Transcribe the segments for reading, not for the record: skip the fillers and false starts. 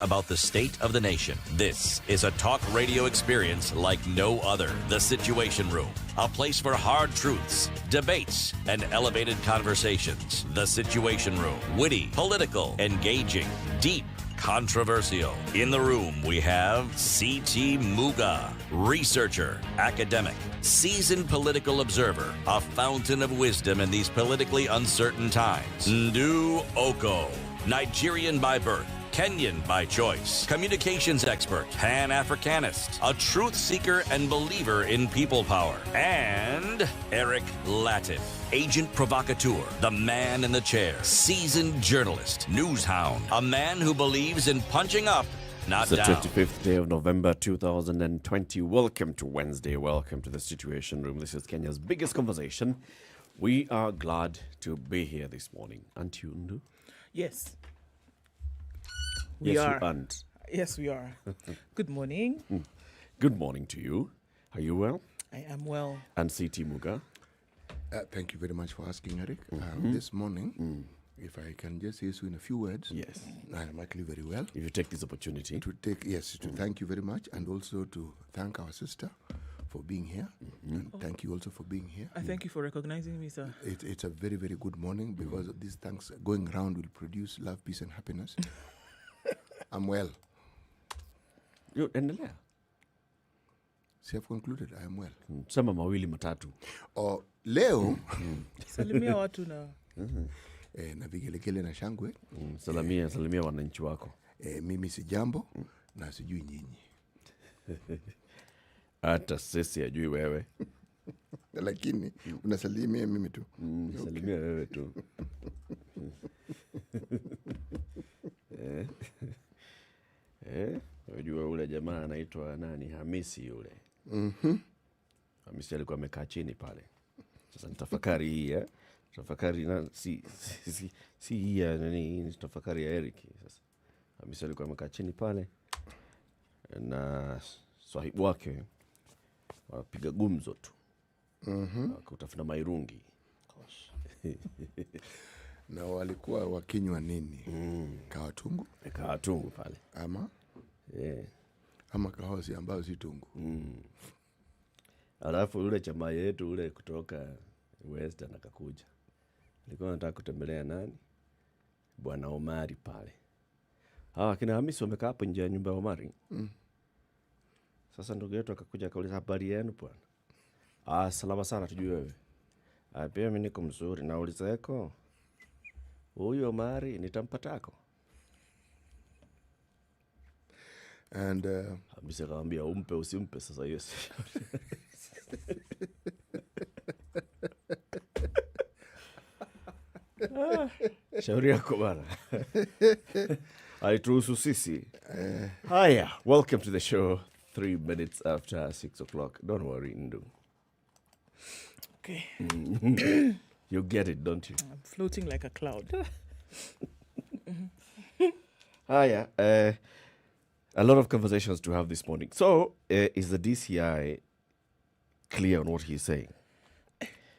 About the state of the nation. This is a talk radio experience like no other. The Situation Room, a place for hard truths, debates, and elevated conversations. The Situation Room, witty, political, engaging, deep, controversial. In the room, we have C.T. Muga, researcher, academic, seasoned political observer, a fountain of wisdom in these politically uncertain times. Ndu Oko, Nigerian by birth, Kenyan by choice, communications expert, Pan-Africanist, a truth seeker and believer in people power, and Eric Latif, agent provocateur, the man in the chair, seasoned journalist, news hound, a man who believes in punching up, not down. It's the 25th day of November 2020. Welcome to Wednesday. Welcome to the Situation Room. This is Kenya's biggest conversation. We are glad to be here this morning. Aren't you, Ndu? Yes. We are. Yes, we are. Good morning. Good morning to you. Are you well? I am well. And C.T. Muga? Thank you very much for asking, Eric. This morning, if I can just say so in a few words, Yes. I am actually very well. If you take this opportunity. To thank you very much, and also to thank our sister for being here. And thank you also for being here. I thank you for recognizing me, sir. It's a very, very good morning because these thanks going around will produce love, peace, and happiness. I'm well. You endelea. See, I've concluded. I am well. Sema mawili matatu. Leo Salimia watu na na vigelegele na shangwe. Salimia wananchi wako. Mimi si jambo na sijui nyinyi. Hata sisi ajui wewe. Lakini unasalimia mimi tu. Salimia wewe tu. Unajua ule jamaa anaitwa nani? Hamisi yule. Hamisi alikuwa amekaa chini pale. Sasa nitafakari hii tafakari na si hii nani, tafakari ya Eric. Sasa Hamisi alikuwa amekaa chini pale na sahibu wake wapiga gumzo tu. Kutafuna mairungi. Na walikuwa wakinywa nini? Kawatungu? Kawatungu pale. Ama kahosi ambao si tungu. Alafu yule chama yetu ule kutoka Western akakuja. Alikuwa anataka kutembelea nani? Bwana Omari pale. Kina Hamisi wamekaa hapo nje ya nyumba ya Omari. Sasa ndugu yetu akakuja akauliza, habari yenu bwana? Salama sana, tujue wewe. Pia mimi niko mzuri. Nauliza yako, huyu Omari nitampatako? And Hamisi akamwambia, umpe usimpe sasa yes. Shauri yako bana. Alituhusu sisi. Haya, welcome to the show. 3 minutes after 6 o'clock. Don't worry, Ndu. okay. You get it, don't you? I'm floating like a cloud. Haya, a lot of conversations to have this morning. So, is the DCI clear on what he's saying?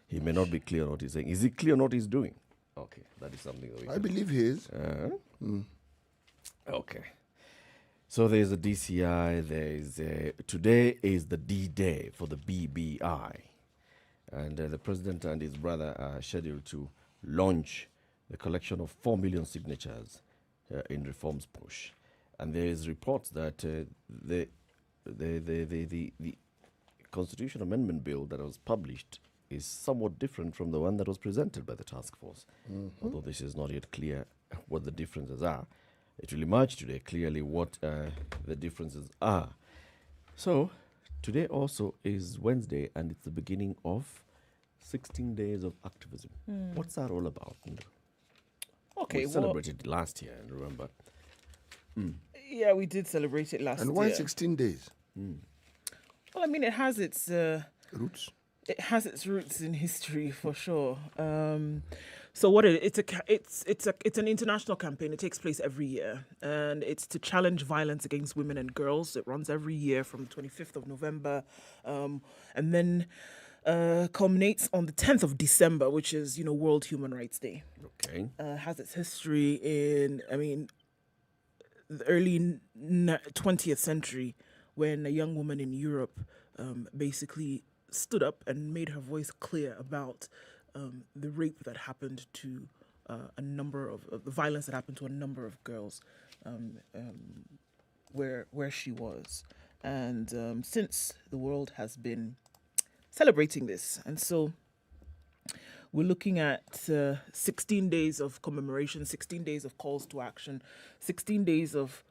He may not be clear on what he's saying. Is he clear on what he's doing? Okay, that is something that we I believe he is. Okay. So there's a DCI, today is the D-Day for the BBI. And the president and his brother are scheduled to launch the collection of 4 million signatures in reforms push. And there is reports that the Constitution Amendment Bill that was published is somewhat different from the one that was presented by the task force. Although this is not yet clear what the differences are. It will emerge today clearly what the differences are. So, today also is Wednesday and it's the beginning of 16 days of activism. What's that all about? Okay, we celebrated last year, and remember. Yeah, we did celebrate it last year. And why 16 days? Well, I mean, it has its Roots? It has its roots in history for sure. So what it's an international campaign. It takes place every year, and it's to challenge violence against women and girls. It runs every year from the 25th of November, and then culminates on the 10th of December, which is World Human Rights Day. Okay. Has its history in, the early 20th century, when a young woman in Europe basically stood up and made her voice clear about the rape that happened to a number of the violence that happened to a number of girls where she was. And since the world has been celebrating this, and so we're looking at 16 days of commemoration, 16 days of calls to action, 16 days of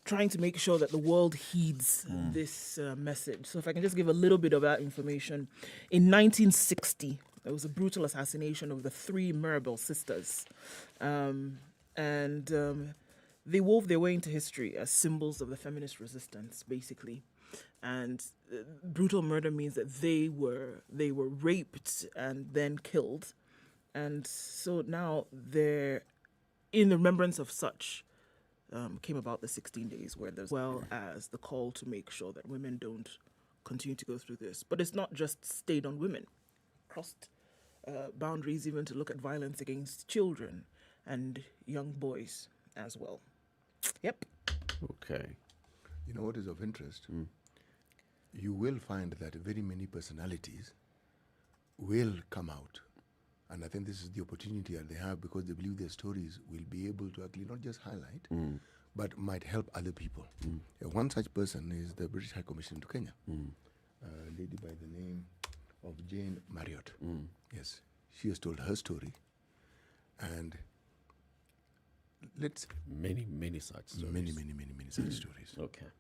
trying to make sure that the world heeds this message. So if I can just give a little bit of that information. In 1960, there was a brutal assassination of the three Mirabel sisters. They wove their way into history as symbols of the feminist resistance, basically. And brutal murder means that they were raped and then killed. And so now they're in remembrance of such came about the 16 days, where there's well as the call to make sure that women don't continue to go through this. But it's not just stayed on women. Crossed boundaries even to look at violence against children and young boys as well. Yep. Okay. You know what is of interest? You will find that very many personalities will come out. And I think this is the opportunity that they have, because they believe their stories will be able to actually not just highlight, but might help other people. One such person is the British High Commissioner to Kenya, a lady by the name of Jane Marriott. Yes, she has told her story. And let's... Many such stories. Many such stories. Okay.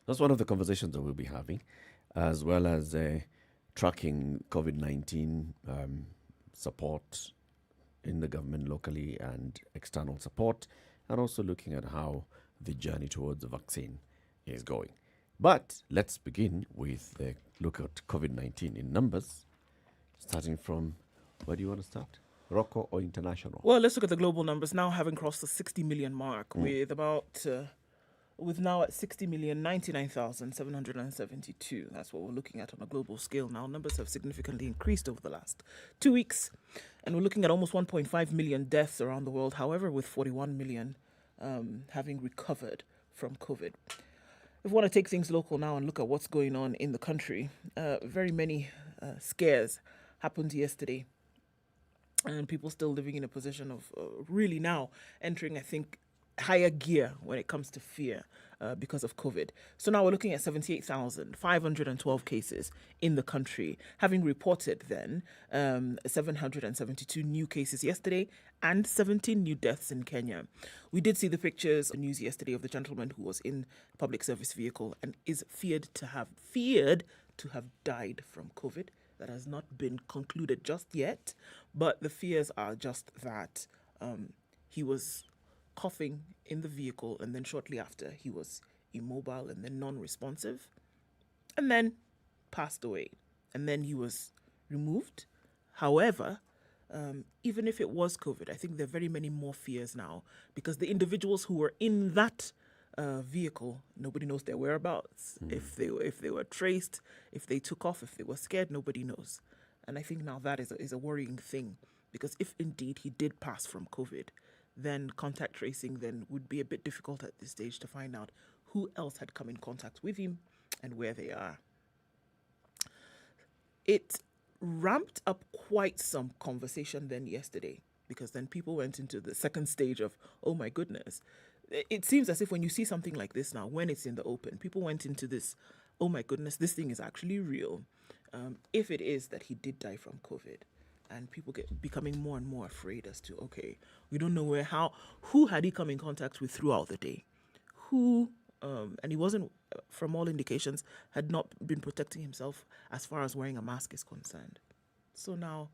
That's one of the conversations that we'll be having, as well as tracking COVID-19 support in the government locally and external support, and also looking at how the journey towards the vaccine is going. But let's begin with a look at COVID-19 in numbers, starting from, where do you want to start? Rocco or international? Well, let's look at the global numbers now, having crossed the 60 million mark, with now at 60,099,772. That's what we're looking at on a global scale now. Numbers have significantly increased over the last 2 weeks, and we're looking at almost 1.5 million deaths around the world, however, with 41 million having recovered from COVID. If we want to take things local now and look at what's going on in the country, very many scares happened yesterday, and people still living in a position of really now entering, I think, higher gear when it comes to fear because of COVID. So now we're looking at 78,512 cases in the country, having reported then 772 new cases yesterday and 17 new deaths in Kenya. We did see the pictures on news yesterday of the gentleman who was in a public service vehicle and is feared to have died from COVID. That has not been concluded just yet, but the fears are just that he was coughing in the vehicle, and then shortly after he was immobile and then non-responsive, and then passed away, and then he was removed. However, even if it was COVID, I think there are very many more fears now, because the individuals who were in that vehicle, nobody knows their whereabouts. If they were traced, if they took off, if they were scared, nobody knows. And I think now that is a worrying thing, because if indeed he did pass from COVID, then contact tracing then would be a bit difficult at this stage to find out who else had come in contact with him and where they are. It ramped up quite some conversation then yesterday, because then people went into the second stage of, oh my goodness. It seems as if when you see something like this now, when it's in the open, people went into this, oh my goodness, this thing is actually real. If it is that he did die from COVID. And people becoming more and more afraid as to, okay, we don't know who had he come in contact with throughout the day? And he wasn't, from all indications, had not been protecting himself as far as wearing a mask is concerned. So now,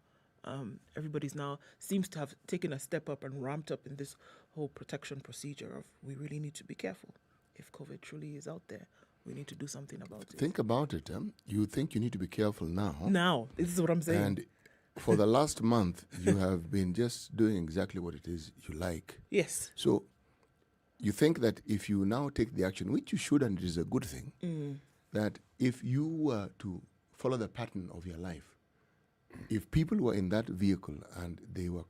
everybody's now seems to have taken a step up and ramped up in this whole protection procedure of, we really need to be careful. If COVID truly is out there, we need to do something about it. Think about it. You think you need to be careful now. Now, this is what I'm saying. And for the last month, you have been just doing exactly what it is you like. Yes. So you think that if you now take the action, which you should, and it is a good thing, that if you were to follow the pattern of your life, if people were in that vehicle and they were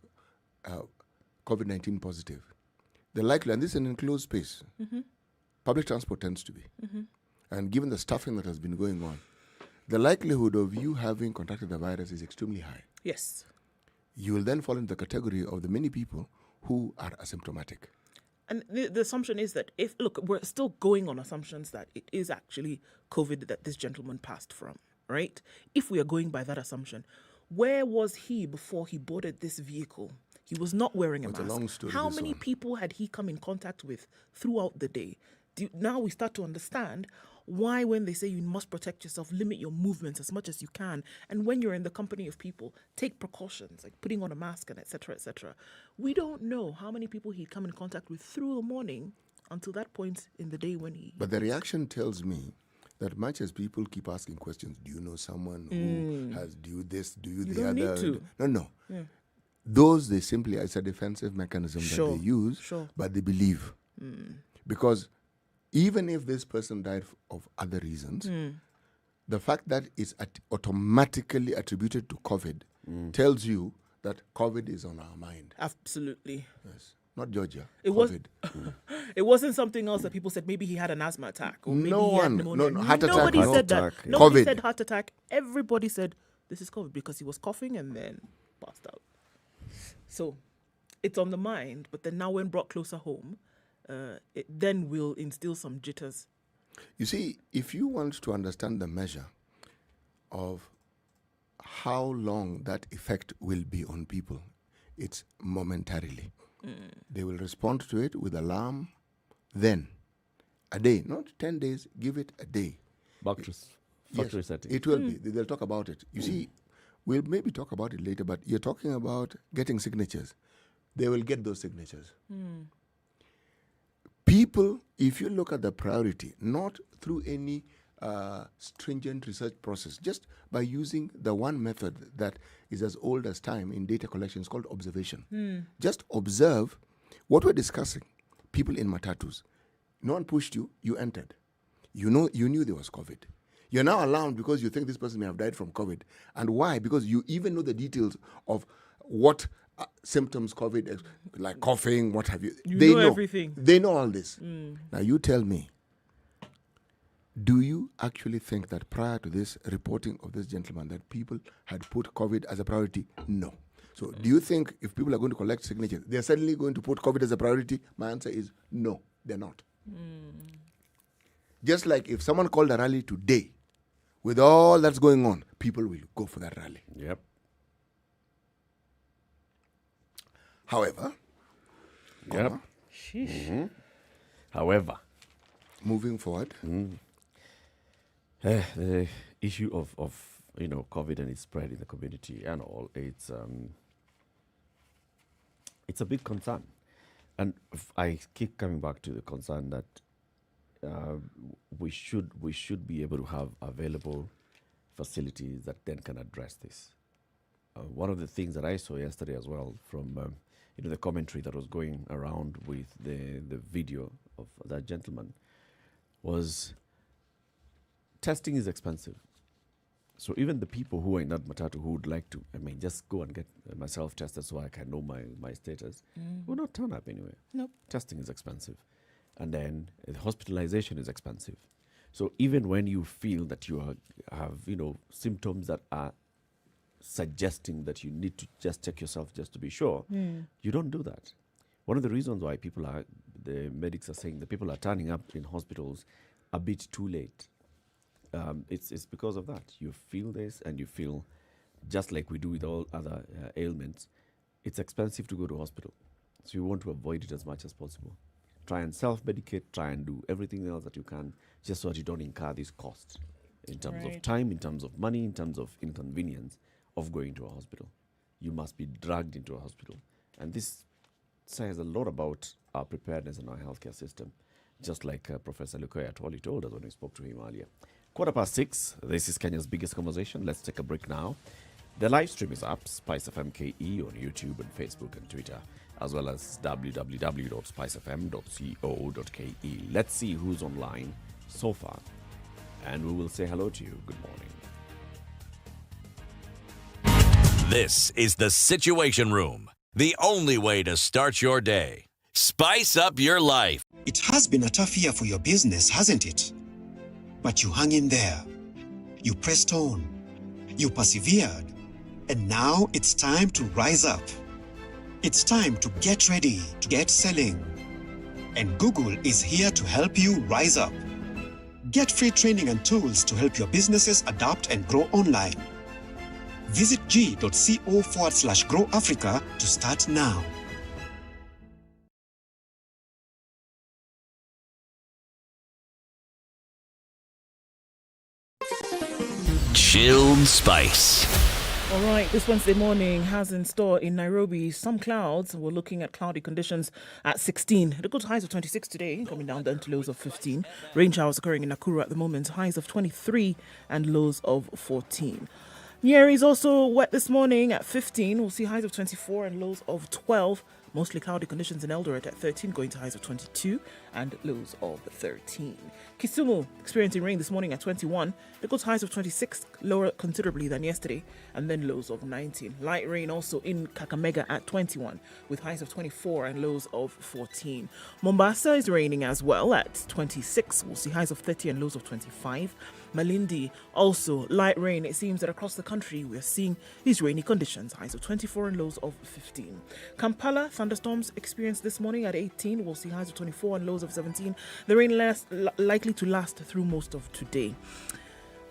COVID-19 positive, the likelihood, and this is an enclosed space, public transport tends to be, and given the stuffing that has been going on, the likelihood of you having contracted the virus is extremely high. Yes. You will then fall into the category of the many people who are asymptomatic. And the assumption is that we're still going on assumptions that it is actually COVID that this gentleman passed from, right? If we are going by that assumption, where was he before he boarded this vehicle? He was not wearing a mask. It's a long story. How many people had he come in contact with throughout the day? Now we start to understand why, when they say you must protect yourself, limit your movements as much as you can, and when you're in the company of people, take precautions like putting on a mask and etc. etc. We don't know how many people he'd come in contact with through the morning until that point in the day when he. But the reaction tells me that much as people keep asking questions, do you know someone who has, do you this, do you the don't other? need to. No. Yeah. Those, they simply, it's a defensive mechanism that they use, but they believe. Because even if this person died of other reasons, the fact that it's automatically attributed to COVID tells you that COVID is on our mind. Absolutely. Yes. Not Georgia. It COVID. It wasn't something else that people said maybe he had an asthma attack or maybe he had pneumonia. No, heart attack. Nobody No. said that. Yeah. Nobody COVID. said heart attack. Everybody said this is COVID because he was coughing and then passed out. So it's on the mind, but then now when brought closer home, it then will instill some jitters. You see, if you want to understand the measure of how long that effect will be on people, it's momentarily. They will respond to it with alarm, then a day, not 10 days, give it a day. Factory setting. It will be. They'll talk about it. You see, we'll maybe talk about it later, but you're talking about getting signatures. They will get those signatures. People, if you look at the priority, not through any stringent research process, just by using the one method that is as old as time in data collection, it's called observation. Just observe what we're discussing. People in matatus. No one pushed you, you entered. You knew there was COVID. You're now alarmed because you think this person may have died from COVID. And why? Because you even know the details of what symptoms COVID is, like coughing, what have you. They know everything. They know all this. Now you tell me, do you actually think that prior to this reporting of this gentleman that people had put COVID as a priority? No. So do you think if people are going to collect signatures, they're suddenly going to put COVID as a priority? My answer is no, they're not. Just like if someone called a rally today, with all that's going on, people will go for that rally. Yep. However, Yep. However, moving forward, the issue of COVID and its spread in the community and all, it's a big concern, and I keep coming back to the concern that we should be able to have available facilities that then can address this. One of the things that I saw yesterday as well from the commentary that was going around with the video of that gentleman was testing is expensive. So even the people who are in that matatu who would like to, just go and get myself tested so I can know my status, will not turn up anyway. Nope. Testing is expensive. And then hospitalization is expensive. So even when you feel that you have symptoms that are suggesting that you need to just check yourself just to be sure, you don't do that. One of the reasons why the medics are saying that people are turning up in hospitals a bit too late, it's because of that. You feel this and you feel just like we do with all other ailments, it's expensive to go to hospital. So you want to avoid it as much as possible. Try and self-medicate, try and do everything else that you can just so that you don't incur these costs in terms of time, in terms of money, in terms of inconvenience of going to a hospital. You must be dragged into a hospital. And this says a lot about our preparedness in our healthcare system, just like Professor Lukoya told us when we spoke to him earlier. 6:15, this is Kenya's biggest conversation. Let's take a break now. The live stream is up, Spice FM KE on YouTube and Facebook and Twitter, as well as www.spicefm.co.ke. Let's see who's online so far, and we will say hello to you. Good morning. This is the Situation Room, the only way to start your day. Spice up your life. It has been a tough year for your business, hasn't it? But you hung in there. You pressed on. You persevered. And now it's time to rise up. It's time to get ready to get selling. And Google is here to help you rise up. Get free training and tools to help your businesses adapt and grow online. Visit g.co/Grow Africa to start now. Chilled Spice. All right, this Wednesday morning has in store in Nairobi some clouds. We're looking at cloudy conditions at 16. The good highs of 26 today, coming down to lows of 15. Rain showers occurring in Nakuru at the moment, highs of 23 and lows of 14. Nyeri is also wet this morning at 15. We'll see highs of 24 and lows of 12. Mostly cloudy conditions in Eldoret at 13, going to highs of 22 and lows of 13. Kisumu experiencing rain this morning at 21. The good highs of 26, lower considerably than yesterday, and then lows of 19. Light rain also in Kakamega at 21, with highs of 24 and lows of 14. Mombasa is raining as well at 26. We'll see highs of 30 and lows of 25. Malindi, also light rain. It seems that across the country we are seeing these rainy conditions, highs of 24 and lows of 15. Kampala, thunderstorms experienced this morning at 18. We'll see highs of 24 and lows of 17. The rain likely to last through most of today.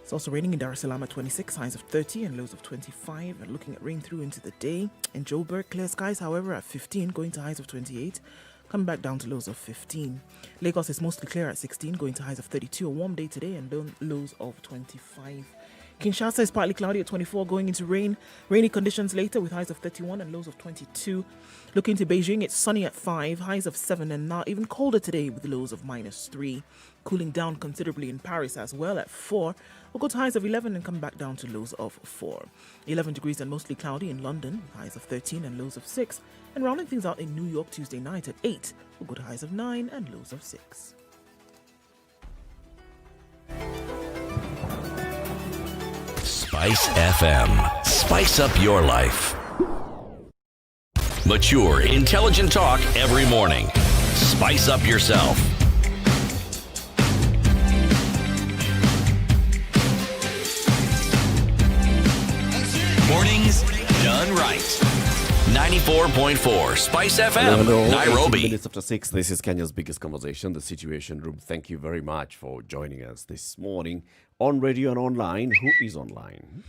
It's also raining in Dar es Salaam at 26, highs of 30 and lows of 25. And looking at rain through into the day. In Joburg, clear skies, however, at 15, going to highs of 28. Coming back down to lows of 15. Lagos is mostly clear at 16, going to highs of 32. A warm day today and lows of 25. Kinshasa is partly cloudy at 24, going into rainy conditions later with highs of 31 and lows of 22. Looking to Beijing, it's sunny at 5, highs of 7, and now even colder today with lows of -3. Cooling down considerably in Paris as well at 4. We'll go to highs of 11 and come back down to lows of 4. 11 degrees and mostly cloudy in London with highs of 13 and lows of 6. And rounding things out in New York Tuesday night at 8. We'll go to highs of 9 and lows of 6. Spice FM. Spice up your life. Mature, intelligent talk every morning. Spice up yourself. Mornings done right. 94.4 Spice FM, Hello. Nairobi. 18 minutes after 6. This is Kenya's biggest conversation, the Situation Room. Thank you very much for joining us this morning on radio and online. Who is online?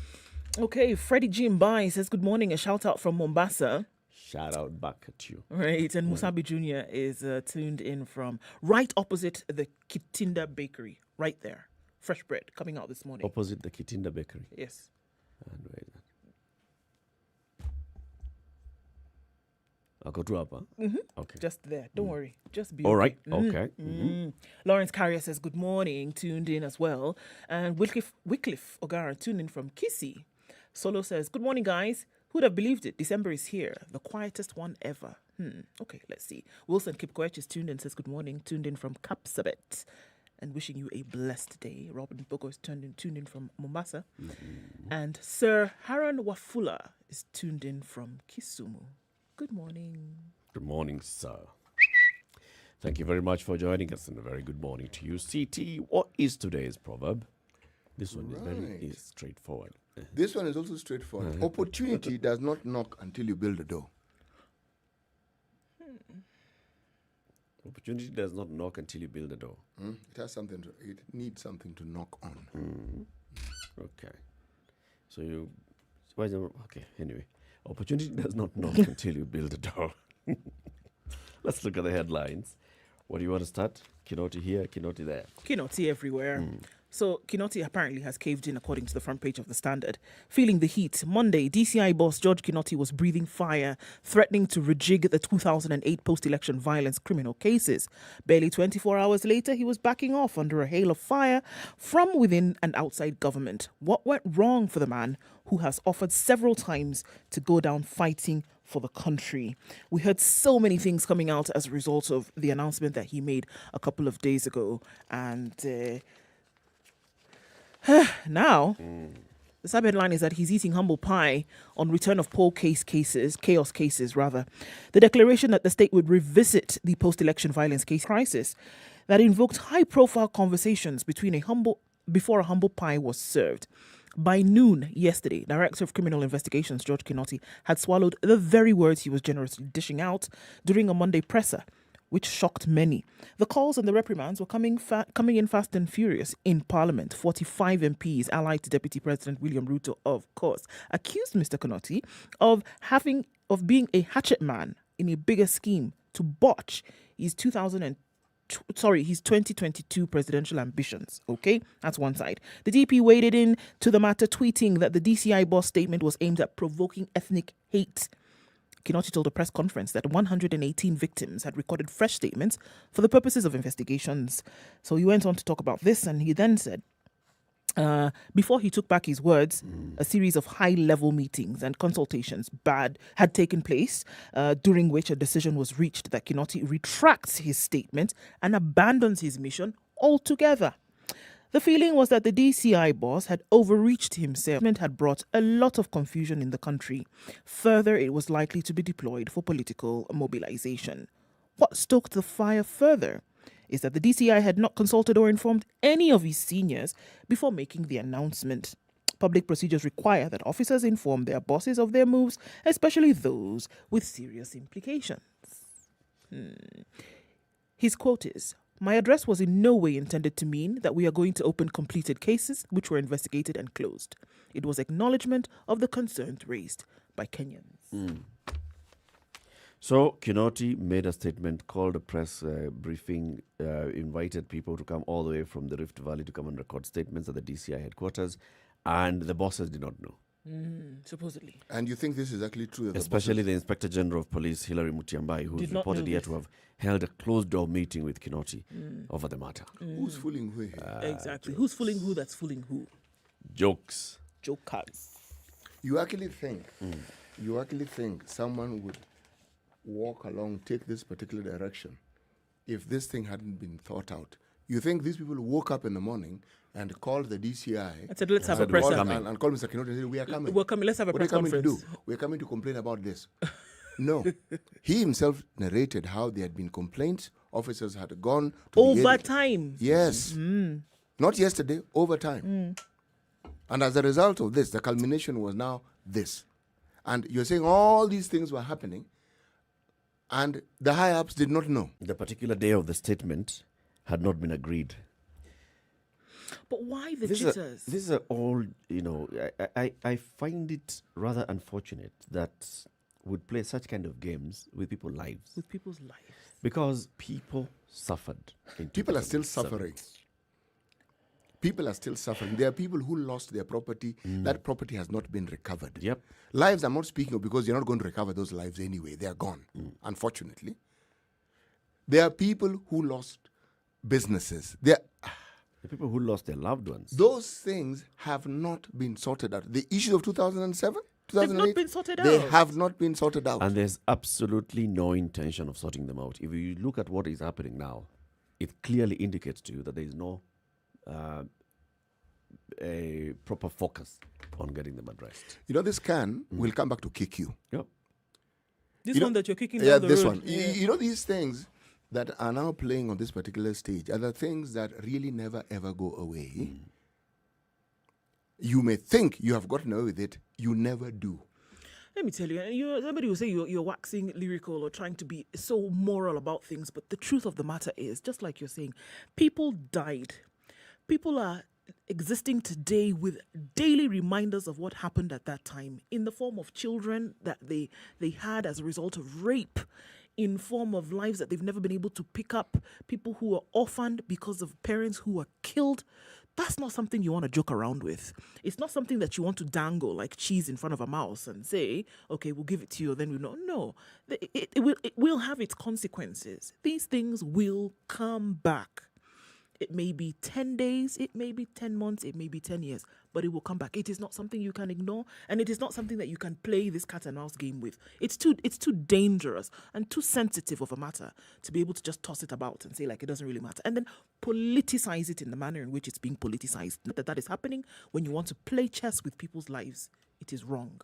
Okay, Freddie Jimbai says good morning. A shout out from Mombasa. Shout out back at you. Right, and Musabi Jr. is tuned in from right opposite the Kitinda Bakery. Right there. Fresh bread coming out this morning. Opposite the Kitinda Bakery. Yes. And where is that? I'll go to Upper. Okay. Just there. Don't worry. Just be All right. okay. Okay. Lawrence Carrier says good morning, tuned in as well. And Wycliffe Ogara tuned in from Kissy. Solo says, good morning, guys. Who'd have believed it? December is here. The quietest one ever. Okay, let's see. Wilson Kipkoech is tuned in, says good morning, tuned in from Kapsabet. And wishing you a blessed day. Robin Bogo is tuned in from Mombasa. And Sir Haran Wafula is tuned in from Kisumu. Good morning. Good morning, sir. Thank you very much for joining us, and a very good morning to you. CT, what is today's proverb? This one is straightforward. This one is also straightforward. Opportunity does not knock until you build a door. Opportunity does not knock until you build a door. It has something. It needs something to knock on. Okay. So you... Okay, anyway. Opportunity does not knock until you build a door. Let's look at the headlines. What do you want to start? Kinoti here, Kinoti there. Kinoti everywhere. So Kinoti apparently has caved in, according to the front page of The Standard. Feeling the heat, Monday, DCI boss George Kinoti was breathing fire, threatening to rejig the 2008 post-election violence criminal cases. Barely 24 hours later, he was backing off under a hail of fire from within and outside government. What went wrong for the man who has offered several times to go down fighting for the country? We heard so many things coming out as a result of the announcement that he made a couple of days ago. And now The sub-headline is that he's eating humble pie on return of poll chaos cases rather. The declaration that the state would revisit the post-election violence case crisis that invoked high-profile conversations before a humble pie was served. By noon yesterday, Director of Criminal Investigations George Kinoti had swallowed the very words he was generously dishing out during a Monday presser, which shocked many. The calls and the reprimands were coming in fast and furious in Parliament. 45 MPs, allied to Deputy President William Ruto, of course, accused Mr. Kinoti of being a hatchet man in a bigger scheme to botch his 2022 presidential ambitions. Okay, that's one side. The DP waded in to the matter, tweeting that the DCI boss statement was aimed at provoking ethnic hate. Kinoti told a press conference that 118 victims had recorded fresh statements for the purposes of investigations. So he went on to talk about this, and he then said, before he took back his words, a series of high-level meetings and consultations had taken place, during which a decision was reached that Kinoti retracts his statement and abandons his mission altogether. The feeling was that the DCI boss had overreached himself and had brought a lot of confusion in the country. Further, it was likely to be deployed for political mobilization. What stoked the fire further is that the DCI had not consulted or informed any of his seniors before making the announcement. Public procedures require that officers inform their bosses of their moves, especially those with serious implications. His quote is, "My address was in no way intended to mean that we are going to open completed cases which were investigated and closed. It was acknowledgement of the concerns raised by Kenyans." So Kinoti made a statement, called a press briefing, invited people to come all the way from the Rift Valley to come and record statements at the DCI headquarters, and the bosses did not know. Supposedly. And you think this is actually true? Especially the Inspector General of Police, Hilary Mutyambai, who is reported yet to have held a closed-door meeting with Kinoti over the matter. Who's fooling who here? Exactly. Who's fooling who that's fooling who? Jokes. Jokers. You actually think someone would walk along, take this particular direction, if this thing hadn't been thought out? You think these people woke up in the morning and called the DCI I said, let's have a press conference. and called Mr. Kinoti and said, we are coming. We're coming. Let's have a press conference. What are you coming to do? We're coming to complain about this. No. He himself narrated how there had been complaints. Officers had gone to over time. Yes. Not yesterday, over time. And as a result of this, the culmination was now this. And you're saying all these things were happening and the high-ups did not know. The particular day of the statement had not been agreed. But why the jitters? These are all, I find it rather unfortunate that would play such kind of games with people's lives. With people's lives. Because people suffered. People are still suffering. People are still suffering. There are people who lost their property. That property has not been recovered. Yep. Lives I'm not speaking of, because you're not going to recover those lives anyway. They are gone, unfortunately. There are people who lost businesses. The people who lost their loved ones. Those things have not been sorted out. The issue of 2007, 2008, they've not been sorted out. They have not been sorted out. And there's absolutely no intention of sorting them out. If you look at what is happening now, it clearly indicates to you that there is no a proper focus on getting them addressed. This can will come back to kick you. Yep. This one that you're kicking down the this road. one. Yeah. These things that are now playing on this particular stage are the things that really never ever go away. You may think you have gotten away with it, you never do. Let me tell you, somebody will say you're waxing lyrical or trying to be so moral about things, but the truth of the matter is, just like you're saying, people died. People are existing today with daily reminders of what happened at that time in the form of children that they had as a result of rape, in form of lives that they've never been able to pick up, people who are orphaned because of parents who were killed. That's not something you want to joke around with. It's not something that you want to dangle like cheese in front of a mouse and say, okay, we'll give it to you, then we know. No, it will have its consequences. These things will come back. It may be 10 days, it may be 10 months, it may be 10 years, but it will come back. It is not something you can ignore, and it is not something that you can play this cat and mouse game with. It's too dangerous and too sensitive of a matter to be able to just toss it about and say like it doesn't really matter, and then politicize it in the manner in which it's being politicized. Not that that is happening. When you want to play chess with people's lives, it is wrong.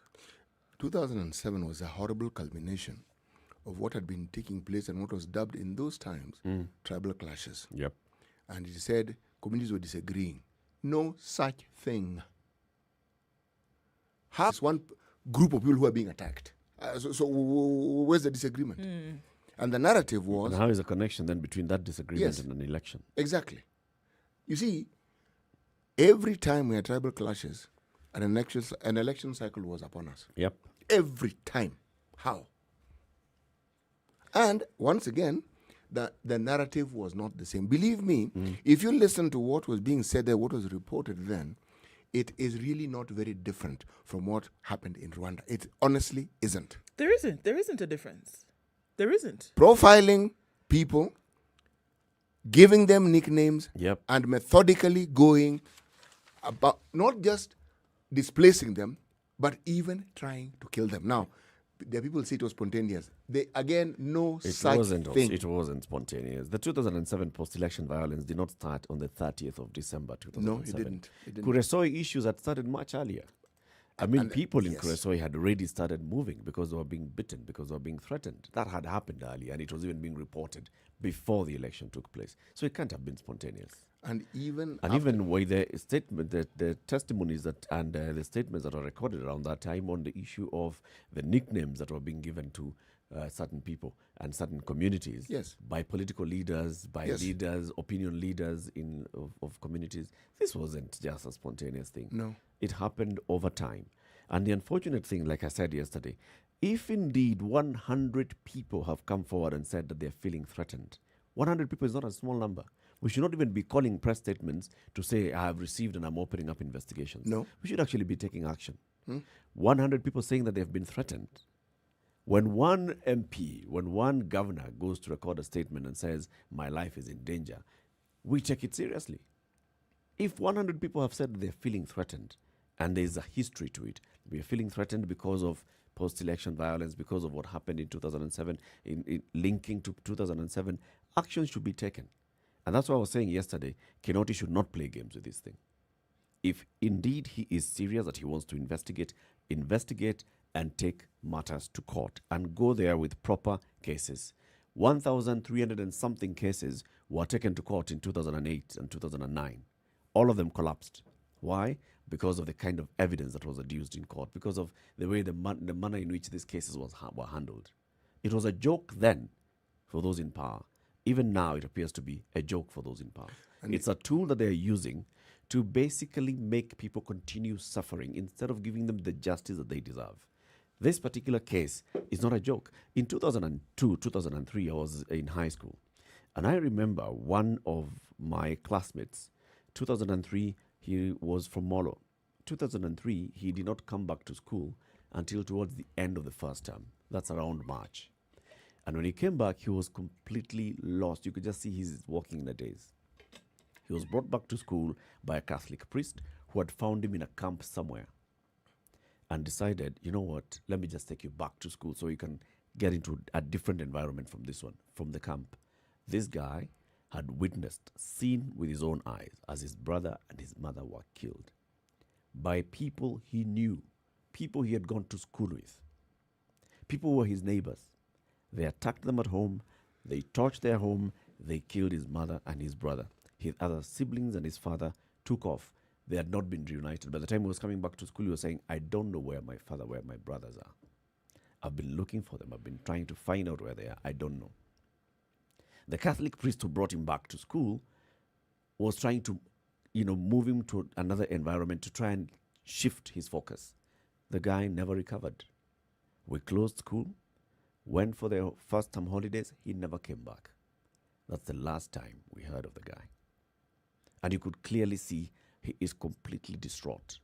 2007 was a horrible culmination of what had been taking place and what was dubbed in those times tribal clashes. Yep. And it said communities were disagreeing. No such thing. Half one group of people who are being attacked. So where's the disagreement? And the narrative was... And how is the connection then between that disagreement Yes. and an election? Exactly. You see, every time we had tribal clashes, an election cycle was upon us. Yep. Every time. How? And once again, the narrative was not the same. Believe me, if you listen to what was being said there, what was reported then, it is really not very different from what happened in Rwanda. It honestly isn't. There isn't a difference. There isn't. Profiling people, giving them nicknames, Yep. and methodically going about not just displacing them, but even trying to kill them. Now, the people say it was spontaneous. They, again, no such thing. It wasn't spontaneous. The 2007 post-election violence did not start on the 30th of December 2007. No, it didn't. Kuresoi issues had started much earlier. I mean, And- people in yes. Kuresoi had already started moving because they were being bitten, because they were being threatened. That had happened earlier, and it was even being reported before the election took place. So it can't have been spontaneous. And even And even with the statement, the testimonies that and the statements that are recorded around that time on the issue of the nicknames that were being given to certain people and certain communities Yes. by political leaders, by Yes. leaders, opinion leaders of communities, this wasn't just a spontaneous thing. No. It happened over time. And the unfortunate thing, like I said yesterday, if indeed 100 people have come forward and said that they're feeling threatened, 100 people is not a small number. We should not even be calling press statements to say, I have received and I'm opening up investigations. No. We should actually be taking action. 100 people saying that they've been threatened. When one MP, when one governor goes to record a statement and says, my life is in danger, we take it seriously. If 100 people have said they're feeling threatened, and there's a history to it, we're feeling threatened because of post-election violence, because of what happened in 2007, in linking to 2007, action should be taken. And that's what I was saying yesterday. Kinoti should not play games with this thing. If indeed he is serious that he wants to investigate and take matters to court and go there with proper cases. 1,300 and something cases were taken to court in 2008 and 2009. All of them collapsed. Why? Because of the kind of evidence that was adduced in court, because of the way the manner in which these cases were handled. It was a joke then for those in power. Even now, it appears to be a joke for those in power. And it's a tool that they're using to basically make people continue suffering instead of giving them the justice that they deserve. This particular case is not a joke. In 2002, 2003, I was in high school. And I remember one of my classmates, 2003, he was from Molo. 2003, he did not come back to school until towards the end of the first term. That's around March. And when he came back, he was completely lost. You could just see he's walking in a daze. He was brought back to school by a Catholic priest who had found him in a camp somewhere and decided, you know what, let me just take you back to school so you can get into a different environment from this one, from the camp. This guy had witnessed, seen with his own eyes as his brother and his mother were killed by people he knew, people he had gone to school with. People who were his neighbors. They attacked them at home, they torched their home, they killed his mother and his brother. His other siblings and his father took off. They had not been reunited. By the time he was coming back to school, he was saying, I don't know where my father, where my brothers are. I've been looking for them. I've been trying to find out where they are. I don't know. The Catholic priest who brought him back to school was trying to, move him to another environment to try and shift his focus. The guy never recovered. We closed school, went for their first term holidays. He never came back. That's the last time we heard of the guy. And you could clearly see he is completely distraught.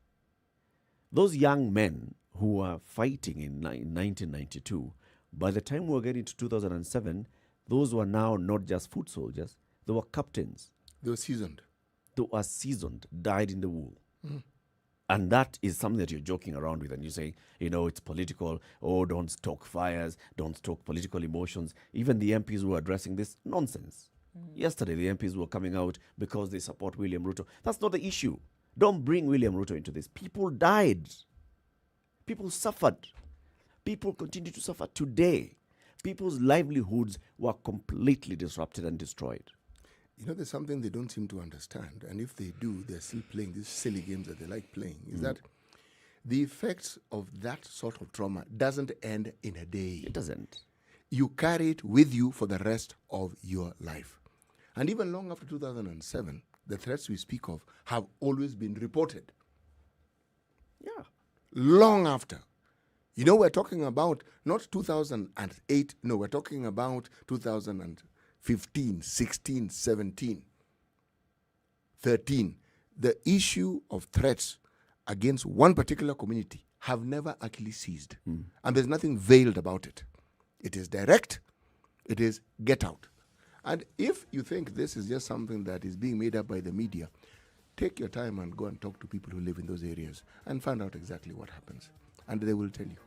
Those young men who were fighting in 1992, by the time we were getting to 2007, those were now not just foot soldiers, they were captains. They were seasoned. They are seasoned, dyed in the wool. And that is something that you're joking around with, and you say, it's political. Oh, don't stoke fires, don't stoke political emotions. Even the MPs who are addressing this nonsense. Yesterday, the MPs were coming out because they support William Ruto. That's not the issue. Don't bring William Ruto into this. People died. People suffered. People continue to suffer today. People's livelihoods were completely disrupted and destroyed. There's something they don't seem to understand, and if they do, they're still playing these silly games that they like playing, is that the effects of that sort of trauma doesn't end in a day. It doesn't. You carry it with you for the rest of your life. And even long after 2007, the threats we speak of have always been reported. Yeah. Long after. We're talking about not 2008, no, we're talking about 2015, 16, 17, 13. The issue of threats against one particular community have never actually ceased. And there's nothing veiled about it. It is direct. It is get out. And if you think this is just something that is being made up by the media, take your time and go and talk to people who live in those areas and find out exactly what happens. And they will tell you.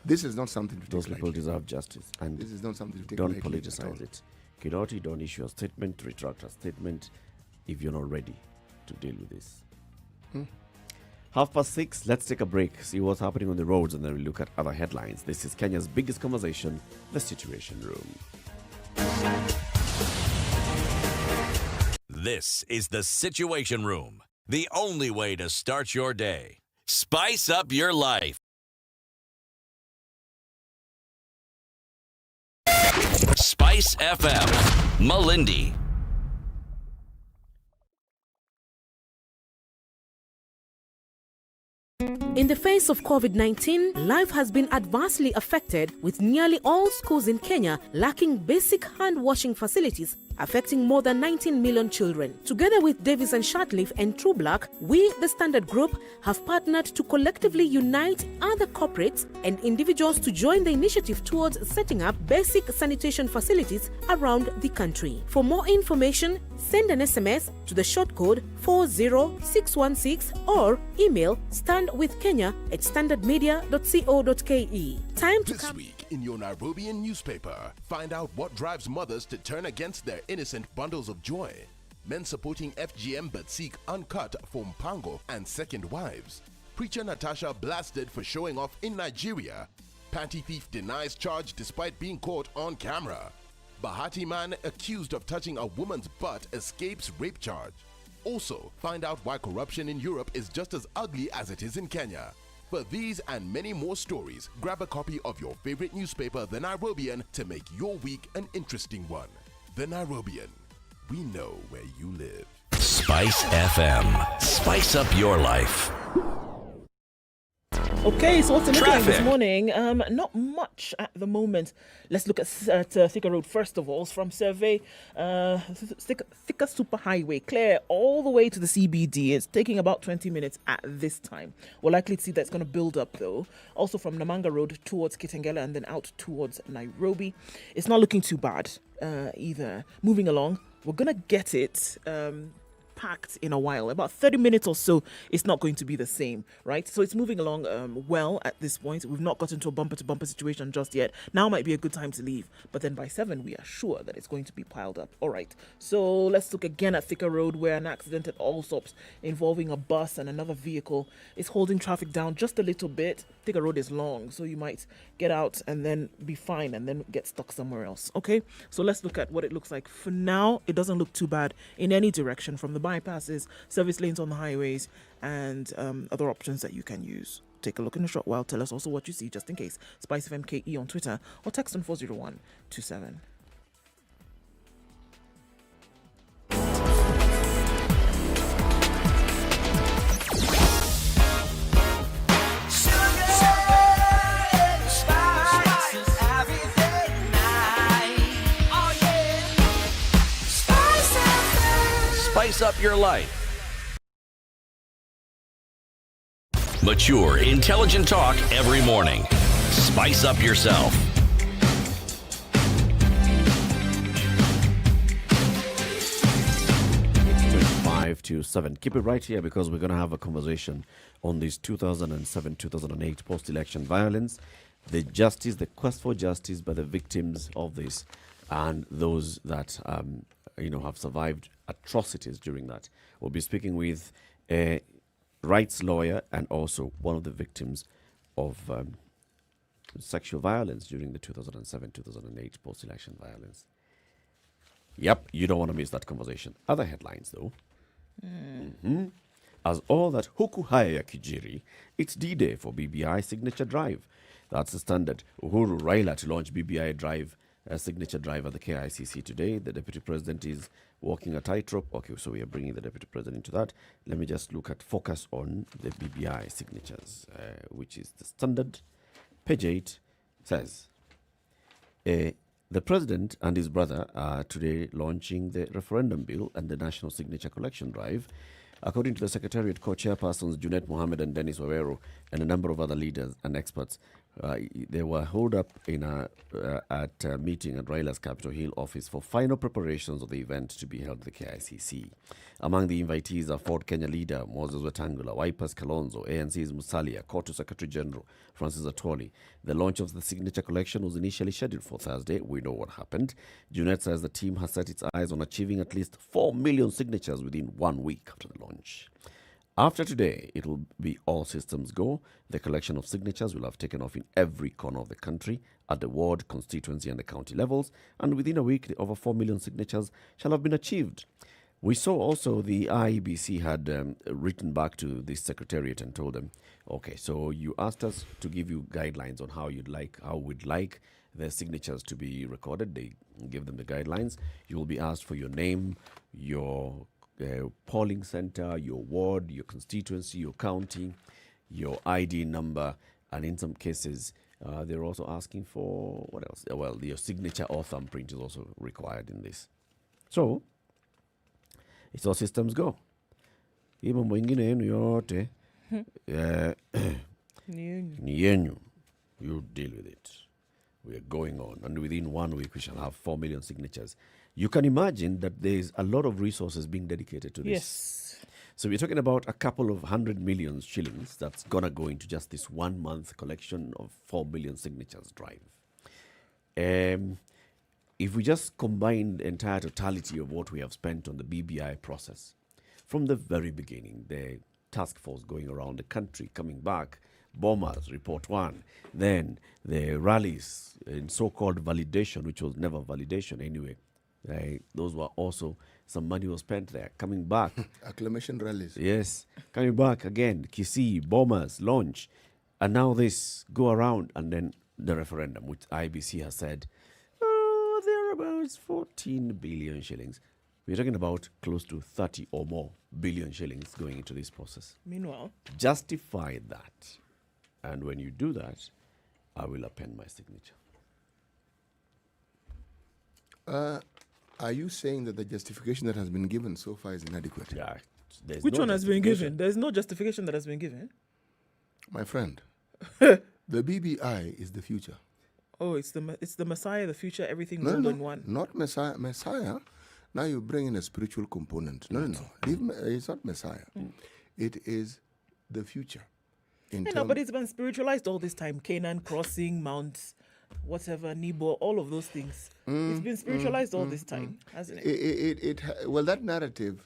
This is not something to take Those people lightly. deserve justice. And This is not something to take don't lightly at all. politicize it. Kinoti, don't issue a statement, retract a statement if you're not ready to deal with this. 6:30, let's take a break, see what's happening on the roads, and then we'll look at other headlines. This is Kenya's biggest conversation, The Situation Room. This is The Situation Room, the only way to start your day. Spice up your life. Spice FM, Malindi. In the face of COVID-19, life has been adversely affected, with nearly all schools in Kenya lacking basic hand-washing facilities, affecting more than 19 million children. Together with Davis and Shatleaf and True Black, we, the Standard Group, have partnered to collectively unite other corporates and individuals to join the initiative towards setting up basic sanitation facilities around the country. For more information, send an SMS to the short code 40616 or email standwithkenya@standardmedia.co.ke. Time to This come. week in your Nairobian newspaper, find out what drives mothers to turn against their innocent bundles of joy. Men supporting FGM but seek uncut for Mpango and second wives. Preacher Natasha blasted for showing off in Nigeria. Panty thief denies charge despite being caught on camera. Bahati man accused of touching a woman's butt escapes rape charge. Also, find out why corruption in Europe is just as ugly as it is in Kenya. For these and many more stories, grab a copy of your favorite newspaper, The Nairobian, to make your week an interesting one. The Nairobian. We know where you live. Spice FM. Spice up your life. Okay, so what's the looking Traffic. this morning? Not much at the moment. Let's look at Thika Road first of all. From Survey, Thika Superhighway, clear all the way to the CBD. It's taking about 20 minutes at this time. We're likely to see that it's going to build up though. Also from Namanga Road towards Kitengela and then out towards Nairobi. It's not looking too bad either. Moving along, we're going to get it packed in a while. About 30 minutes or so, it's not going to be the same, right? So it's moving along well at this point. We've not gotten to a bumper-to-bumper situation just yet. Now might be a good time to leave. But then by 7, we are sure that it's going to be piled up. All right. So let's look again at Thika Road, where an accident at Allsops involving a bus and another vehicle is holding traffic down just a little bit. Thika Road is long, so you might get out and then be fine and then get stuck somewhere else. Okay? So let's look at what it looks like. For now, it doesn't look too bad in any direction, from the bypasses, service lanes on the highways, and other options that you can use. Take a look in a short while. Tell us also what you see, just in case. Spice FMKE on Twitter or text on 40127. Spice up your life. Mature, intelligent talk every morning. Spice up yourself. to 7. Keep it right here because we're going to have a conversation on this 2007-2008 post-election violence, the justice, the quest for justice by the victims of this, and those that have survived atrocities during that. We'll be speaking with a rights lawyer and also one of the victims of sexual violence during the 2007-2008 post-election violence. Yep, you don't want to miss that conversation. Other headlines, though. As all that huku haya kijiri, it's D-Day for BBI Signature Drive. That's the standard. Uhuru Raila to launch BBI Drive, Signature Drive at the KICC today. The Deputy President is walking a tightrope. Okay, so we are bringing the Deputy President into that. Let me just focus on the BBI signatures, which is the standard. Page 8 says, the President and his brother are today launching the referendum bill and the National Signature Collection Drive. According to the Secretariat co-chairpersons Junet Mohammed and Dennis Wawero and a number of other leaders and experts, they were holed up at a meeting at Raila's Capitol Hill office for final preparations of the event to be held at the KICC. Among the invitees are Ford Kenya leader Moses Wetangula, Wiper's Kalonzo, ANC's Musalia, Kotu Secretary General Francis Atwoli. The launch of the signature collection was initially scheduled for Thursday. We know what happened. Junet says the team has set its eyes on achieving at least 4 million signatures within 1 week after the launch. After today, it will be all systems go. The collection of signatures will have taken off in every corner of the country, at the ward, constituency and the county levels, and within a week, over 4 million signatures shall have been achieved. We saw also the IEBC had written back to the Secretariat and told them, okay, so you asked us to give you guidelines on how we'd like the signatures to be recorded. They give them the guidelines. You will be asked for your name, your polling center, your ward, your constituency, your county, your ID number, and in some cases, they're also asking for, what else? Well, your signature or thumbprint is also required in this. So, it's all systems go. Hii mambo ingine yenu yote ni yenu. You deal with it. We are going on. And within 1 week, we shall have 4 million signatures. You can imagine that there's a lot of resources being dedicated to this. Yes. So we're talking about a couple of 100 million shillings that's going to go into just this 1 month collection of 4 million signatures drive. If we just combine the entire totality of what we have spent on the BBI process, from the very beginning, the task force going around the country, coming back, bombers, report 1, then the rallies and so-called validation, which was never validation anyway. Those were also, some money was spent there. Coming back. Acclamation rallies. Yes. Coming back again, Kisii, bombers, launch. And now this go around and then the referendum, which IBC has said, thereabouts 14 billion shillings. We're talking about close to 30 or more billion shillings going into this process. Meanwhile, Justify that. And when you do that, I will append my signature. Are you saying that the justification that has been given so far is inadequate? Yeah. which one has been given? There's no justification that has been given. My friend, the BBI is the future. Oh, it's the Messiah, the future, everything rolled in one. Not Messiah. Messiah, now you bring in a spiritual component. No. It's not Messiah. It is the future. But it's been spiritualized all this time. Canaan crossing, Mount, whatever, Nebo, all of those things. It's been spiritualized all this time, hasn't it? Well, that narrative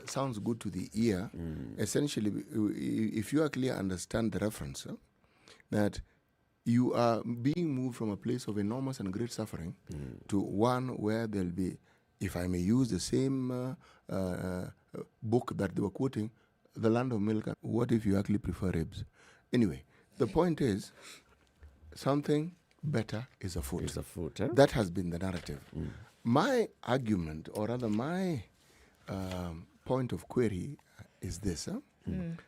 sounds good to the ear. Essentially, if you actually understand the reference, that you are being moved from a place of enormous and great suffering to one where there'll be, if I may use the same book that they were quoting, the land of milk. What if you actually prefer ribs? Anyway, the point is, something better is afoot. It's afoot, eh? That has been the narrative. My argument, or rather my point of query is this.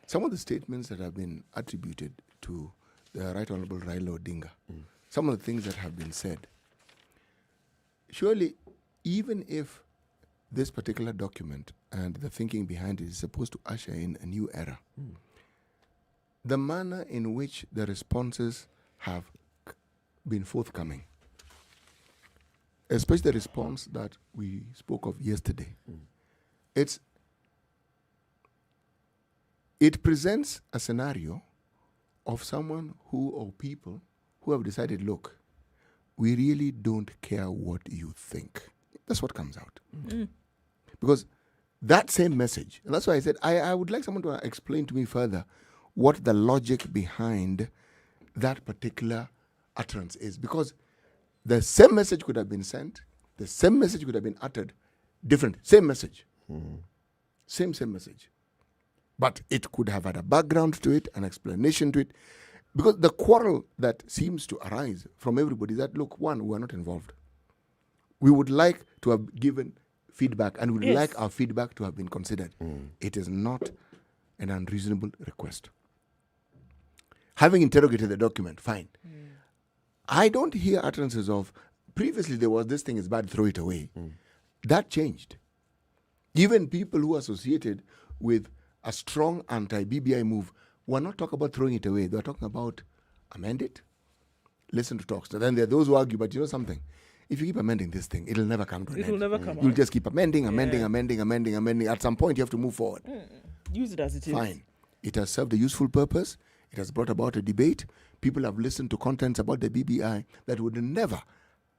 Some of the statements that have been attributed to the Right Honorable Raila Odinga, some of the things that have been said, surely even if this particular document and the thinking behind it is supposed to usher in a new era, the manner in which the responses have been forthcoming, especially the response that we spoke of yesterday, it's it presents a scenario of someone or people who have decided, look, we really don't care what you think. That's what comes out. Because that same message, and that's why I said, I would like someone to explain to me further what the logic behind that particular utterance is. Because the same message could have been sent, the same message could have been uttered, different, same message. Same message. But it could have had a background to it, an explanation to it. Because the quarrel that seems to arise from everybody is that, look, one, we are not involved. We would like to have given feedback, and we would like our feedback to have been considered. It is not an unreasonable request. Having interrogated the document, fine. I don't hear utterances of, previously there was this thing is bad, throw it away. That changed. Even people who are associated with a strong anti-BBI move were not talking about throwing it away. They were talking about amend it, listen to talks. So then there are those who argue, but you know something? If you keep amending this thing, it'll never come to an end. It'll never come You'll out. just keep amending. At some point, you have to move forward. Use it as it is. Fine. It has served a useful purpose. It has brought about a debate. People have listened to contents about the BBI that would never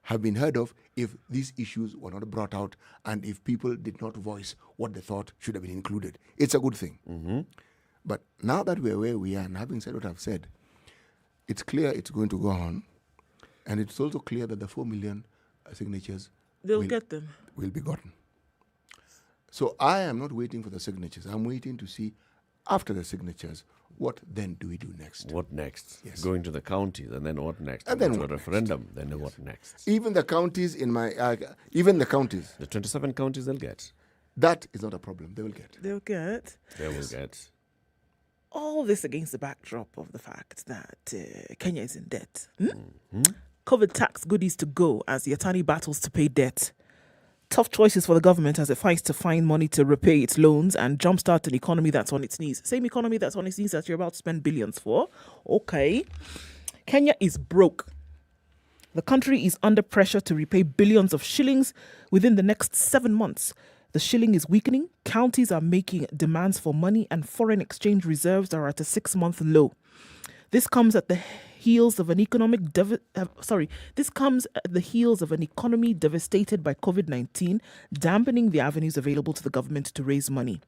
have been heard of if these issues were not brought out and if people did not voice what they thought should have been included. It's a good thing. But now that we're where we are, and having said what I've said, it's clear it's going to go on. And it's also clear that the 4 million signatures They'll get them. will be gotten. So I am not waiting for the signatures. I'm waiting to see, after the signatures, what then do we do next? What next? Yes. Going to the counties, and then what next? And then to a what next? referendum, then what next? Even the counties even the counties, The 27 counties they'll get. that is not a problem. They will get. They'll get. They will get. All this against the backdrop of the fact that Kenya is in debt. COVID tax goodies to go as the attorney battles to pay debt. Tough choices for the government as it fights to find money to repay its loans and jumpstart an economy that's on its knees. Same economy that's on its knees that you're about to spend billions for. Okay. Kenya is broke. The country is under pressure to repay billions of shillings within the next 7 months. The shilling is weakening, counties are making demands for money, and foreign exchange reserves are at a 6-month low. This comes at the heels of an economy devastated by COVID-19, dampening the avenues available to the government to raise money.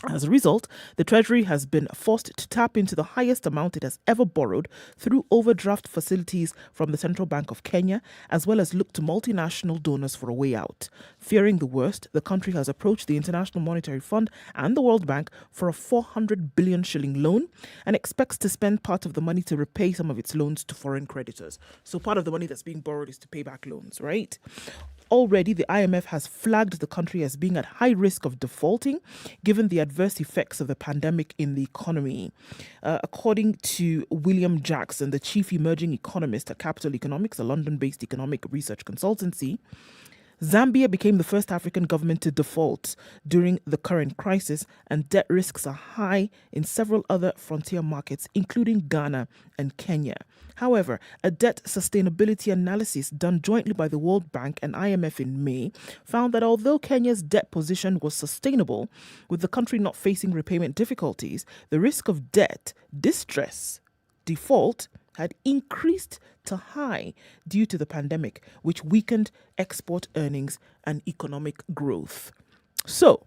As a result, the Treasury has been forced to tap into the highest amount it has ever borrowed through overdraft facilities from the Central Bank of Kenya, as well as look to multinational donors for a way out. Fearing the worst, the country has approached the International Monetary Fund and the World Bank for a 400 billion shilling loan and expects to spend part of the money to repay some of its loans to foreign creditors. So part of the money that's being borrowed is to pay back loans, right? Already, the IMF has flagged the country as being at high risk of defaulting, given the adverse effects of the pandemic in the economy. According to William Jackson, the chief emerging economist at Capital Economics, a London-based economic research consultancy, Zambia became the first African government to default during the current crisis, and debt risks are high in several other frontier markets, including Ghana and Kenya. However, a debt sustainability analysis done jointly by the World Bank and IMF in May found that although Kenya's debt position was sustainable, with the country not facing repayment difficulties, the risk of debt distress, default, had increased to high due to the pandemic, which weakened export earnings and economic growth. So,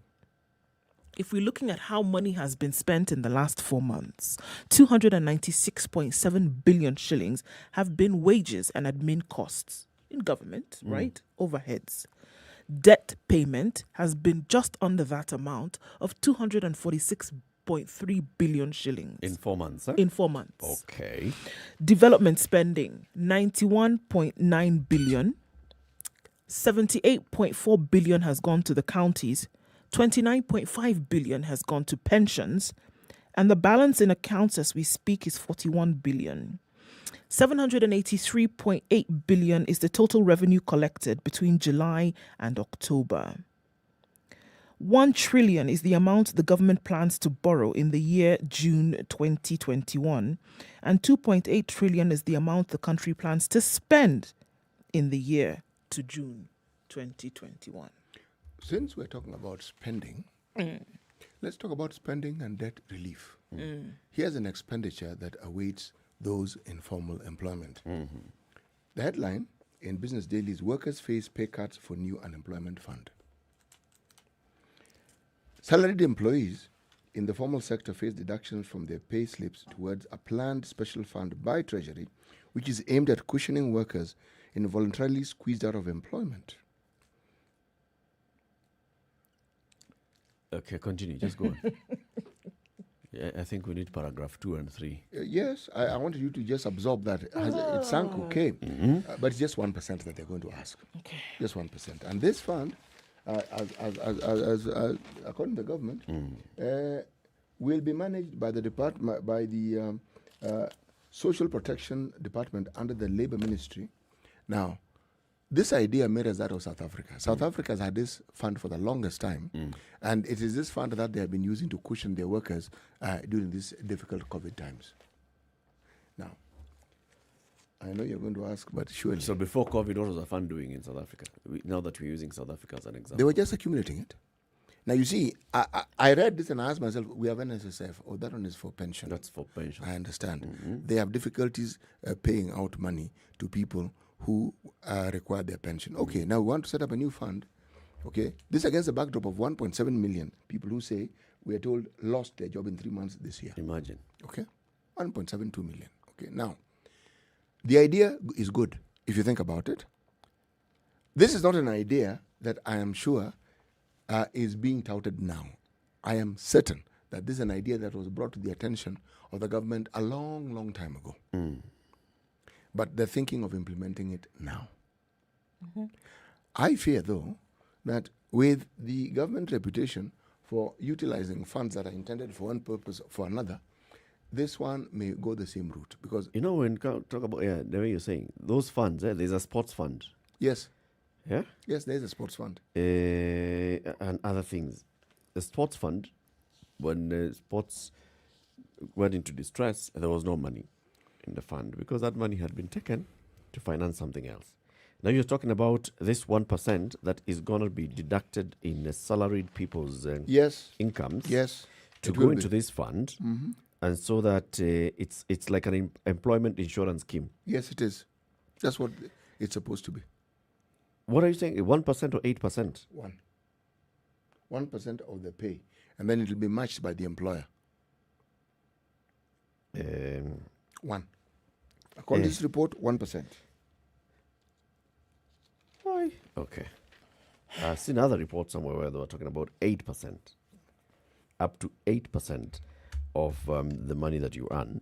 if we're looking at how money has been spent in the last 4 months, 296.7 billion shillings have been wages and admin costs in government, right? Overheads. Debt payment has been just under that amount of 246.3 billion shillings. In 4 months, huh? In 4 months. Okay. Development spending, 91.9 billion. 78.4 billion has gone to the counties. 29.5 billion has gone to pensions. And the balance in accounts as we speak is 41 billion. 783.8 billion is the total revenue collected between July and October. 1 trillion is the amount the government plans to borrow in the year June 2021, and 2.8 trillion is the amount the country plans to spend in the year to June 2021. Since we're talking about spending, Let's talk about spending and debt relief. Here's an expenditure that awaits those in formal employment. The headline in Business Daily is Workers Face Pay Cuts for New Unemployment Fund. Salaried employees in the formal sector face deductions from their pay slips towards a planned special fund by Treasury, which is aimed at cushioning workers involuntarily squeezed out of employment. Okay, continue. Just go on. Yeah, I think we need paragraph 2 and 3. Yes, I wanted you to just absorb that. It sank, okay. But it's just 1% that they're going to ask. Okay. Just 1%. And this fund, as according to the government, will be managed by the department, by the Social Protection Department under the Labour Ministry. Now, this idea mirrors that of South Africa. South Africa has had this fund for the longest time, and it is this fund that they have been using to cushion their workers during these difficult COVID times. Now, I know you're going to ask, but surely. So before COVID, what was the fund doing in South Africa? Now that we're using South Africa as an example. They were just accumulating it. Now, you see, I read this and I asked myself, we have NSSF. Oh, that one is for pension. That's for pension. I understand. They have difficulties paying out money to people who require their pension. Okay, now we want to set up a new fund. Okay, this against the backdrop of 1.7 million people who say, we are told, lost their job in 3 months this year. Imagine. Okay, 1.72 million. Okay, now, the idea is good if you think about it. This is not an idea that I am sure is being touted now. I am certain that this is an idea that was brought to the attention of the government a long, long time ago. But they're thinking of implementing it now. I fear, though, that with the government reputation for utilizing funds that are intended for one purpose for another, this one may go the same route. Because, you know, when you talk about, the way you're saying, those funds, there's a sports fund. yes, Yeah? yes, there is a sports fund. And other things. The sports fund, when sports went into distress, there was no money in the fund because that money had been taken to finance something else. Now you're talking about this 1% that is going to be deducted in salaried people's Yes, incomes yes. to it go will into be. this fund, and so that it's like an employment insurance scheme. Yes, it is. That's what it's supposed to be. What are you saying? 1% or 8%? 1% of the pay. And then it will be matched by the employer. 1. According to this report, 1%. Why? Okay. I've seen other reports somewhere where they were talking about 8%. Up to 8% of the money that you earn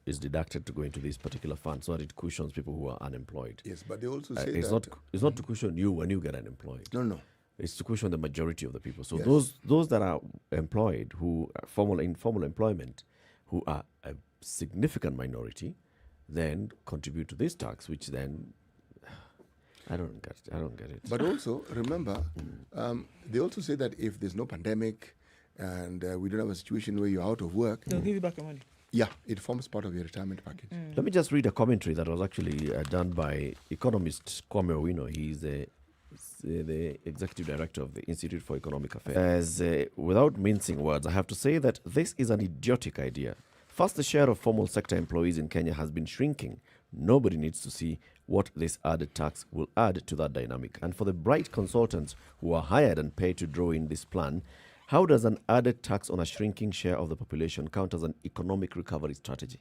is deducted to go into this particular fund, so that it cushions people who are unemployed. Yes, but they also say It's not to cushion you when you get unemployed. No. It's to cushion the majority of the people. So Yes. those that are employed, who are informal employment, who are a significant minority, then contribute to this tax, which then I don't get it. But also, remember, they also say that if there's no pandemic and we don't have a situation where you're out of work, They'll give you back your money. yeah, it forms part of your retirement package. Let me just read a commentary that was actually done by economist Kwame Owino. He's the executive director of the Institute for Economic Affairs. Without mincing words, I have to say that this is an idiotic idea. First, the share of formal sector employees in Kenya has been shrinking. Nobody needs to see what this added tax will add to that dynamic. And for the bright consultants who are hired and paid to draw in this plan, how does an added tax on a shrinking share of the population count as an economic recovery strategy?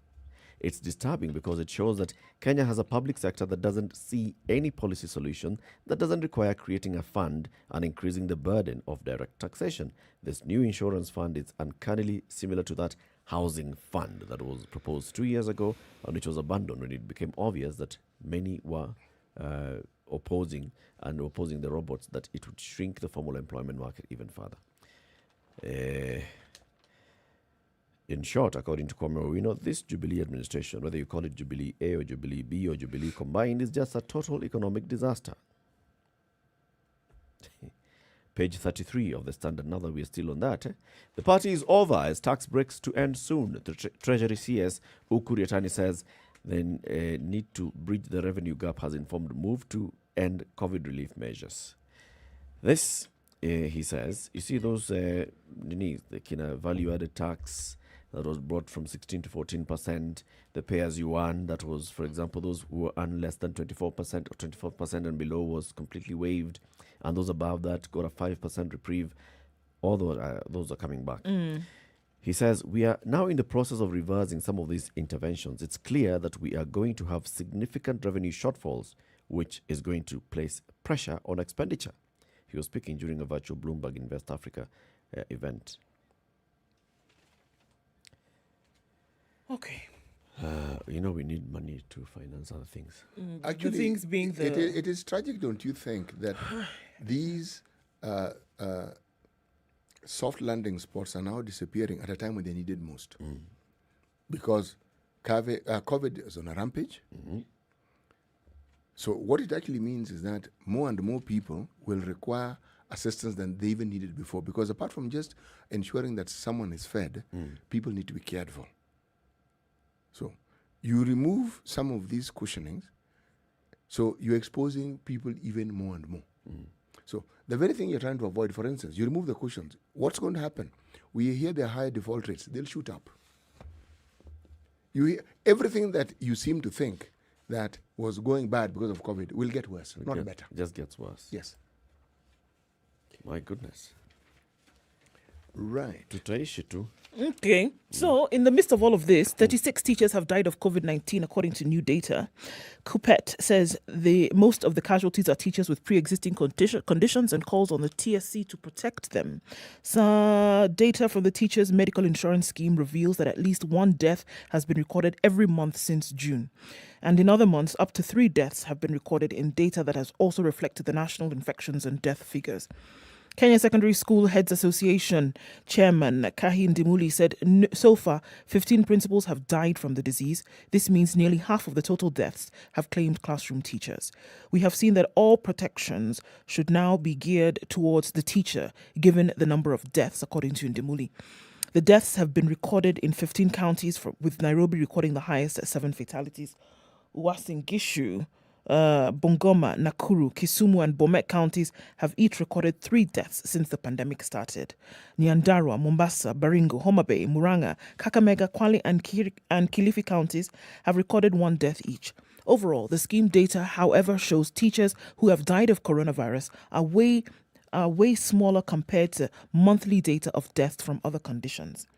It's disturbing because it shows that Kenya has a public sector that doesn't see any policy solution, that doesn't require creating a fund and increasing the burden of direct taxation. This new insurance fund is uncannily similar to that housing fund that was proposed 2 years ago and which was abandoned when it became obvious that many were opposing the robots, that it would shrink the formal employment market even further. In short, according to Kwame Owino, this Jubilee administration, whether you call it Jubilee A or Jubilee B or Jubilee combined, is just a total economic disaster. Page 33 of the Standard. Now that we are still on that, the party is over as tax breaks to end soon. The Treasury CS Ukur Yatani says they need to bridge the revenue gap has informed move to end COVID relief measures. This he says, you see those the value-added tax that was brought from 16 to 14%, the pay-as-you-earn, that was, for example, those who earn less than 24% or 24% and below was completely waived, and those above that got a 5% reprieve. All those are coming back. He says, we are now in the process of reversing some of these interventions. It's clear that we are going to have significant revenue shortfalls, which is going to place pressure on expenditure. He was speaking during a virtual Bloomberg Invest Africa event. Okay. We need money to finance other things. Actually, the things being it is tragic, don't you think, that these soft landing spots are now disappearing at a time when they needed most? Because COVID is on a rampage. So what it actually means is that more and more people will require assistance than they even needed before, because apart from just ensuring that someone is fed, people need to be cared for. So you remove some of these cushionings, so you're exposing people even more and more. So the very thing you're trying to avoid, for instance, you remove the cushions. What's going to happen? We hear the higher default rates. They'll shoot up. You hear everything that you seem to think that was going bad because of COVID will get worse, not better. Just gets worse. Yes. My goodness. Right. Tutaishi tu. Okay. So, in the midst of all of this, 36 teachers have died of COVID-19, according to new data. Kupet says most of the casualties are teachers with pre-existing conditions and calls on the TSC to protect them. So, data from the Teachers Medical Insurance Scheme reveals that at least one death has been recorded every month since June. And in other months, up to 3 deaths have been recorded in data that has also reflected the national infections and death figures. Kenya Secondary School Heads Association Chairman Kahi Ndimuli said so far 15 principals have died from the disease. This means nearly half of the total deaths have claimed classroom teachers. We have seen that all protections should now be geared towards the teacher, given the number of deaths, according to Ndimuli. The deaths have been recorded in 15 counties, with Nairobi recording the highest at 7 fatalities. Uasin Gishu, Bungoma, Nakuru, Kisumu and Bomet counties have each recorded 3 deaths since the pandemic started. Nyandarua, Mombasa, Baringo, Homa Bay, Murang'a, Kakamega, Kwale and Kilifi counties have recorded 1 death each. Overall, the scheme data, however, shows teachers who have died of coronavirus are way smaller compared to monthly data of deaths from other conditions.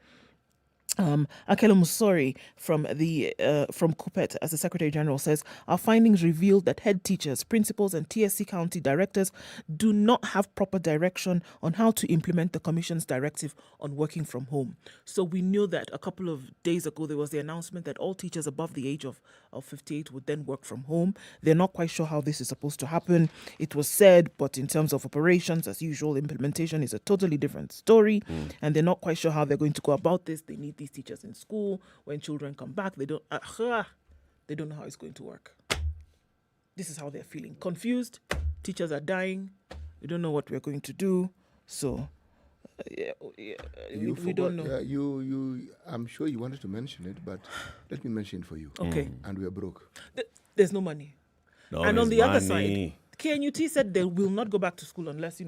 Akelo Musori from Kupet, as the Secretary General, says, our findings reveal that head teachers, principals and TSC county directors do not have proper direction on how to implement the Commission's directive on working from home. So we knew that a couple of days ago there was the announcement that all teachers above the age of 58 would then work from home. They're not quite sure how this is supposed to happen. It was said, but in terms of operations, as usual, implementation is a totally different story, and they're not quite sure how they're going to go about this. They need these teachers in school. When children come back, they don't know how it's going to work. This is how they're feeling. Confused. Teachers are dying. We don't know what we're going to do. So, we don't know. I'm sure you wanted to mention it, but let me mention it for you. Okay. And we are broke. There's no money. And on the other side, KNUT said they will not go back to school unless,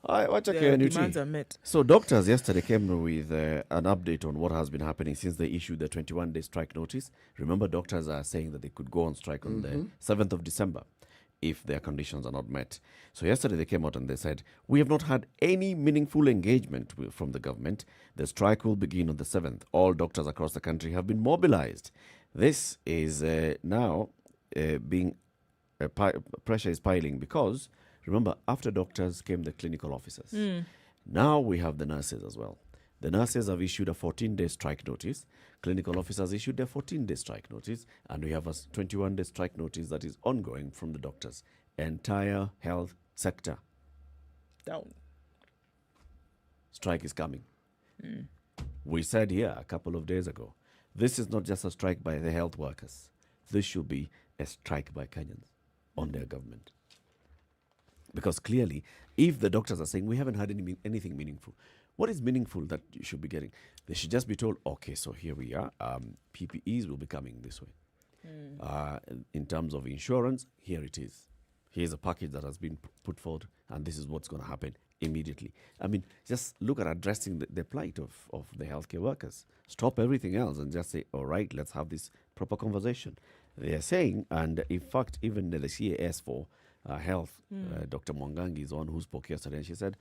their demands are met. So doctors yesterday came with an update on what has been happening since they issued the 21-day strike notice. Remember, doctors are saying that they could go on strike on the 7th of December if their conditions are not met. So yesterday they came out and they said, we have not had any meaningful engagement from the government. The strike will begin on the 7th. All doctors across the country have been mobilized. This is now pressure is piling because, remember, after doctors came the clinical officers. Now we have the nurses as well. The nurses have issued a 14-day strike notice. Clinical officers issued their 14-day strike notice. And we have a 21-day strike notice that is ongoing from the doctors. Entire health sector. Down. Strike is coming. We said here a couple of days ago, this is not just a strike by the health workers. This should be a strike by Kenyans on their government. Because clearly, if the doctors are saying we haven't had anything meaningful, what is meaningful that you should be getting? They should just be told, okay, so here we are. PPEs will be coming this way. In terms of insurance, here it is. Here's a package that has been put forward, and this is what's going to happen immediately. I mean, just look at addressing the plight of the healthcare workers. Stop everything else and just say, all right, let's have this proper conversation. They are saying, and in fact, even the CAS for Health, Dr. Mwangangi is one who spoke yesterday, and she said,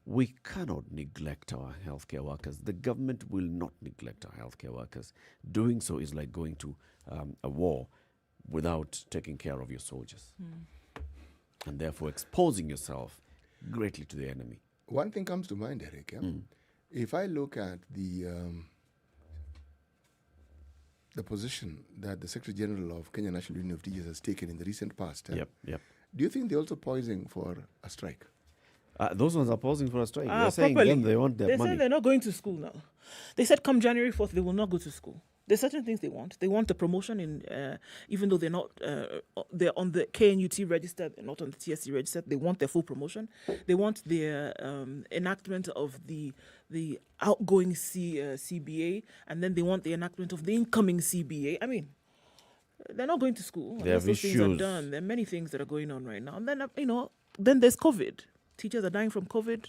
we cannot neglect our healthcare workers. The government will not neglect our healthcare workers. Doing so is like going to a war without taking care of your soldiers. And therefore exposing yourself greatly to the enemy. One thing comes to mind, Eric. Yeah? If I look at the position that the Secretary General of Kenya National Union of Teachers has taken in the recent past, Yep. do you think they're also poising for a strike? Those ones are posing for a strike. They're saying then they want their They money. said they're not going to school now. They said come January 4th, they will not go to school. There's certain things they want. They want a promotion in, even though they're not, they're on the KNUT register, they're not on the TSC register. They want their full promotion. They want their enactment of the outgoing CBA, and then they want the enactment of the incoming CBA. I mean, they're not going to school. They have Those things are issues. done. There are many things that are going on right now. And then, then there's COVID. Teachers are dying from COVID.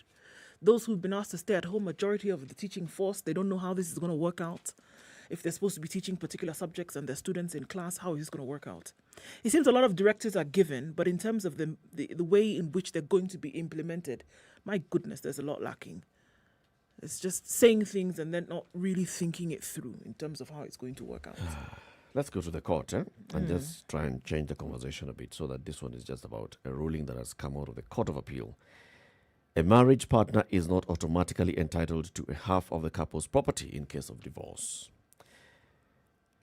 Those who've been asked to stay at home, majority of the teaching force, they don't know how this is going to work out. If they're supposed to be teaching particular subjects and their students in class, how is this going to work out? It seems a lot of directives are given, but in terms of the way in which they're going to be implemented, my goodness, there's a lot lacking. It's just saying things and then not really thinking it through in terms of how it's going to work out. Let's go to the court and just try and change the conversation a bit so that this one is just about a ruling that has come out of the Court of Appeal. A marriage partner is not automatically entitled to a half of the couple's property in case of divorce.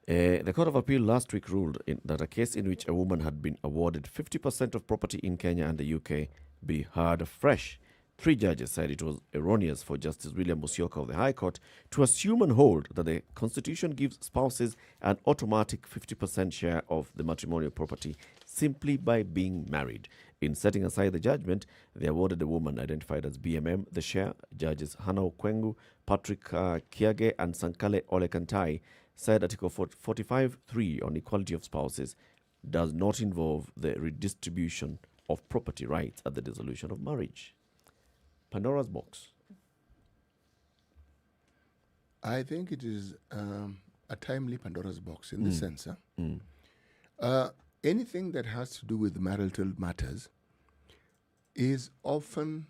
The Court of Appeal last week ruled that a case in which a woman had been awarded 50% of property in Kenya and the UK be heard afresh. 3 judges said it was erroneous for Justice William Musyoka of the High Court to assume and hold that the Constitution gives spouses an automatic 50% share of the matrimonial property simply by being married. In setting aside the judgment, they awarded the woman identified as BMM the share. Judges Hannah Okwengu, Patrick Kiage and Sankale Olekantai said Article 45.3 on equality of spouses does not involve the redistribution of property rights at the dissolution of marriage. Pandora's box. I think it is a timely Pandora's box in this sense. Anything that has to do with marital matters is often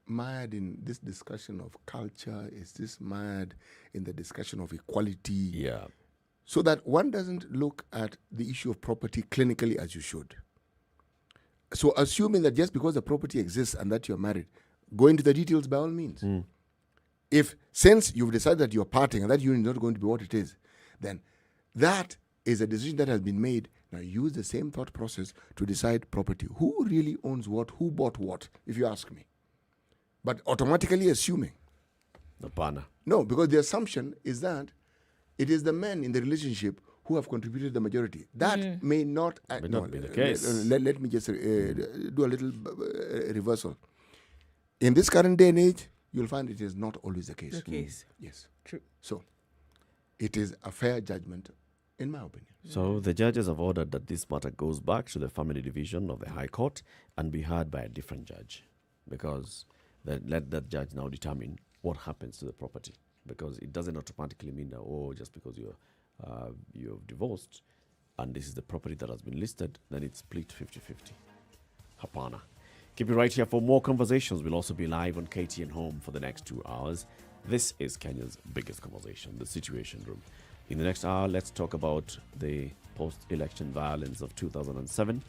mired in this discussion of culture, is this mired in the discussion of equality. Yeah. So that one doesn't look at the issue of property clinically as you should. So assuming that just because the property exists and that you're married, go into the details by all means. If since you've decided that you're parting and that union is not going to be what it is, then that is a decision that has been made. Now use the same thought process to decide property. Who really owns what? Who bought what? If you ask me. But automatically assuming. No, because the assumption is that it is the men in the relationship who have contributed the majority. That may not be the case. Let me just do a little reversal. In this current day and age, you'll find it is not always the case. Yes. True. So, it is a fair judgment, in my opinion. So the judges have ordered that this matter goes back to the family division of the High Court and be heard by a different judge, because let that judge now determine what happens to the property, because it doesn't automatically mean that just because you've divorced and this is the property that has been listed, then it's split 50-50. Hapana. Keep it right here for more conversations. We'll also be live on KTN Home for the next 2 hours. This is Kenya's biggest conversation, the Situation Room. In the next hour, let's talk about the post-election violence of 2007,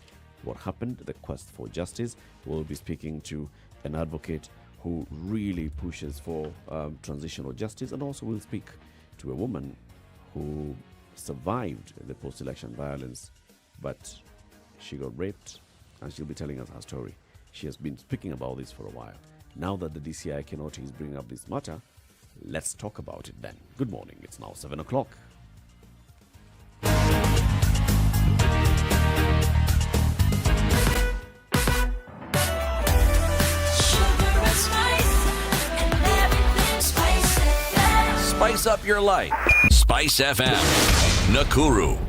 what happened, the quest for justice. We'll be speaking to an advocate who really pushes for transitional justice, and also we'll speak to a woman who survived the post-election violence, but she got raped, and she'll be telling us her story. She has been speaking about this for a while. Now that the DCI Kenoti is bringing up this matter, let's talk about it then. Good morning. It's now 7 o'clock. Spice up your life. Spice FM. Nakuru.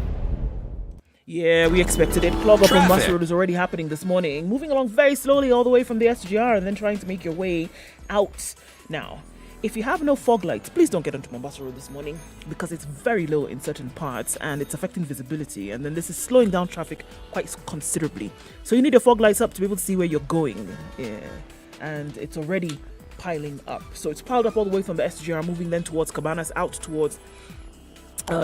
Yeah, we expected it. Clog up on Traffic. Mombasa Road is already happening this morning. Moving along very slowly all the way from the SGR and then trying to make your way out. Now, if you have no fog lights, please don't get onto Mombasa Road this morning because it's very low in certain parts and it's affecting visibility. And then this is slowing down traffic quite considerably. So you need your fog lights up to be able to see where you're going. Yeah. And it's already piling up. So it's piled up all the way from the SGR, moving then towards Cabanas, out towards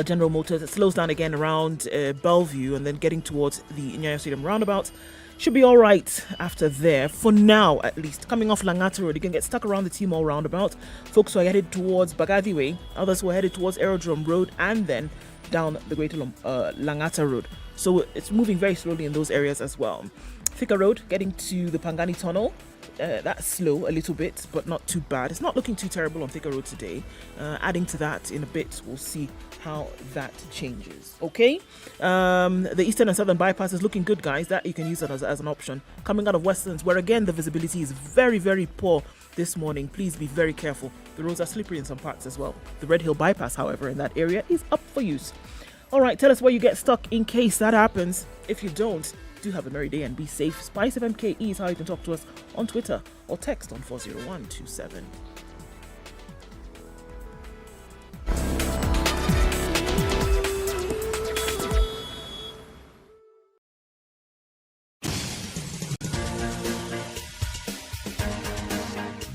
General Motors. It slows down again around Bellevue and then getting towards the Nyayo Stadium roundabout. Should be all right after there, for now at least. Coming off Langata Road, you can get stuck around the T-Mall roundabout. Folks who are headed towards Bagadi Way, others who are headed towards Aerodrome Road, and then down the Greater Langata Road. So it's moving very slowly in those areas as well. Thika Road, getting to the Pangani Tunnel. That's slow a little bit, but not too bad. It's not looking too terrible on Thika Road today. Adding to that in a bit, we'll see how that changes. Okay, the eastern and southern bypass is looking good, guys. That you can use that as an option. Coming out of Westerns, where again the visibility is very, very poor this morning. Please be very careful. The roads are slippery in some parts as well. The Red Hill bypass, however, in that area is up for use. All right, tell us where you get stuck in case that happens. If you don't, do have a merry day and be safe. Spice of MKE is how you can talk to us on Twitter or text on 40127.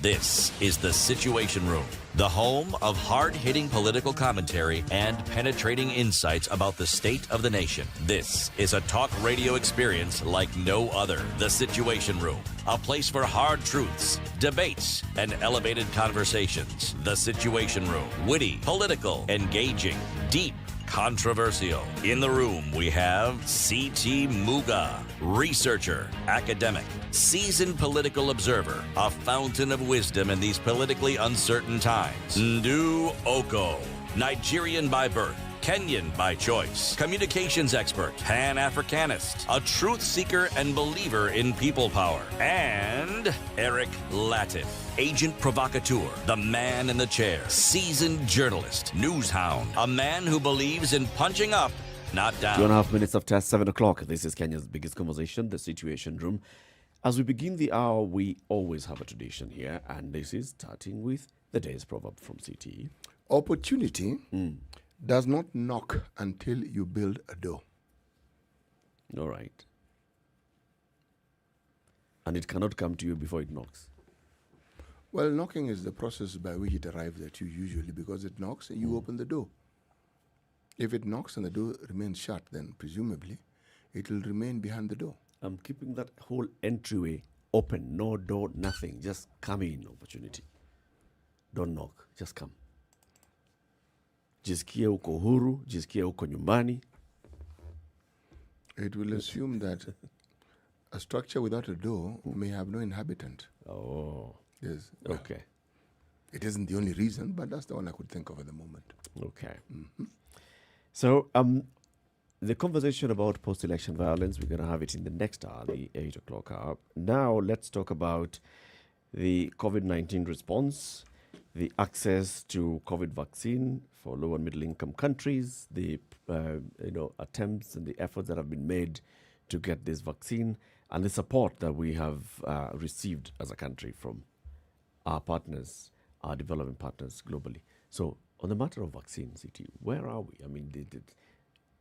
This is The Situation Room, the home of hard-hitting political commentary and penetrating insights about the state of the nation. This is a talk radio experience like no other. The Situation Room, a place for hard truths, debates, and elevated conversations. The Situation Room, witty, political, engaging, deep, controversial. In the room, we have C.T. Muga, researcher, academic, seasoned political observer, a fountain of wisdom in these politically uncertain times. Ndu Oko, Nigerian by birth, Kenyan by choice, communications expert, Pan-Africanist, a truth seeker and believer in people power, and Eric Latif, agent provocateur, the man in the chair, seasoned journalist, news hound, a man who believes in punching up, not down. 2.5 minutes after 7 o'clock. This is Kenya's biggest conversation, The Situation Room. As we begin the hour, we always have a tradition here, and this is starting with the day's proverb from CT. Opportunity does not knock until you build a door. All right. And it cannot come to you before it knocks. Well, knocking is the process by which it arrives at you usually, because it knocks and you open the door. If it knocks and the door remains shut, then presumably it will remain behind the door. I'm keeping that whole entryway open. No door, nothing. Just come in, opportunity. Don't knock. Just come. Jisikie uko huru, jisikie uko nyumbani. It will assume that a structure without a door may have no inhabitant. Oh, Yes. Well, okay. it isn't the only reason, but that's the one I could think of at the moment. Okay. So, the conversation about post-election violence, we're going to have it in the next hour, the 8 o'clock hour. Now, let's talk about the COVID-19 response, the access to COVID vaccine for low and middle-income countries, the attempts and the efforts that have been made to get this vaccine, and the support that we have received as a country from our partners, our developing partners globally. So, on the matter of vaccines, where are we? I mean,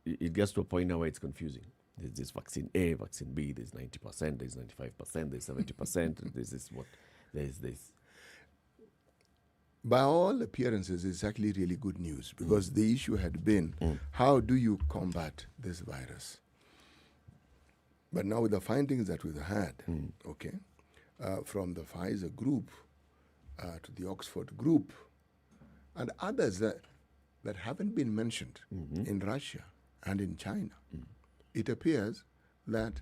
it gets to a point now where it's confusing. There's this vaccine A, vaccine B, there's 90%, there's 95%, there's 70%, there's this. By all appearances, it's actually really good news, because the issue had been, how do you combat this virus? But now with the findings that we've had, from the Pfizer group to the Oxford group, and others that haven't been mentioned in Russia and in China, it appears that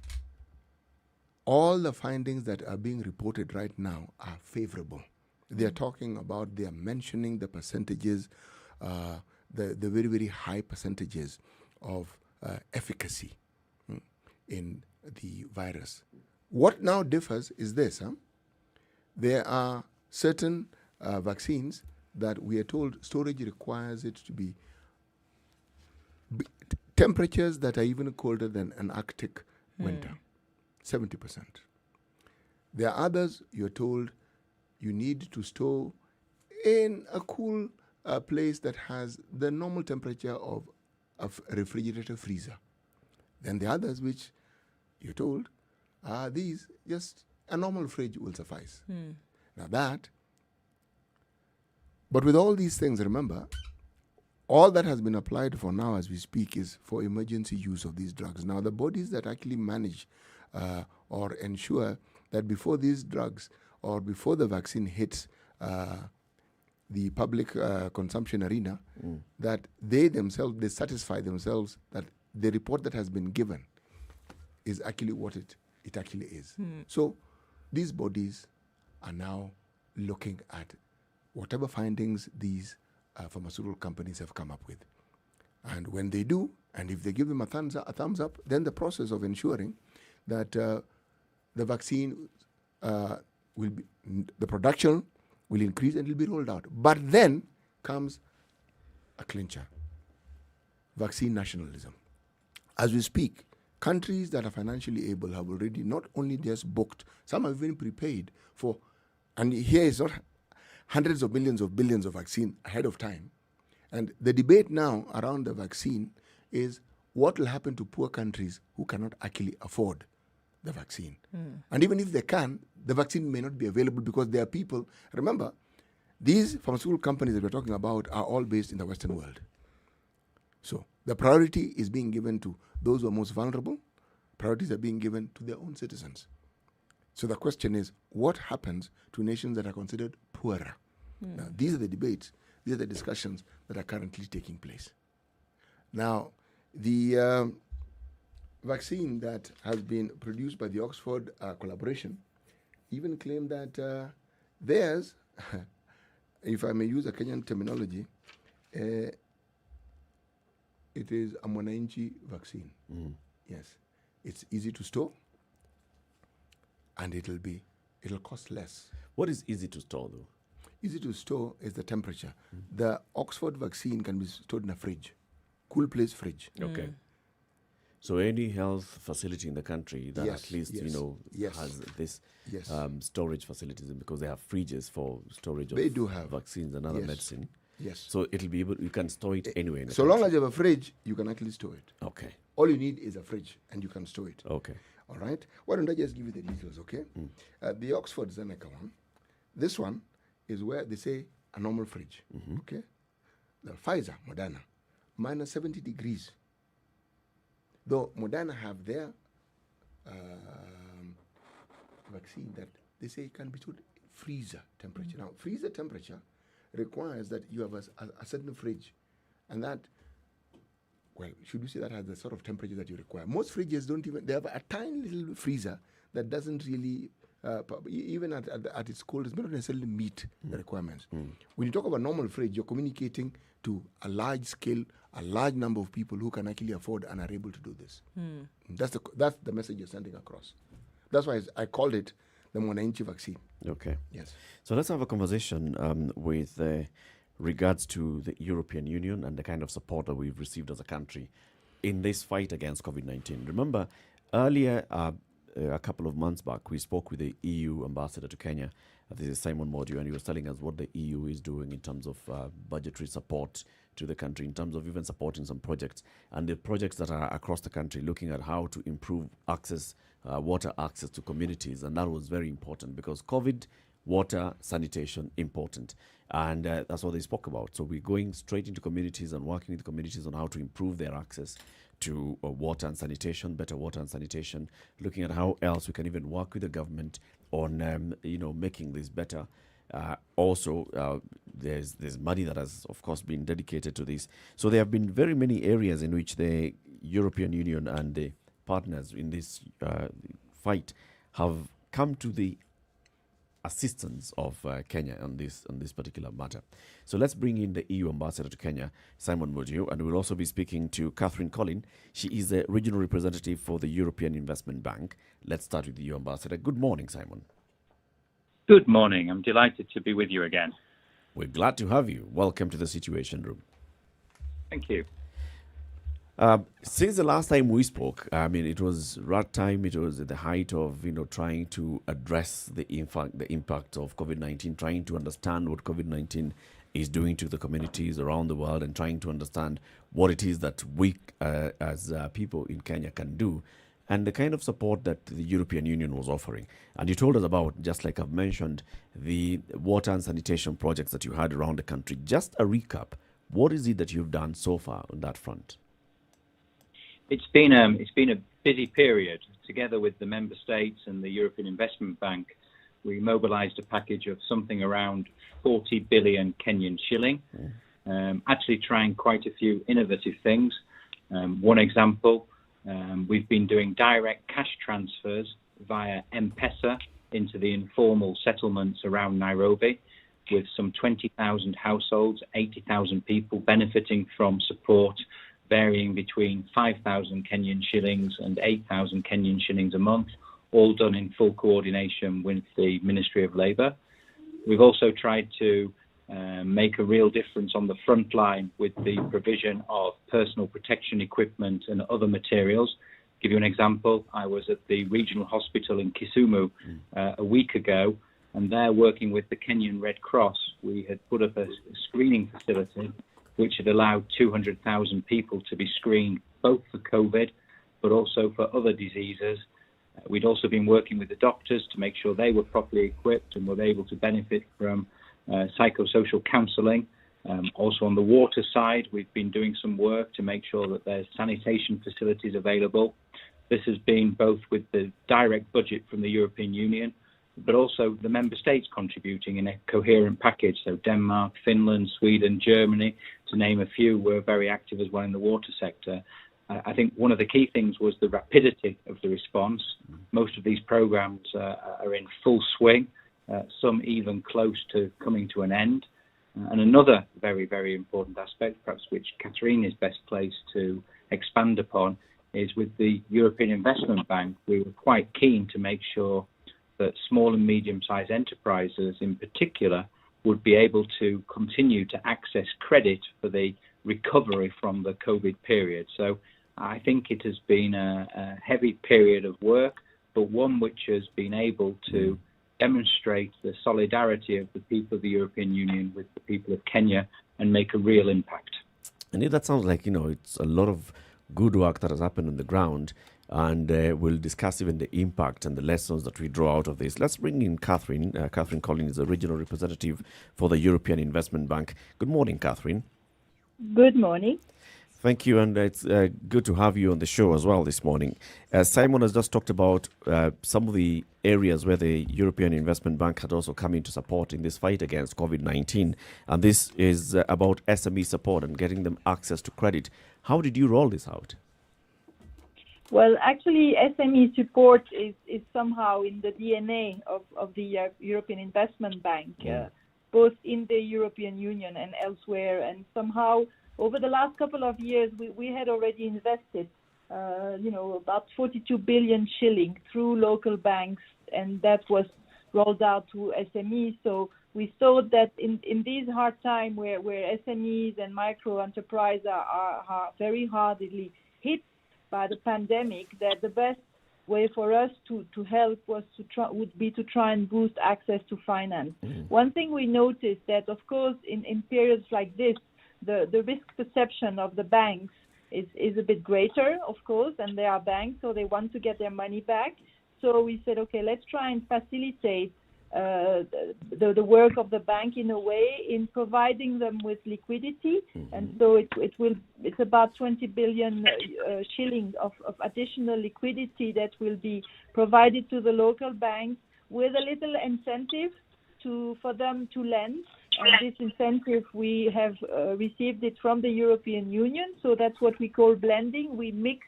all the findings that are being reported right now are favorable. They're talking about, they're mentioning the percentages, the very, very high percentages of efficacy in the virus. What now differs is this. There are certain vaccines that we are told storage requires it to be temperatures that are even colder than an Arctic winter, 70%. There are others, you're told, you need to store in a cool place that has the normal temperature of a refrigerator freezer. Then the others, which you're told, are these, just a normal fridge will suffice. Now but with all these things, remember, all that has been applied for now as we speak is for emergency use of these drugs. Now, the bodies that actually manage or ensure that before these drugs or before the vaccine hits the public consumption arena, that they themselves, they satisfy themselves that the report that has been given is actually what it actually is. So these bodies are now looking at whatever findings these pharmaceutical companies have come up with. And when they do, and if they give them a thumbs up, then the process of ensuring that the vaccine will be, the production will increase and it will be rolled out. But then comes a clincher, vaccine nationalism. As we speak, countries that are financially able have already not only just booked, some have even prepaid for, and here is not hundreds of millions of billions of vaccine ahead of time. And the debate now around the vaccine is what will happen to poor countries who cannot actually afford the vaccine. And even if they can, the vaccine may not be available because there are people, remember, these pharmaceutical companies that we're talking about are all based in the Western world. So the priority is being given to those who are most vulnerable. Priorities are being given to their own citizens. So the question is, what happens to nations that are considered poorer? Now, these are the debates, these are the discussions that are currently taking place. Now, the vaccine that has been produced by the Oxford collaboration even claimed that theirs, if I may use a Kenyan terminology, it is a mwananchi vaccine. Yes, it's easy to store, and it'll cost less. What is easy to store, though? Easy to store is the temperature. The Oxford vaccine can be stored in a fridge, cool place fridge. Okay. So any health facility in the country that Yes, at least, yes, yes. has this Yes. storage facilities, because they have fridges for storage They of do have. vaccines and other Yes. medicine. Yes. So it'll be able, you can store it anywhere in the So long as you have a fridge, you can actually store it. Okay. All you need is a fridge, and you can store it. Okay. All right? Why don't I just give you the details, okay? The Oxford Zeneca one, this one is where they say a normal fridge, okay? The Pfizer, Moderna, minus 70 degrees. Though Moderna have their vaccine that they say can be stored freezer temperature. Now, freezer temperature requires that you have a certain fridge, and that, well, should we say that has the sort of temperature that you require? Most fridges don't even, they have a tiny little freezer that doesn't really, even at its coldest, may not necessarily meet the requirements. When you talk about normal fridge, you're communicating to a large scale, a large number of people who can actually afford and are able to do this. That's the message you're sending across. That's why I called it the mwananchi vaccine. Okay. Yes. So let's have a conversation with regards to the European Union and the kind of support that we've received as a country in this fight against COVID-19. Remember, earlier, a couple of months back, we spoke with the EU ambassador to Kenya. This is Simon Modio, and he was telling us what the EU is doing in terms of budgetary support to the country, in terms of even supporting some projects, and the projects that are across the country, looking at how to improve access, water access to communities. And that was very important because COVID, water, sanitation, important. And that's what they spoke about. So we're going straight into communities and working with communities on how to improve their access to water and sanitation, better water and sanitation, looking at how else we can even work with the government on, making this better. Also, there's money that has, of course, been dedicated to this. So there have been very many areas in which the European Union and the partners in this fight have come to the assistance of Kenya on this particular matter. So let's bring in the EU ambassador to Kenya, Simon Modio, and we'll also be speaking to Catherine Collin. She is the regional representative for the European Investment Bank. Let's start with the EU ambassador. Good morning, Simon. Good morning. I'm delighted to be with you again. We're glad to have you. Welcome to the Situation Room. Thank you. Since the last time we spoke, I mean, it was right time. It was at the height of trying to address the impact of COVID-19, trying to understand what COVID-19 is doing to the communities around the world, and trying to understand what it is that we, as people in Kenya, can do, and the kind of support that the European Union was offering. And you told us about, just like I've mentioned, the water and sanitation projects that you had around the country. Just a recap. What is it that you've done so far on that front? It's been a busy period. Together with the member states and the European Investment Bank, we mobilised a package of something around 40 billion Kenyan shilling, actually trying quite a few innovative things. One example, we've been doing direct cash transfers via M-Pesa into the informal settlements around Nairobi, with some 20,000 households, 80,000 people benefiting from support varying between 5,000 Kenyan shillings and 8,000 Kenyan shillings a month, all done in full coordination with the Ministry of Labour. We've also tried to make a real difference on the front line with the provision of personal protection equipment and other materials. Give you an example, I was at the regional hospital in Kisumu a week ago, and there, working with the Kenyan Red Cross, we had put up a screening facility which had allowed 200,000 people to be screened, both for COVID, but also for other diseases. We'd also been working with the doctors to make sure they were properly equipped and were able to benefit from psychosocial counselling. Also on the water side, we've been doing some work to make sure that there's sanitation facilities available. This has been both with the direct budget from the European Union, but also the member states contributing in a coherent package. So Denmark, Finland, Sweden, Germany, to name a few, were very active as well in the water sector. I think one of the key things was the rapidity of the response. Most of these programs are in full swing, some even close to coming to an end. And another very, very important aspect, perhaps which Catherine is best placed to expand upon, is with the European Investment Bank. We were quite keen to make sure that small and medium-sized enterprises in particular would be able to continue to access credit for the recovery from the COVID period. So I think it has been a heavy period of work, but one which has been able to demonstrate the solidarity of the people of the European Union with the people of Kenya and make a real impact. And that sounds like, it's a lot of good work that has happened on the ground. And we'll discuss even the impact and the lessons that we draw out of this. Let's bring in Catherine. Catherine Collins is a regional representative for the European Investment Bank. Good morning, Catherine. Good morning. Thank you, and it's good to have you on the show as well this morning. Simon has just talked about some of the areas where the European Investment Bank had also come in to support in this fight against COVID-19. And this is about SME support and getting them access to credit. How did you roll this out? Well, actually, SME support is somehow in the DNA of the European Investment Bank, both in the European Union and elsewhere. And somehow, over the last couple of years, we had already invested, about 42 billion shilling through local banks, and that was rolled out to SMEs. So we saw that in these hard times where SMEs and micro enterprises are very hardly hit by the pandemic, that the best way for us to help would be to try and boost access to finance. One thing we noticed that, of course, in periods like this, the risk perception of the banks is a bit greater, of course, and they are banks, so they want to get their money back. So we said, okay, let's try and facilitate the work of the bank in a way in providing them with liquidity. And so it's about 20 billion shillings of additional liquidity that will be provided to the local banks with a little incentive for them to lend. And this incentive, we have received it from the European Union. So that's what we call blending. We mix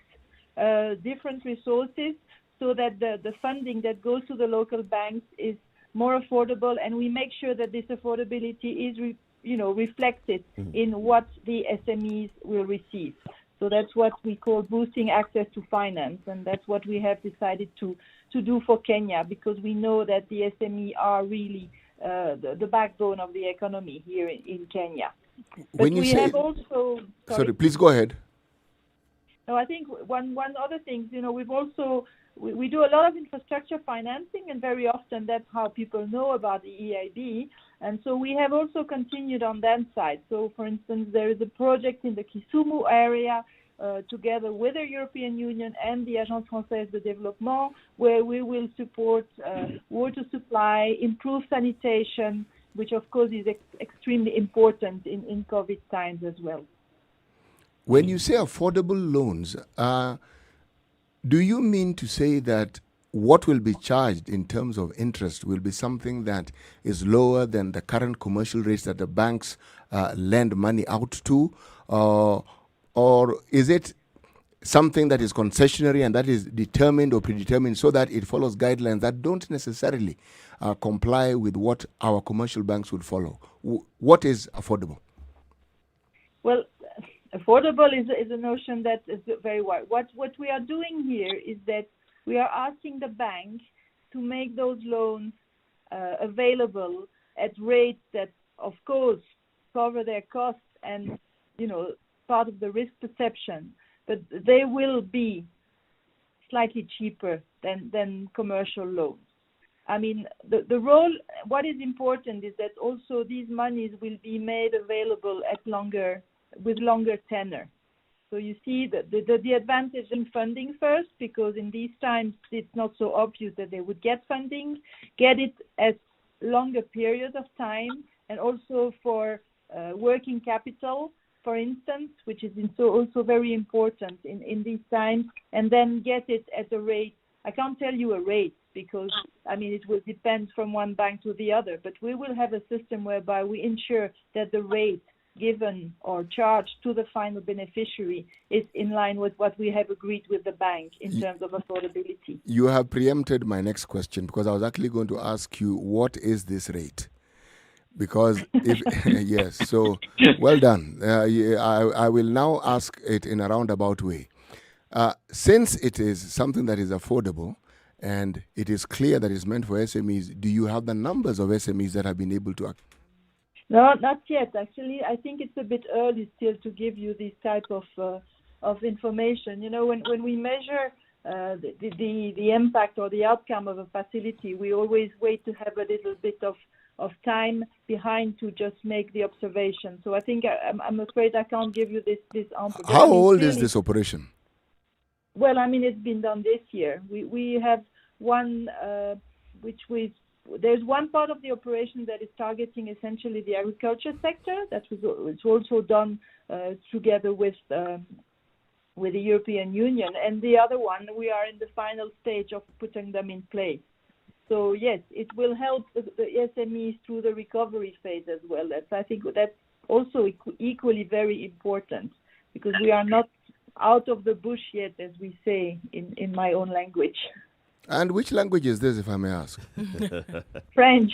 different resources so that the funding that goes to the local banks is more affordable, and we make sure that this affordability is reflected in what the SMEs will receive. So that's what we call boosting access to finance, and that's what we have decided to do for Kenya, because we know that the SME are really the backbone of the economy here in Kenya. But When you we say, have also... Sorry, please go ahead. No, I think one other thing, we've also we do a lot of infrastructure financing, and very often that's how people know about the EIB. And so we have also continued on that side. So, for instance, there is a project in the Kisumu area together with the European Union and the Agence Française de Développement, where we will support water supply, improve sanitation, which of course is extremely important in COVID times as well. When you say affordable loans, do you mean to say that what will be charged in terms of interest will be something that is lower than the current commercial rates that the banks lend money out to? Or is it something that is concessionary and that is determined or predetermined so that it follows guidelines that don't necessarily comply with what our commercial banks would follow? What is affordable? Well, affordable is a notion that is very wide. What we are doing here is that we are asking the bank to make those loans available at rates that, of course, cover their costs and, part of the risk perception, but they will be slightly cheaper than commercial loans. I mean, the role, what is important is that also these monies will be made available with longer tenor. So you see the advantage in funding first, because in these times it's not so obvious that they would get funding, get it at longer periods of time, and also for working capital, for instance, which is also very important in these times, and then get it at a rate. I can't tell you a rate because, it will depend from one bank to the other, but we will have a system whereby we ensure that the rate given or charged to the final beneficiary is in line with what we have agreed with the bank in terms of affordability. You have preempted my next question, because I was actually going to ask you, what is this rate? Because yes, so well done. I will now ask it in a roundabout way. Since it is something that is affordable and it is clear that it's meant for SMEs, do you have the numbers of SMEs that have been able to? No, not yet. Actually, I think it's a bit early still to give you this type of information. When we measure the impact or the outcome of a facility, we always wait to have a little bit of time behind to just make the observation. So I think I'm afraid I can't give you this answer. How old is this operation? Well, it's been done this year. We have one there's one part of the operation that is targeting essentially the agriculture sector. That was also done together with the European Union. And the other one, we are in the final stage of putting them in place. So yes, it will help the SMEs through the recovery phase as well. I think that's also equally very important, because we are not out of the bush yet, as we say in my own language. And which language is this, if I may ask? French.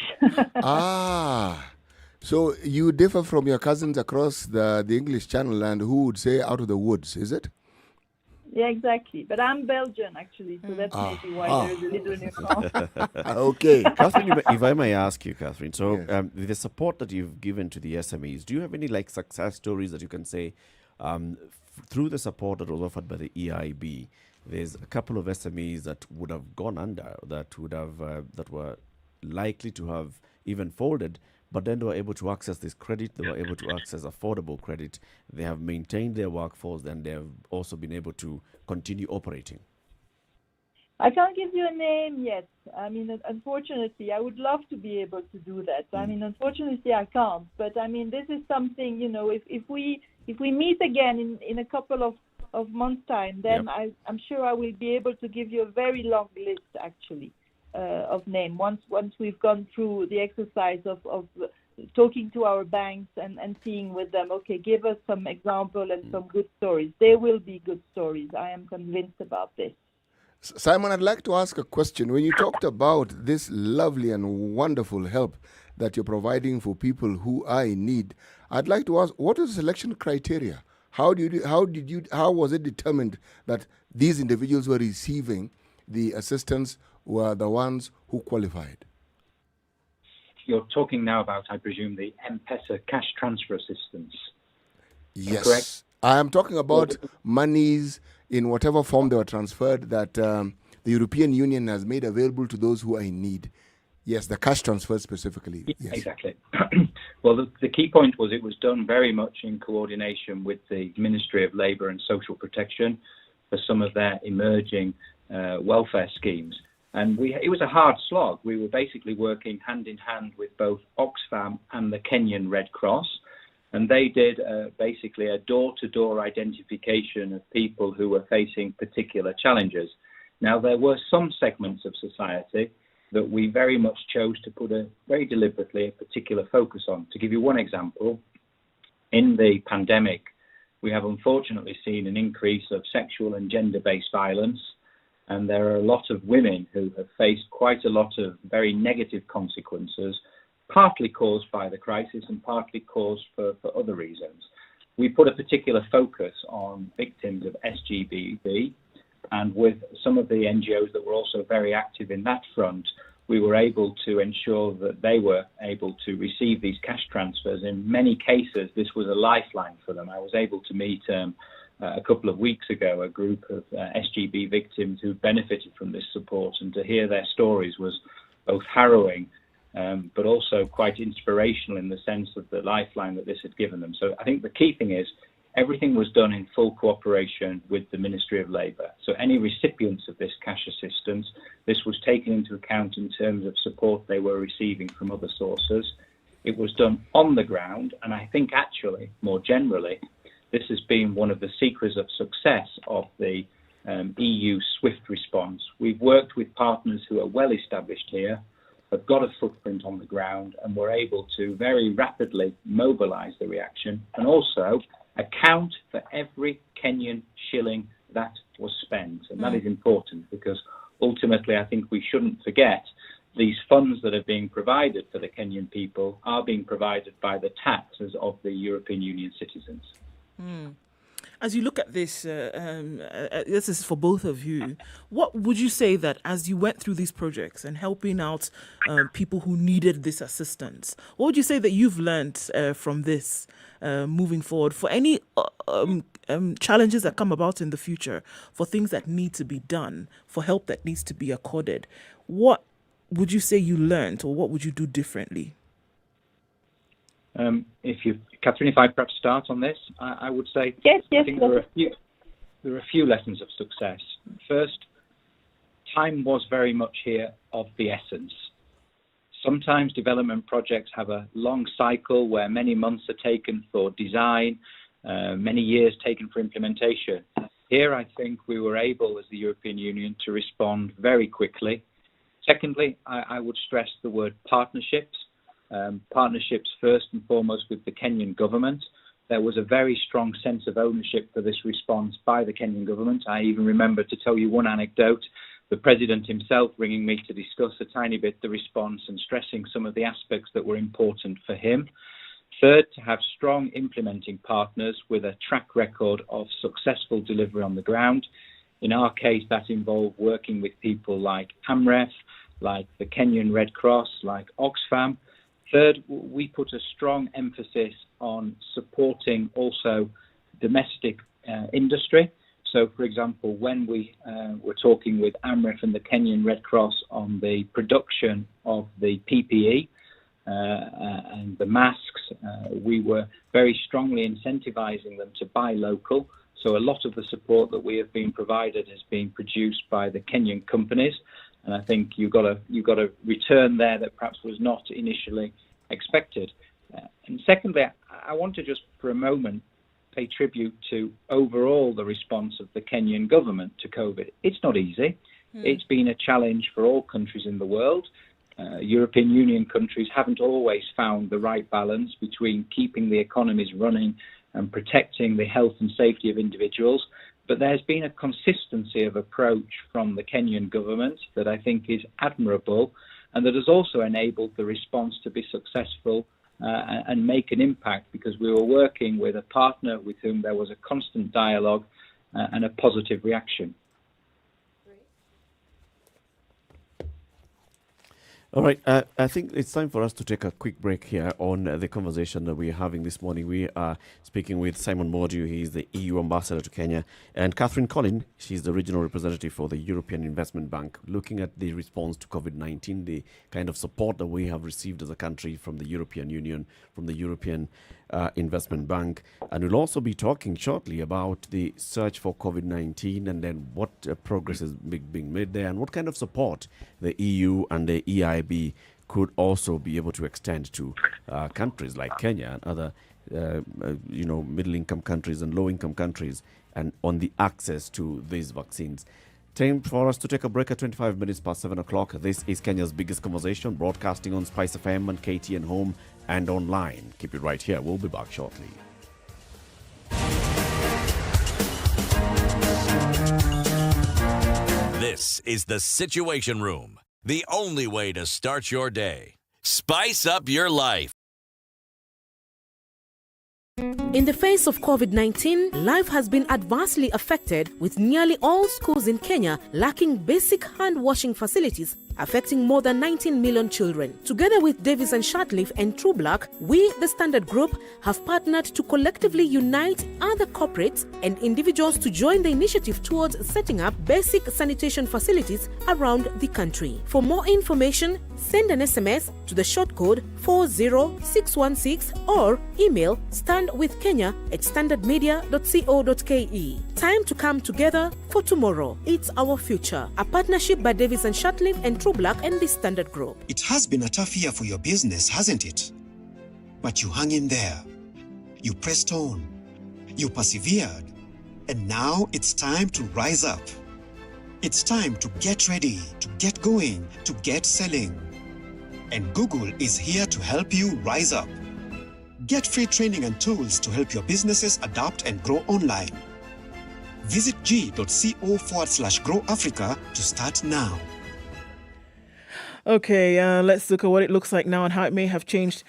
So you differ from your cousins across the English Channel, and who would say out of the woods, is it? Yeah, exactly. But I'm Belgian, actually, so that's maybe why there's a little nuance. Okay. Catherine, if I may ask you, Catherine, so the support that you've given to the SMEs, do you have any success stories that you can say through the support that was offered by the EIB? There's a couple of SMEs that would have gone under, that were likely to have even folded, but then they were able to access this credit. They were able to access affordable credit. They have maintained their workforce, and they have also been able to continue operating. I can't give you a name yet. Unfortunately, I would love to be able to do that. Unfortunately, I can't. But this is something, if we meet again in a couple of months' time, then yep. I'm sure I will be able to give you a very long list, actually, of names. Once we've gone through the exercise of talking to our banks and seeing with them, okay, give us some example and some good stories. There will be good stories. I am convinced about this. Simon, I'd like to ask a question. When you talked about this lovely and wonderful help that you're providing for people who are in need, I'd like to ask, what is the selection criteria? How was it determined that these individuals were receiving the assistance were the ones who qualified? You're talking now about, I presume, the M-Pesa cash transfer assistance. Yes. Correct? I am talking about monies in whatever form they were transferred, that the European Union has made available to those who are in need. Yes, the cash transfer specifically. Yes. Exactly. Well, the key point was it was done very much in coordination with the Ministry of Labour and Social Protection for some of their emerging welfare schemes. And it was a hard slog. We were basically working hand in hand with both Oxfam and the Kenyan Red Cross. And they did basically a door-to-door identification of people who were facing particular challenges. Now, there were some segments of society that we very much chose to put very deliberately a particular focus on. To give you one example, in the pandemic, we have unfortunately seen an increase of sexual and gender-based violence. And there are a lot of women who have faced quite a lot of very negative consequences, partly caused by the crisis and partly caused for other reasons. We put a particular focus on victims of SGBV, and with some of the NGOs that were also very active in that front, we were able to ensure that they were able to receive these cash transfers. In many cases, this was a lifeline for them. I was able to meet a couple of weeks ago, a group of SGB victims who benefited from this support, and to hear their stories was both harrowing, but also quite inspirational in the sense of the lifeline that this had given them. So I think the key thing is everything was done in full cooperation with the Ministry of Labour. So any recipients of this cash assistance, this was taken into account in terms of support they were receiving from other sources. It was done on the ground, and I think actually, more generally, this has been one of the secrets of success of the EU swift response. We've worked with partners who are well established here, have got a footprint on the ground, and were able to very rapidly mobilize the reaction and also account for every Kenyan shilling that was spent. And that is important because ultimately I think we shouldn't forget these funds that are being provided for the Kenyan people are being provided by the taxes of the European Union citizens. As you look at this, this is for both of you, what would you say that as you went through these projects and helping out people who needed this assistance, what would you say that you've learned from this moving forward for any challenges that come about in the future, for things that need to be done, for help that needs to be accorded? What would you say you learned, or what would you do differently? Catherine, if I perhaps start on this, I would say yes. There are a few lessons of success. First, time was very much here of the essence. Sometimes development projects have a long cycle where many months are taken for design, many years taken for implementation. Here, I think we were able, as the European Union, to respond very quickly. Secondly, I would stress the word partnerships. Partnerships first and foremost with the Kenyan government. There was a very strong sense of ownership for this response by the Kenyan government. I even remember, to tell you one anecdote, the president himself ringing me to discuss a tiny bit the response and stressing some of the aspects that were important for him. Third, to have strong implementing partners with a track record of successful delivery on the ground. In our case, that involved working with people like AMREF, like the Kenyan Red Cross, like Oxfam. Third, we put a strong emphasis on supporting also domestic industry. So, for example, when we were talking with AMREF and the Kenyan Red Cross on the production of the PPE and the masks, we were very strongly incentivizing them to buy local. So a lot of the support that we have been provided has been produced by the Kenyan companies. And I think you got a return there that perhaps was not initially expected. And secondly, I want to just for a moment pay tribute to overall the response of the Kenyan government to COVID. It's not easy. It's been a challenge for all countries in the world. European Union countries haven't always found the right balance between keeping the economies running and protecting the health and safety of individuals. But there's been a consistency of approach from the Kenyan government that I think is admirable, and that has also enabled the response to be successful and make an impact, because we were working with a partner with whom there was a constant dialogue and a positive reaction. All right, I think it's time for us to take a quick break here on the conversation that we're having this morning. We are speaking with Simon Mordew, he's the EU ambassador to Kenya, and Catherine Collin, she's the regional representative for the European Investment Bank, looking at the response to COVID-19, the kind of support that we have received as a country from the European Union, from the European Investment Bank. And we'll also be talking shortly about the search for COVID-19 and then what progress is being made there and what kind of support the EU and the EIB could also be able to extend to countries like Kenya and other middle-income countries and low-income countries and on the access to these vaccines. Time for us to take a break at 25 minutes past 7 o'clock. This is Kenya's biggest conversation, broadcasting on Spice FM and KTN Home and online. Keep it right here. We'll be back shortly. This is the Situation Room, the only way to start your day. Spice up your life. In the face of COVID-19, life has been adversely affected, with nearly all schools in Kenya lacking basic hand-washing facilities, affecting more than 19 million children. Together with Davis and Shatliff and True Black, we, the Standard Group, have partnered to collectively unite other corporates and individuals to join the initiative towards setting up basic sanitation facilities around the country. For more information, send an SMS to the short code 40616 or email standwithkenya@standardmedia.co.ke. Time to come together for tomorrow. It's our future. A partnership by Davis and Shatliff and True Black and the Standard Group. It has been a tough year for your business, hasn't it? But you hung in there. You pressed on. You persevered. And now it's time to rise up. It's time to get ready, to get going, to get selling. And Google is here to help you rise up. Get free training and tools to help your businesses adapt and grow online. Visit g.co/Grow Africa to start now. Okay, let's look at what it looks like now and how it may have changed.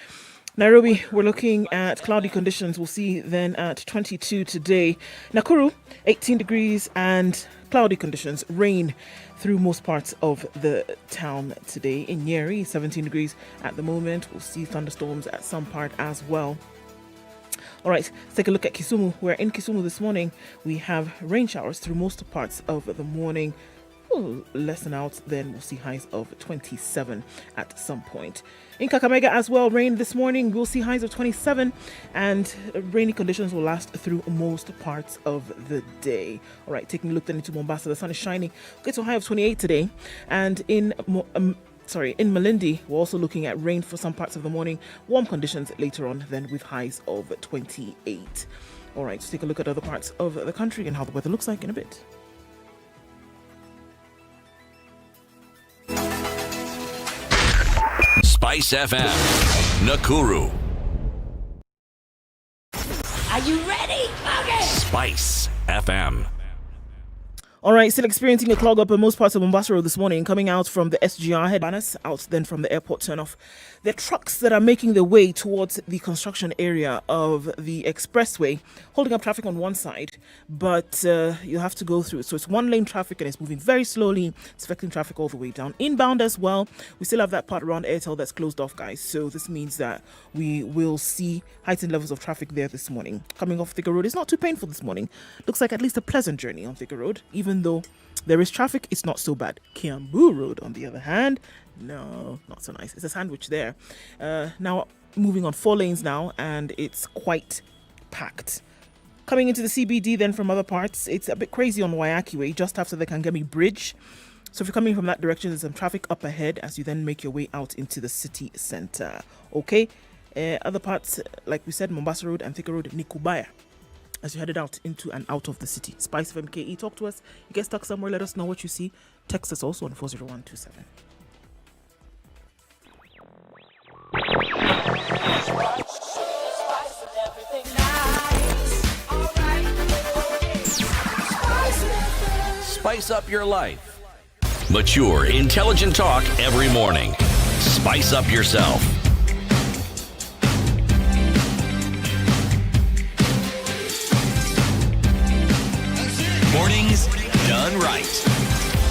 Nairobi, we're looking at cloudy conditions. We'll see then at 22 today. Nakuru, 18 degrees and cloudy conditions. Rain through most parts of the town today. In Nyeri, 17 degrees at the moment. We'll see thunderstorms at some part as well. All right, let's take a look at Kisumu. We're in Kisumu this morning. We have rain showers through most parts of the morning. We'll lessen out, then we'll see highs of 27 at some point. In Kakamega as well, rain this morning. We'll see highs of 27 and rainy conditions will last through most parts of the day. All right, taking a look then into Mombasa, the sun is shining. We'll get to a high of 28 today. And in Malindi, we're also looking at rain for some parts of the morning. Warm conditions later on, then with highs of 28. All right, let's take a look at other parts of the country and how the weather looks like in a bit. Spice FM, Nakuru. Are you ready? Okay. Spice FM. All right, still experiencing a clog up in most parts of Mombasa Road this morning, coming out from the SGR head banners, out then from the airport turnoff. There are trucks that are making their way towards the construction area of the expressway, holding up traffic on one side, but you'll have to go through it. So it's one lane traffic and it's moving very slowly. It's affecting traffic all the way down. Inbound as well, we still have that part around Airtel that's closed off, guys. So this means that we will see heightened levels of traffic there this morning. Coming off Thika Road, it's not too painful this morning. Looks like at least a pleasant journey on Thika Road, even though there is traffic, it's not so bad. Kiambu Road, on the other hand, no, not so nice. It's a sandwich there. Now, moving on 4 lanes now, and it's quite packed. Coming into the CBD then from other parts, it's a bit crazy on Waiaki Way, just after the Kangemi Bridge. So if you're coming from that direction, there's some traffic up ahead as you then make your way out into the city centre. Okay, other parts, like we said, Mombasa Road and Thika Road, Nikubaya, as you headed out into and out of the city. Spice FM KE, talk to us. You get stuck somewhere, let us know what you see. Text us also on 40127. Spice up your life. Mature, intelligent talk every morning. Spice up yourself. Mornings done right.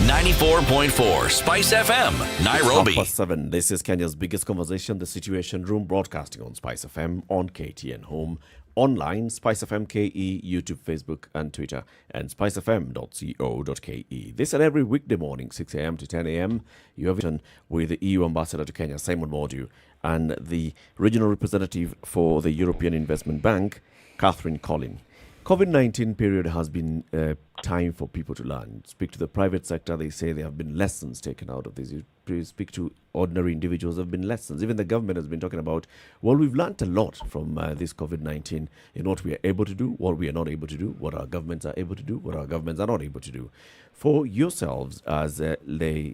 94.4 Spice FM, Nairobi. 7. This is Kenya's biggest conversation, The Situation Room, broadcasting on Spice FM, on KTN Home, online, Spice FM KE, YouTube, Facebook, and Twitter, and spicefm.co.ke. This and every weekday morning, 6 a.m. to 10 a.m., you have it with the EU Ambassador to Kenya, Simon Mordew, and the regional representative for the European Investment Bank, Catherine Collin. COVID-19 period has been time for people to learn. Speak to the private sector, they say there have been lessons taken out of this. You speak to ordinary individuals, there have been lessons. Even the government has been talking about, well, we've learned a lot from this COVID-19 in what we are able to do, what we are not able to do, what our governments are able to do, what our governments are not able to do. For yourselves as the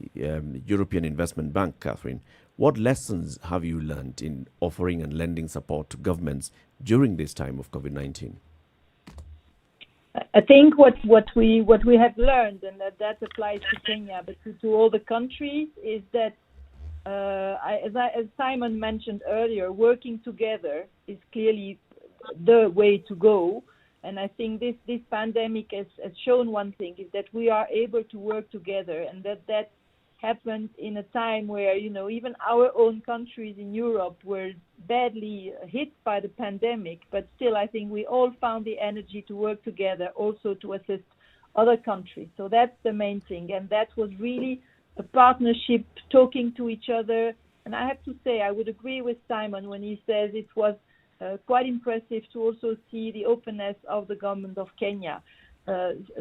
European Investment Bank, Catherine, what lessons have you learned in offering and lending support to governments during this time of COVID-19? I think what we have learned, and that applies to Kenya, but to all the countries, is that as Simon mentioned earlier, working together is clearly the way to go. And I think this pandemic has shown one thing, is that we are able to work together, and that happened in a time where, even our own countries in Europe were badly hit by the pandemic, but still I think we all found the energy to work together also to assist other countries. So that's the main thing, and that was really a partnership, talking to each other. And I have to say, I would agree with Simon when he says it was quite impressive to also see the openness of the government of Kenya.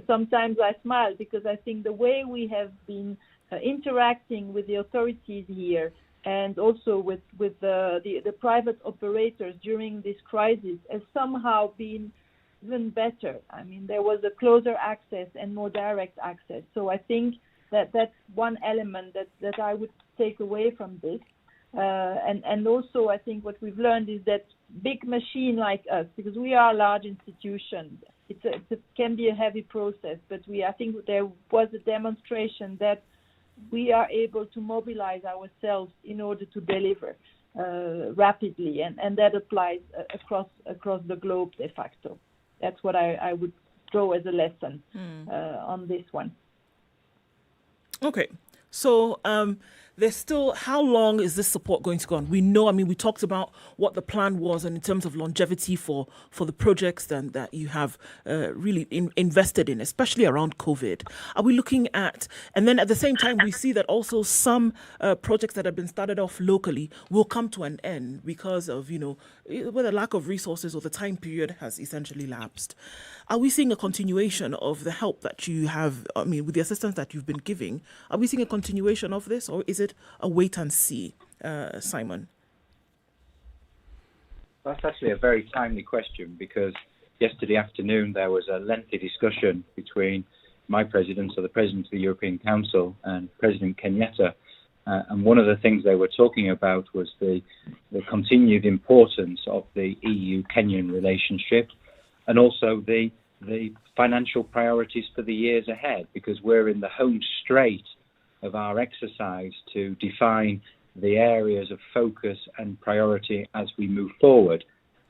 Sometimes I smile because I think the way we have been interacting with the authorities here, and also with the private operators during this crisis, has somehow been even better. I mean, there was a closer access and more direct access. So I think that's one element that I would take away from this. And also I think what we've learned is that big machine like us, because we are a large institution, it can be a heavy process, but I think there was a demonstration that we are able to mobilize ourselves in order to deliver rapidly, and that applies across the globe de facto. That's what I would draw as a lesson on this one. Okay, so there's still, how long is this support going to go on? We know, we talked about what the plan was, and in terms of longevity for the projects that you have really invested in, especially around COVID. Are we looking at, and then at the same time, we see that also some projects that have been started off locally will come to an end because of, whether lack of resources or the time period has essentially lapsed. Are we seeing a continuation of the help that you have, with the assistance that you've been giving? Are we seeing a continuation of this, or is it a wait and see, Simon? That's actually a very timely question, because yesterday afternoon there was a lengthy discussion between my president, so the president of the European Council, and President Kenyatta. And one of the things they were talking about was the continued importance of the EU-Kenyan relationship, and also the financial priorities for the years ahead, because we're in the home straight of our exercise to define the areas of focus and priority as we move forward.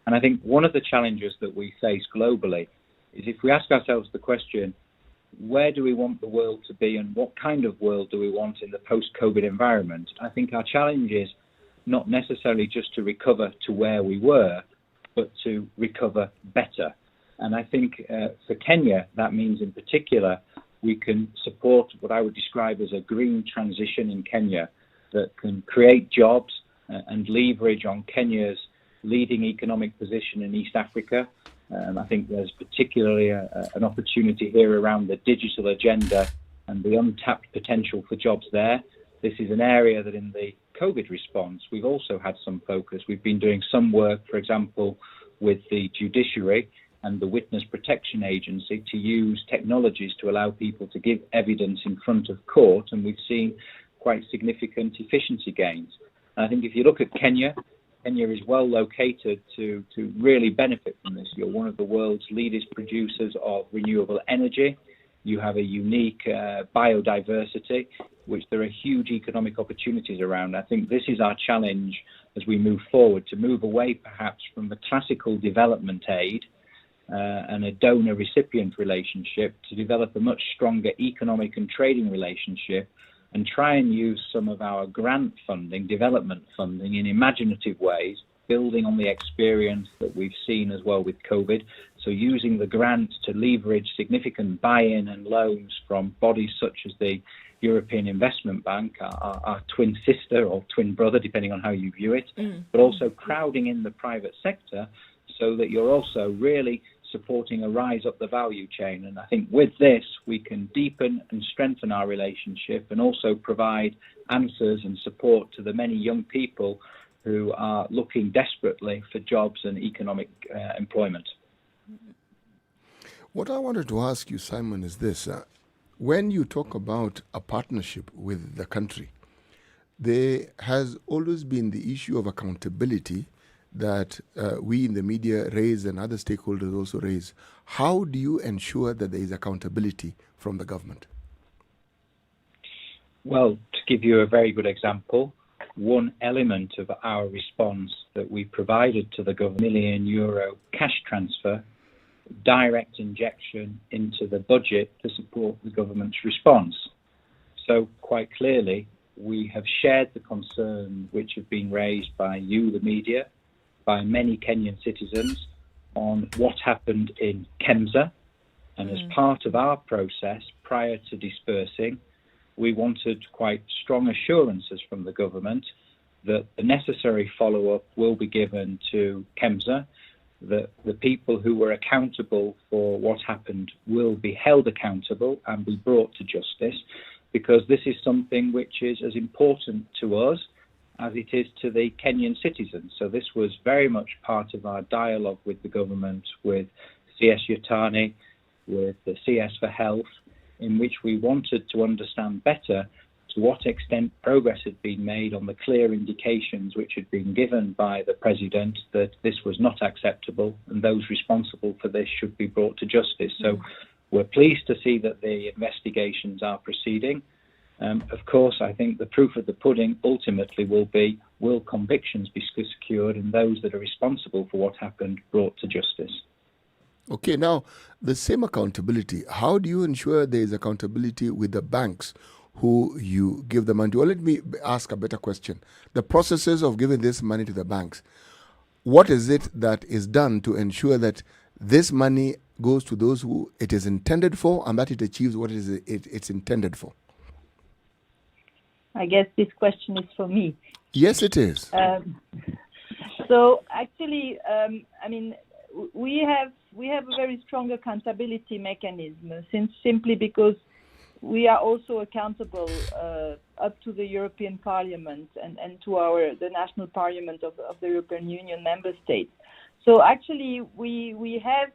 And I think one of the challenges that we face globally is, if we ask ourselves the question, where do we want the world to be, and what kind of world do we want in the post-COVID environment? I think our challenge is not necessarily just to recover to where we were, but to recover better. And I think for Kenya, that means in particular, we can support what I would describe as a green transition in Kenya that can create jobs and leverage on Kenya's leading economic position in East Africa. I think there's particularly an opportunity here around the digital agenda and the untapped potential for jobs there. This is an area that in the COVID response, we've also had some focus. We've been doing some work, for example, with the judiciary and the Witness Protection Agency to use technologies to allow people to give evidence in front of court, and we've seen quite significant efficiency gains. And I think if you look at Kenya is well located to really benefit from this. You're one of the world's leading producers of renewable energy. You have a unique biodiversity, which there are huge economic opportunities around. I think this is our challenge as we move forward, to move away perhaps from the classical development aid and a donor-recipient relationship to develop a much stronger economic and trading relationship and try and use some of our grant funding, development funding, in imaginative ways, building on the experience that we've seen as well with COVID. So using the grants to leverage significant buy-in and loans from bodies such as the European Investment Bank, our twin sister or twin brother, depending on how you view it, but also crowding in the private sector so that you're also really supporting a rise up the value chain. And I think with this, we can deepen and strengthen our relationship and also provide answers and support to the many young people who are looking desperately for jobs and economic employment. What I wanted to ask you, Simon, is this. When you talk about a partnership with the country, there has always been the issue of accountability that we in the media raise and other stakeholders also raise. How do you ensure that there is accountability from the government? Well, to give you a very good example, one element of our response that we provided to the government, €1 million cash transfer, direct injection into the budget to support the government's response. So quite clearly, we have shared the concerns which have been raised by you, the media, by many Kenyan citizens on what happened in Kemsa. And as part of our process, prior to dispersing, we wanted quite strong assurances from the government that the necessary follow-up will be given to Kemsa, that the people who were accountable for what happened will be held accountable and be brought to justice, because this is something which is as important to us as it is to the Kenyan citizens. So this was very much part of our dialogue with the government, with CS Yatani, with the CS for Health, in which we wanted to understand better to what extent progress had been made on the clear indications which had been given by the President that this was not acceptable and those responsible for this should be brought to justice. So we're pleased to see that the investigations are proceeding. Of course, I think the proof of the pudding ultimately will be, will convictions be secured and those that are responsible for what happened brought to justice? Okay, now, the same accountability, how do you ensure there is accountability with the banks who you give the money to? Or let me ask a better question. The processes of giving this money to the banks, what is it that is done to ensure that this money goes to those who it is intended for and that it achieves what it's intended for? I guess this question is for me. Yes, it is. So actually, I mean, we have a very strong accountability mechanism, simply because we are also accountable up to the European Parliament and to the national parliament of the European Union member states. So actually, we have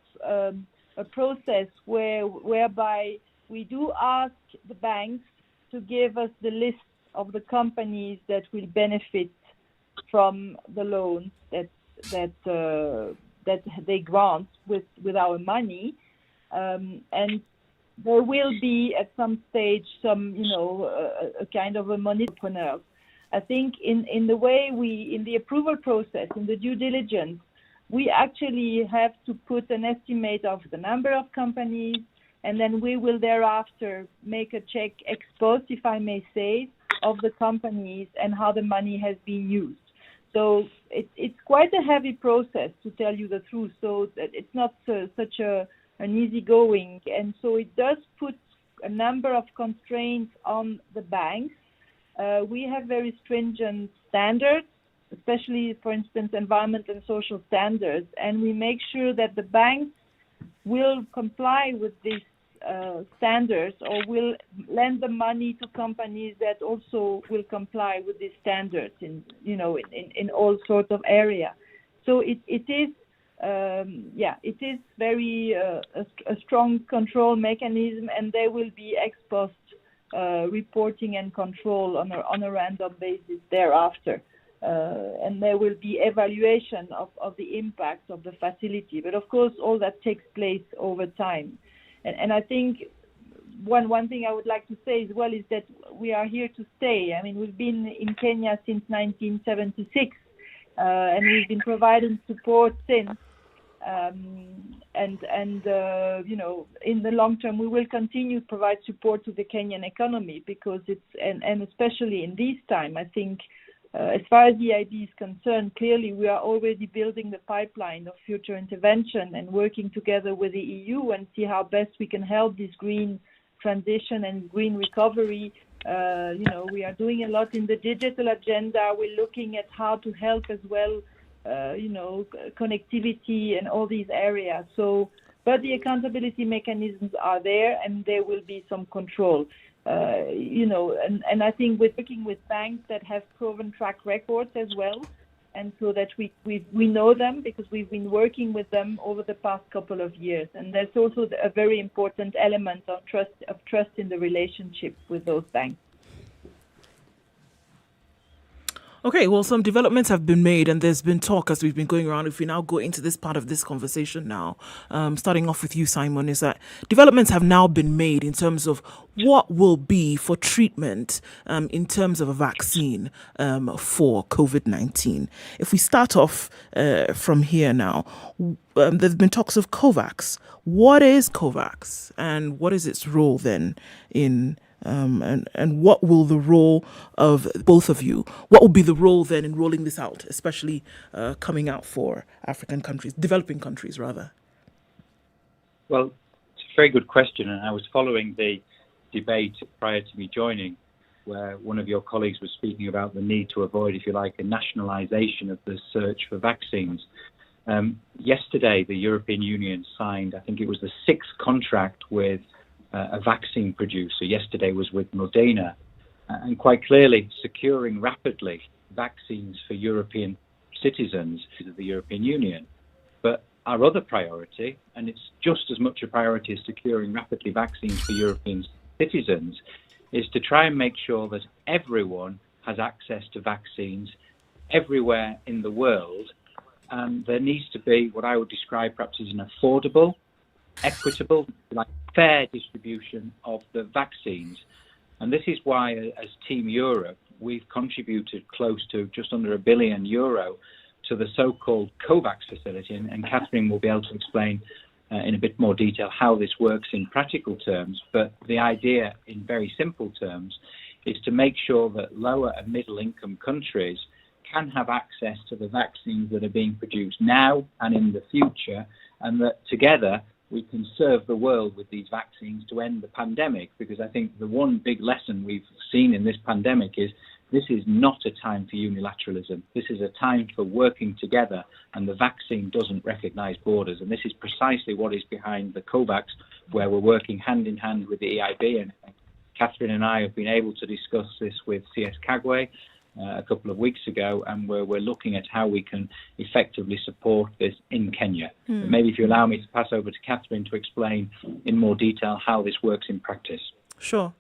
a process whereby we do ask the banks to give us the list of the companies that will benefit from the loans that they grant with our money, and there will be at some stage some a kind of a money entrepreneur. I think in the way in the approval process, in the due diligence, we actually have to put an estimate of the number of companies, and then we will thereafter make a check ex post, if I may say, of the companies and how the money has been used. So it's quite a heavy process, to tell you the truth. So that it's not such an easy going, and so it does put a number of constraints on the banks. We have very stringent standards, especially, for instance, environment and social standards, and we make sure that the banks will comply with these standards or will lend the money to companies that also will comply with these standards in all sorts of areas. So it is very a strong control mechanism, and there will be ex post reporting and control on a random basis thereafter. And there will be evaluation of the impact of the facility. But of course, all that takes place over time. And I think one thing I would like to say as well is that we are here to stay. I mean, we've been in Kenya since 1976, and we've been providing support since. You know, in the long term, we will continue to provide support to the Kenyan economy because and especially in this time, I think, as far as the EIB is concerned, clearly we are already building the pipeline of future intervention and working together with the EU and see how best we can help this green transition and green recovery. You know, we are doing a lot in the digital agenda. We're looking at how to help as well, you know, connectivity and all these areas. So, but the accountability mechanisms are there and there will be some control. You know, and I think we're working with banks that have proven track records as well, and so that we know them because we've been working with them over the past couple of years. And that's also a very important element of trust in the relationship with those banks. Okay, well, some developments have been made, and there's been talk as we've been going around. If we now go into this part of this conversation now, starting off with you, Simon, is that developments have now been made in terms of what will be for treatment in terms of a vaccine for COVID-19. If we start off from here now, there's been talks of COVAX. What is COVAX, and what is its role then in and what will the role of both of you, what will be the role then in rolling this out, especially coming out for African countries, developing countries rather? Well, it's a very good question, and I was following the debate prior to me joining, where one of your colleagues was speaking about the need to avoid, if you like, a nationalisation of the search for vaccines. Yesterday, the European Union signed, I think it was the 6th contract with a vaccine producer. Yesterday was with Moderna, and quite clearly securing rapidly vaccines for European citizens of the European Union. But our other priority, and it's just as much a priority as securing rapidly vaccines for European citizens, is to try and make sure that everyone has access to vaccines everywhere in the world. And there needs to be what I would describe perhaps as an affordable, equitable, like fair distribution of the vaccines. And this is why, as Team Europe, we've contributed close to just under €1 billion to the so-called COVAX facility. And Catherine will be able to explain in a bit more detail how this works in practical terms. But the idea, in very simple terms, is to make sure that lower and middle income countries can have access to the vaccines that are being produced now and in the future, and that together we can serve the world with these vaccines to end the pandemic. Because I think the one big lesson we've seen in this pandemic is this is not a time for unilateralism. This is a time for working together, and the vaccine doesn't recognise borders. And this is precisely what is behind the COVAX, where we're working hand in hand with the EIB. And Catherine and I have been able to discuss this with CS Kagwe a couple of weeks ago, and we're looking at how we can effectively support this in Kenya. But maybe if you allow me to pass over to Catherine to explain in more detail how this works in practice. Sure.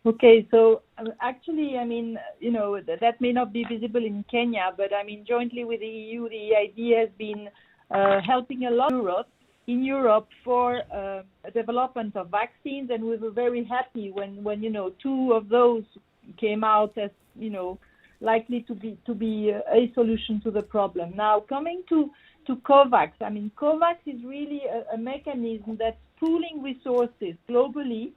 Okay, so actually, I mean, you know, that may not be visible in Kenya, but I mean, jointly with the EU, the EIB has been helping a lot in Europe for development of vaccines, and we were very happy when you know, 2 of those came out as, you know, likely to be a solution to the problem. Now, coming to COVAX, I mean, COVAX is really a mechanism that's pooling resources globally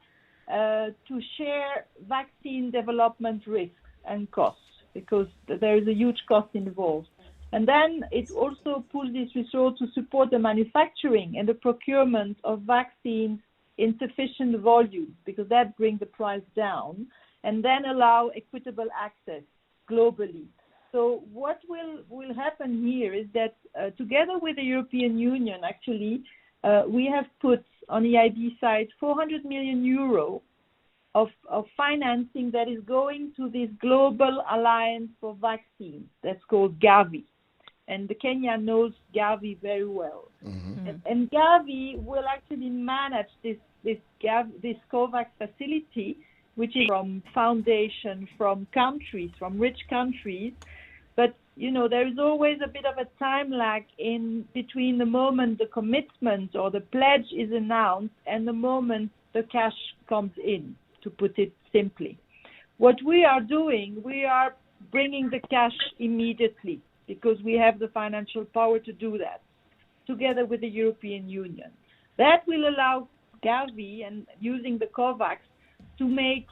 to share vaccine development risks and costs, because there is a huge cost involved. And then it also pools this resource to support the manufacturing and the procurement of vaccines in sufficient volume, because that brings the price down, and then allow equitable access globally. So what will happen here is that together with the European Union, actually, we have put on the EIB side 400 million euro of financing that is going to this global alliance for vaccines that's called Gavi. And Kenya knows Gavi very well. Mm-hmm. And Gavi will actually manage this COVAX facility, which is from foundation, from countries, from rich countries. But, you know, there is always a bit of a time lag in between the moment the commitment or the pledge is announced and the moment the cash comes in, to put it simply. What we are doing, we are bringing the cash immediately because we have the financial power to do that. together with the European Union. That will allow Gavi and using the COVAX to make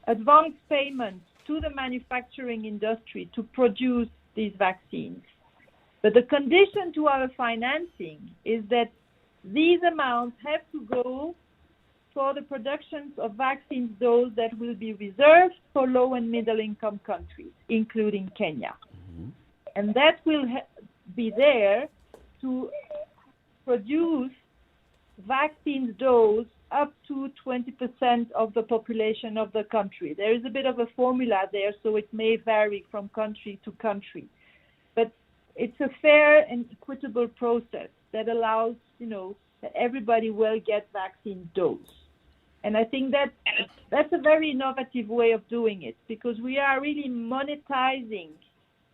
advance payments to the manufacturing industry to produce these vaccines. But the condition to our financing is that these amounts have to go for the production of vaccines, those that will be reserved for low and middle income countries, including Kenya. And that will be there to produce vaccine dose up to 20% of the population of the country. There is a bit of a formula there, so it may vary from country to country. But it's a fair and equitable process that allows, that everybody will get vaccine dose. And I think that's a very innovative way of doing it, because we are really monetizing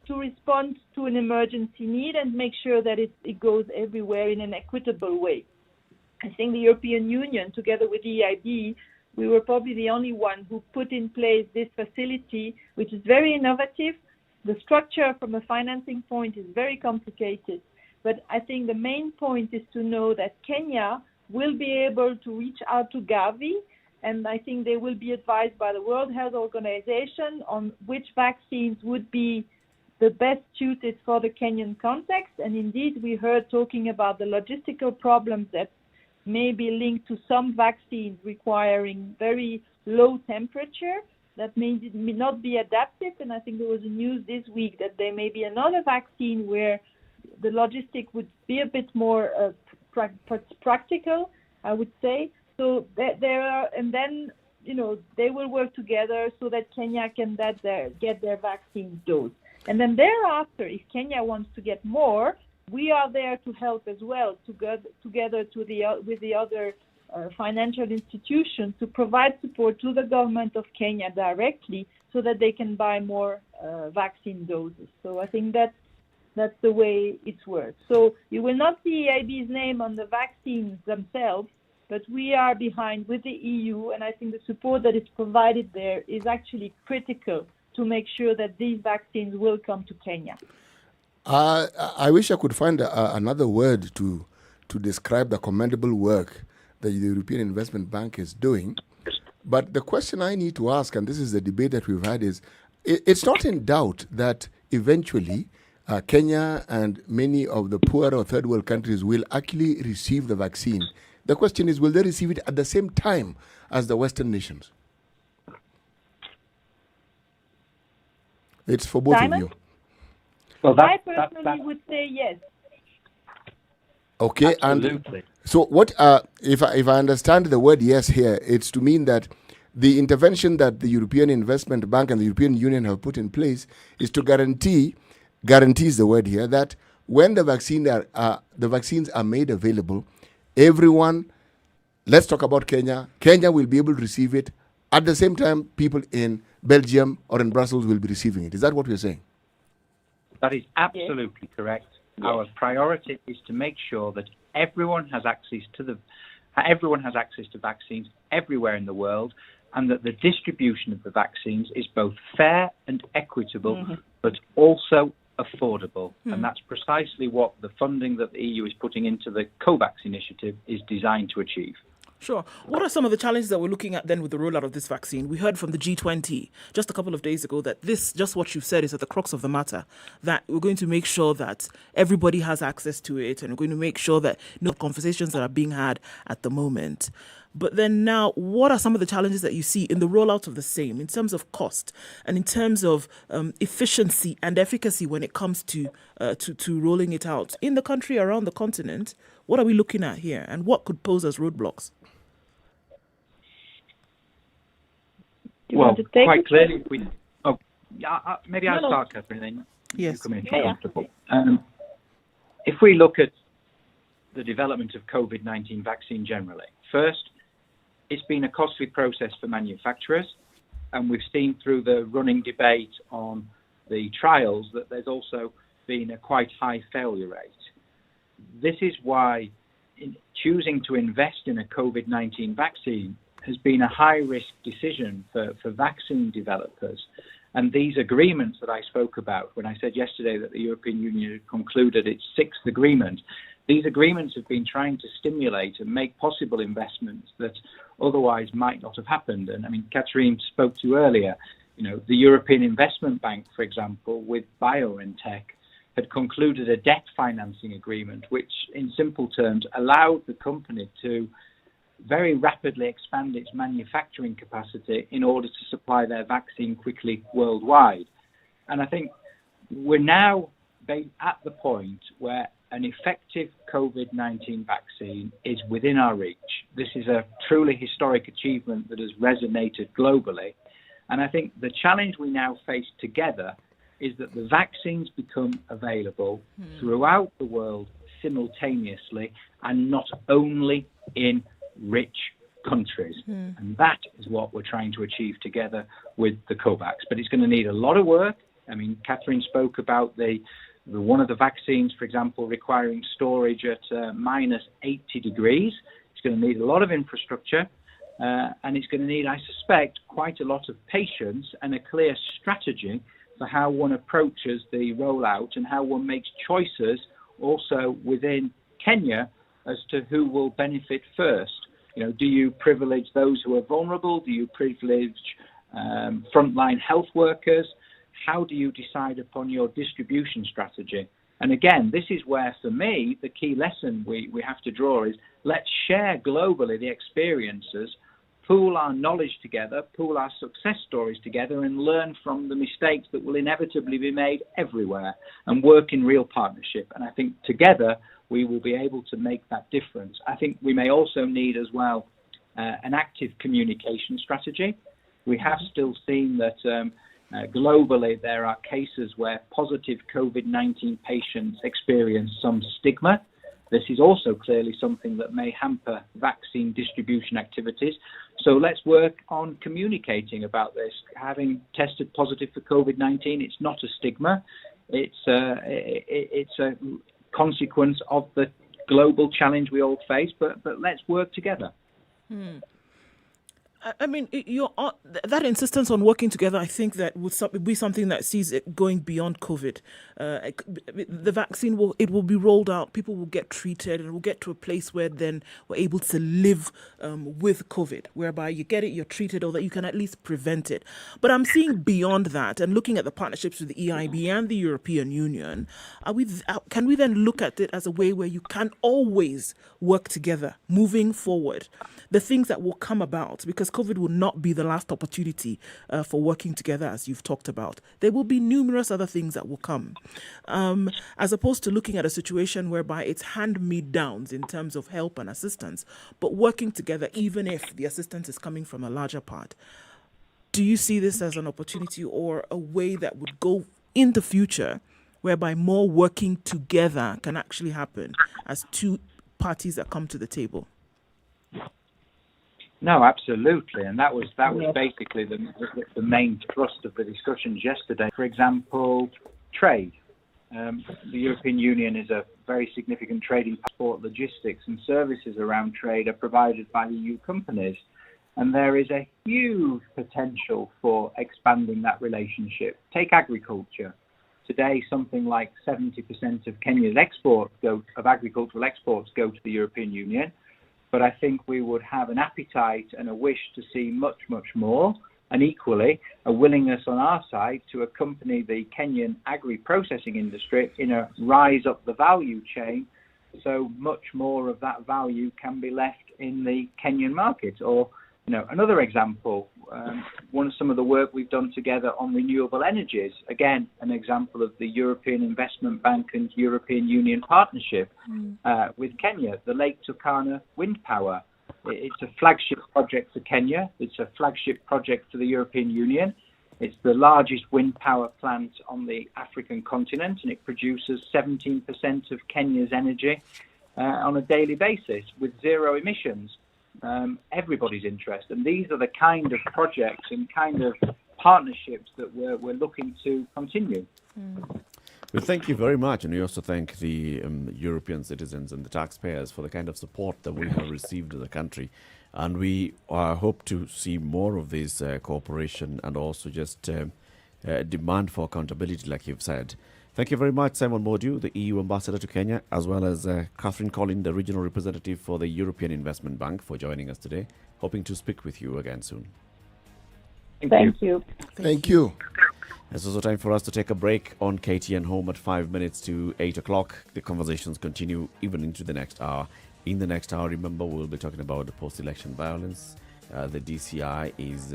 to respond to an emergency need and make sure that it goes everywhere in an equitable way. I think the European Union, together with the EIB, we were probably the only one who put in place this facility, which is very innovative. The structure from a financing point is very complicated, but I think the main point is to know that Kenya will be able to reach out to Gavi, and I think they will be advised by the World Health Organization on which vaccines would be the best suited for the Kenyan context. And indeed, we heard talking about the logistical problems that may be linked to some vaccines requiring very low temperature that may not be adapted. And I think there was a news this week that there may be another vaccine where the logistic would be a bit more practical, I would say. So there are, and then, they will work together so that Kenya can get their vaccine dose. And then thereafter, if Kenya wants to get more, we are there to help as well, together with the other financial institutions to provide support to the government of Kenya directly so that they can buy more vaccine doses. So I think that's the way it works. So you will not see EIB's name on the vaccines themselves, but we are behind with the EU, and I think the support that is provided there is actually critical to make sure that these vaccines will come to Kenya. I wish I could find another word to describe the commendable work that the European Investment Bank is doing. But the question I need to ask, and this is the debate that we've had, is it's not in doubt that eventually Kenya and many of the poorer or third world countries will actually receive the vaccine. The question is, will they receive it at the same time as the Western nations? It's for both Simon? of you. Well, I personally would say yes. Okay, Absolutely. And so what? If I understand the word yes here, it's to mean that the intervention that the European Investment Bank and the European Union have put in place is to guarantees the word here, that when the vaccines are made available, everyone, let's talk about Kenya will be able to receive it at the same time people in Belgium or in Brussels will be receiving it. Is that what we're saying? That is absolutely correct. Yes. Our priority is to make sure that everyone has access to vaccines everywhere in the world, and that the distribution of the vaccines is both fair and equitable, but also affordable. And that's precisely what the funding that the EU is putting into the COVAX initiative is designed to achieve. Sure. What are some of the challenges that we're looking at then with the rollout of this vaccine? We heard from the G20 just a couple of days ago that just what you've said is at the crux of the matter, that we're going to make sure that everybody has access to it, and we're going to make sure that no conversations that are being had at the moment. But then now, what are some of the challenges that you see in the rollout of the same in terms of cost and in terms of efficiency and efficacy when it comes to rolling it out in the country, around the continent? What are we looking at here, and what could pose as roadblocks? Well, quite clearly, maybe I'll start, Catherine, then you come in if you're comfortable. If we look at the development of COVID-19 vaccine generally, first, it's been a costly process for manufacturers, and we've seen through the running debate on the trials that there's also been a quite high failure rate. This is why choosing to invest in a COVID-19 vaccine has been a high-risk decision for vaccine developers. And these agreements that I spoke about when I said yesterday that the European Union had concluded its 6th agreement, These agreements have been trying to stimulate and make possible investments that otherwise might not have happened. And I mean, Catherine spoke to earlier, the European Investment Bank, for example, with BioNTech, had concluded a debt financing agreement, which in simple terms allowed the company to very rapidly expand its manufacturing capacity in order to supply their vaccine quickly worldwide. And I think we're now at the point where an effective COVID-19 vaccine is within our reach. This is a truly historic achievement that has resonated globally. And I think the challenge we now face together is that the vaccines become available throughout the world simultaneously and not only in rich countries. And that is what we're trying to achieve together with the COVAX. But it's going to need a lot of work. I mean, Catherine spoke about the one of the vaccines, for example, requiring storage at minus 80 degrees. It's going to need a lot of infrastructure, and it's going to need, I suspect, quite a lot of patience and a clear strategy for how one approaches the rollout and how one makes choices also within Kenya as to who will benefit first. Do you privilege those who are vulnerable? Do you privilege frontline health workers? How do you decide upon your distribution strategy? And again, this is where, for me, the key lesson we have to draw is let's share globally the experiences, pool our knowledge together, pool our success stories together, and learn from the mistakes that will inevitably be made everywhere and work in real partnership. And I think together we will be able to make that difference. I think we may also need as well an active communication strategy. We have still seen that globally, there are cases where positive COVID-19 patients experience some stigma. This is also clearly something that may hamper vaccine distribution activities. So let's work on communicating about this. Having tested positive for COVID-19, it's not a stigma. It's a consequence of the global challenge we all face, but let's work together. I mean, that insistence on working together, I think that would be something that sees it going beyond COVID. The vaccine will be rolled out, people will get treated, and we'll get to a place where then we're able to live with COVID, whereby you get it, you're treated, or that you can at least prevent it. But I'm seeing beyond that, and looking at the partnerships with the EIB and the European Union, can we then look at it as a way where you can always work together, moving forward? The things that will come about, because COVID will not be the last opportunity for working together, as you've talked about. There will be numerous other things that will come, as opposed to looking at a situation whereby it's hand-me-downs in terms of help and assistance, but working together, even if the assistance is coming from a larger part. Do you see this as an opportunity or a way that would go in the future whereby more working together can actually happen as two parties that come to the table? No, absolutely, and that was basically the main thrust of the discussions yesterday. For example, trade. The European Union is a very significant trading passport. Logistics and services around trade are provided by EU companies, and there is a huge potential for expanding that relationship. Take agriculture. Today, something like 70% of Kenya's agricultural exports go to the European Union. But I think we would have an appetite and a wish to see much, much more, and equally a willingness on our side to accompany the Kenyan agri-processing industry in a rise up the value chain, so much more of that value can be left in the Kenyan market. Or, another example, some of the work we've done together on renewable energies, again, an example of the European Investment Bank and European Union partnership with Kenya, the Lake Turkana wind power. It's a flagship project for Kenya. It's a flagship project for the European Union. It's the largest wind power plant on the African continent, and it produces 17% of Kenya's energy on a daily basis with zero emissions. Everybody's interest, and these are the kind of projects and kind of partnerships that we're looking to continue. Well, thank you very much, and we also thank the European citizens and the taxpayers for the kind of support that we have received in the country, and we hope to see more of this cooperation and also just demand for accountability, like you've said. Thank you very much, Simon Mordew, the EU ambassador to Kenya, as well as Catherine Collin, the regional representative for the European Investment Bank, for joining us today. Hoping to speak with you again soon. Thank you. Thank you. It's also time for us to take a break on KTN Home at 5 minutes to 8 o'clock. The conversations continue even into the next hour. In the next hour, remember, we'll be talking about the post-election violence. The DCI is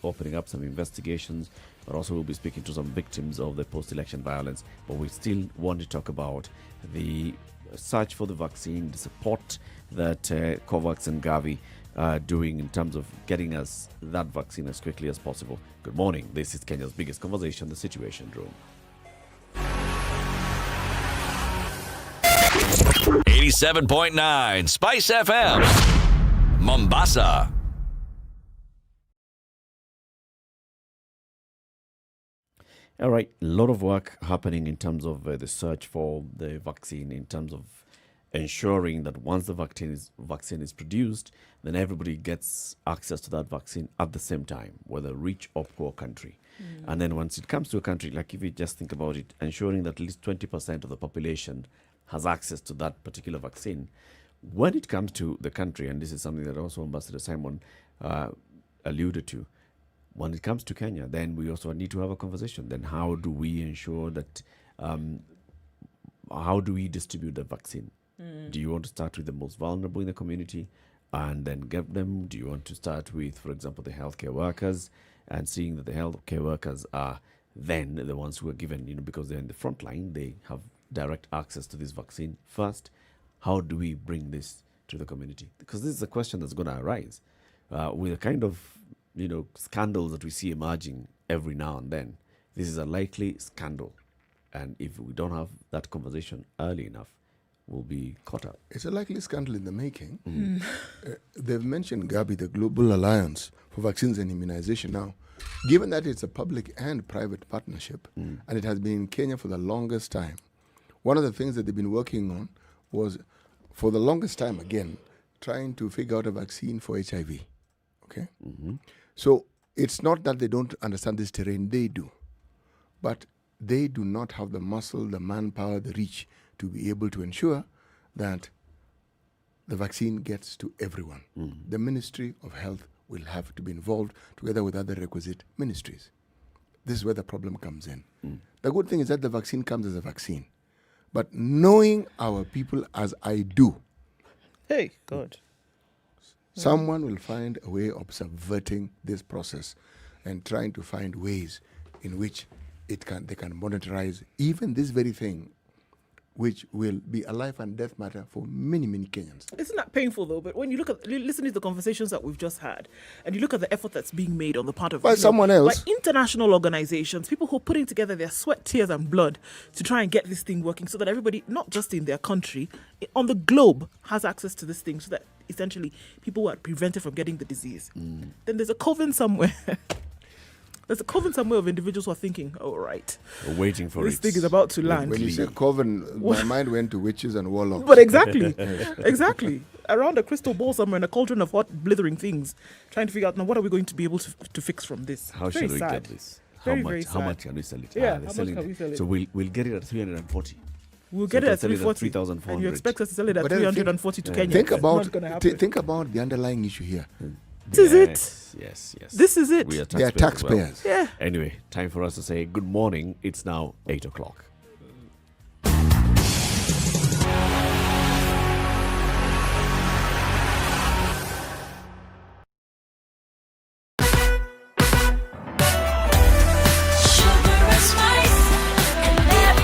opening up some investigations, but also we'll be speaking to some victims of the post-election violence. But we still want to talk about the search for the vaccine, the support that COVAX and Gavi are doing in terms of getting us that vaccine as quickly as possible. Good morning. This is Kenya's biggest conversation, The Situation Room. 87.9 Spice FM, Mombasa. All right, a lot of work happening in terms of the search for the vaccine, in terms of ensuring that once the vaccine is produced, then everybody gets access to that vaccine at the same time, whether rich or poor country. And then once it comes to a country, like if you just think about it, ensuring that at least 20% of the population has access to that particular vaccine. When it comes to the country, and this is something that also Ambassador Simon alluded to, when it comes to Kenya, then we also need to have a conversation. Then how do we ensure that, how do we distribute the vaccine? Do you want to start with the most vulnerable in the community and then give them? Do you want to start with, for example, the healthcare workers and seeing that the healthcare workers are then the ones who are given, because they're in the front line, they have direct access to this vaccine first? How do we bring this to the community? Because this is a question that's going to arise with the kind of, scandals that we see emerging every now and then. This is a likely scandal. And if we don't have that conversation early enough, we'll be caught up. It's a likely scandal in the making. They've mentioned Gavi, the Global Alliance for Vaccines and Immunization. Now, given that it's a public and private partnership, and it has been in Kenya for the longest time, one of the things that they've been working on was, for the longest time, again, trying to figure out a vaccine for HIV. Okay? So it's not that they don't understand this terrain, they do. But they do not have the muscle, the manpower, the reach to be able to ensure that the vaccine gets to everyone. The Ministry of Health will have to be involved together with other requisite ministries. This is where the problem comes in. The good thing is that the vaccine comes as a vaccine. But knowing our people as I do, Hey, God. someone will find a way of subverting this process and trying to find ways in which they can monetize even this very thing, which will be a life and death matter for many, many Kenyans. Isn't that painful though? But when you listen to the conversations that we've just had, and you look at the effort that's being made on the part of By someone else, by international organizations, people who are putting together their sweat, tears, and blood to try and get this thing working, so that everybody, not just in their country, on the globe, has access to this thing, so that essentially people are prevented from getting the disease. Then there's a coven somewhere. There's a coven somewhere of individuals who are thinking, oh, right, We're waiting for this it. thing is about to land. when you say coven, my mind went to witches and warlocks. But exactly, exactly. Around a crystal ball somewhere in a cauldron of hot, blithering things, trying to figure out, now, what are we going to be able to fix from this? How Very should we sad. get this? Very, How very much? How sad. much can we sell it? Yeah, they're how much selling can we sell it? So we'll get it at 340. We'll So get it you at can sell it at 340. And 3,400. you expect us to sell it at But then 340 to Kenya. Think It's about not gonna happen. think about the underlying issue here. This is it. Yes. This is it. We are They are taxpayers. as well. taxpayers. Yeah. Anyway, time for us to say good morning. It's now 8 o'clock. Sugar and spice and berry.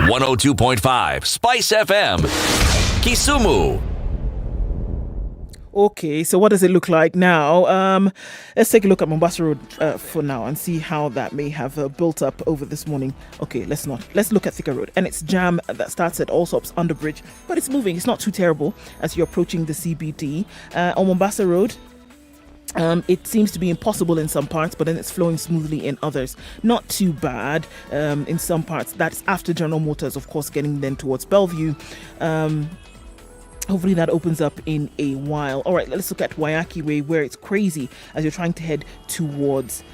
102.5 Spice FM, Kisumu. Okay, so what does it look like now? Let's take a look at Mombasa Road for now and see how that may have built up over this morning. Okay, let's not. Let's look at Thika Road. And it's jam that starts at Allsops Underbridge, but it's moving. It's not too terrible as you're approaching the CBD. On Mombasa Road, it seems to be impossible in some parts, but then it's flowing smoothly in others. Not too bad in some parts. That's after General Motors, of course, getting then towards Bellevue. Hopefully that opens up in a while. All right, let's look at Wayaki Way, where it's crazy as you're trying to head towards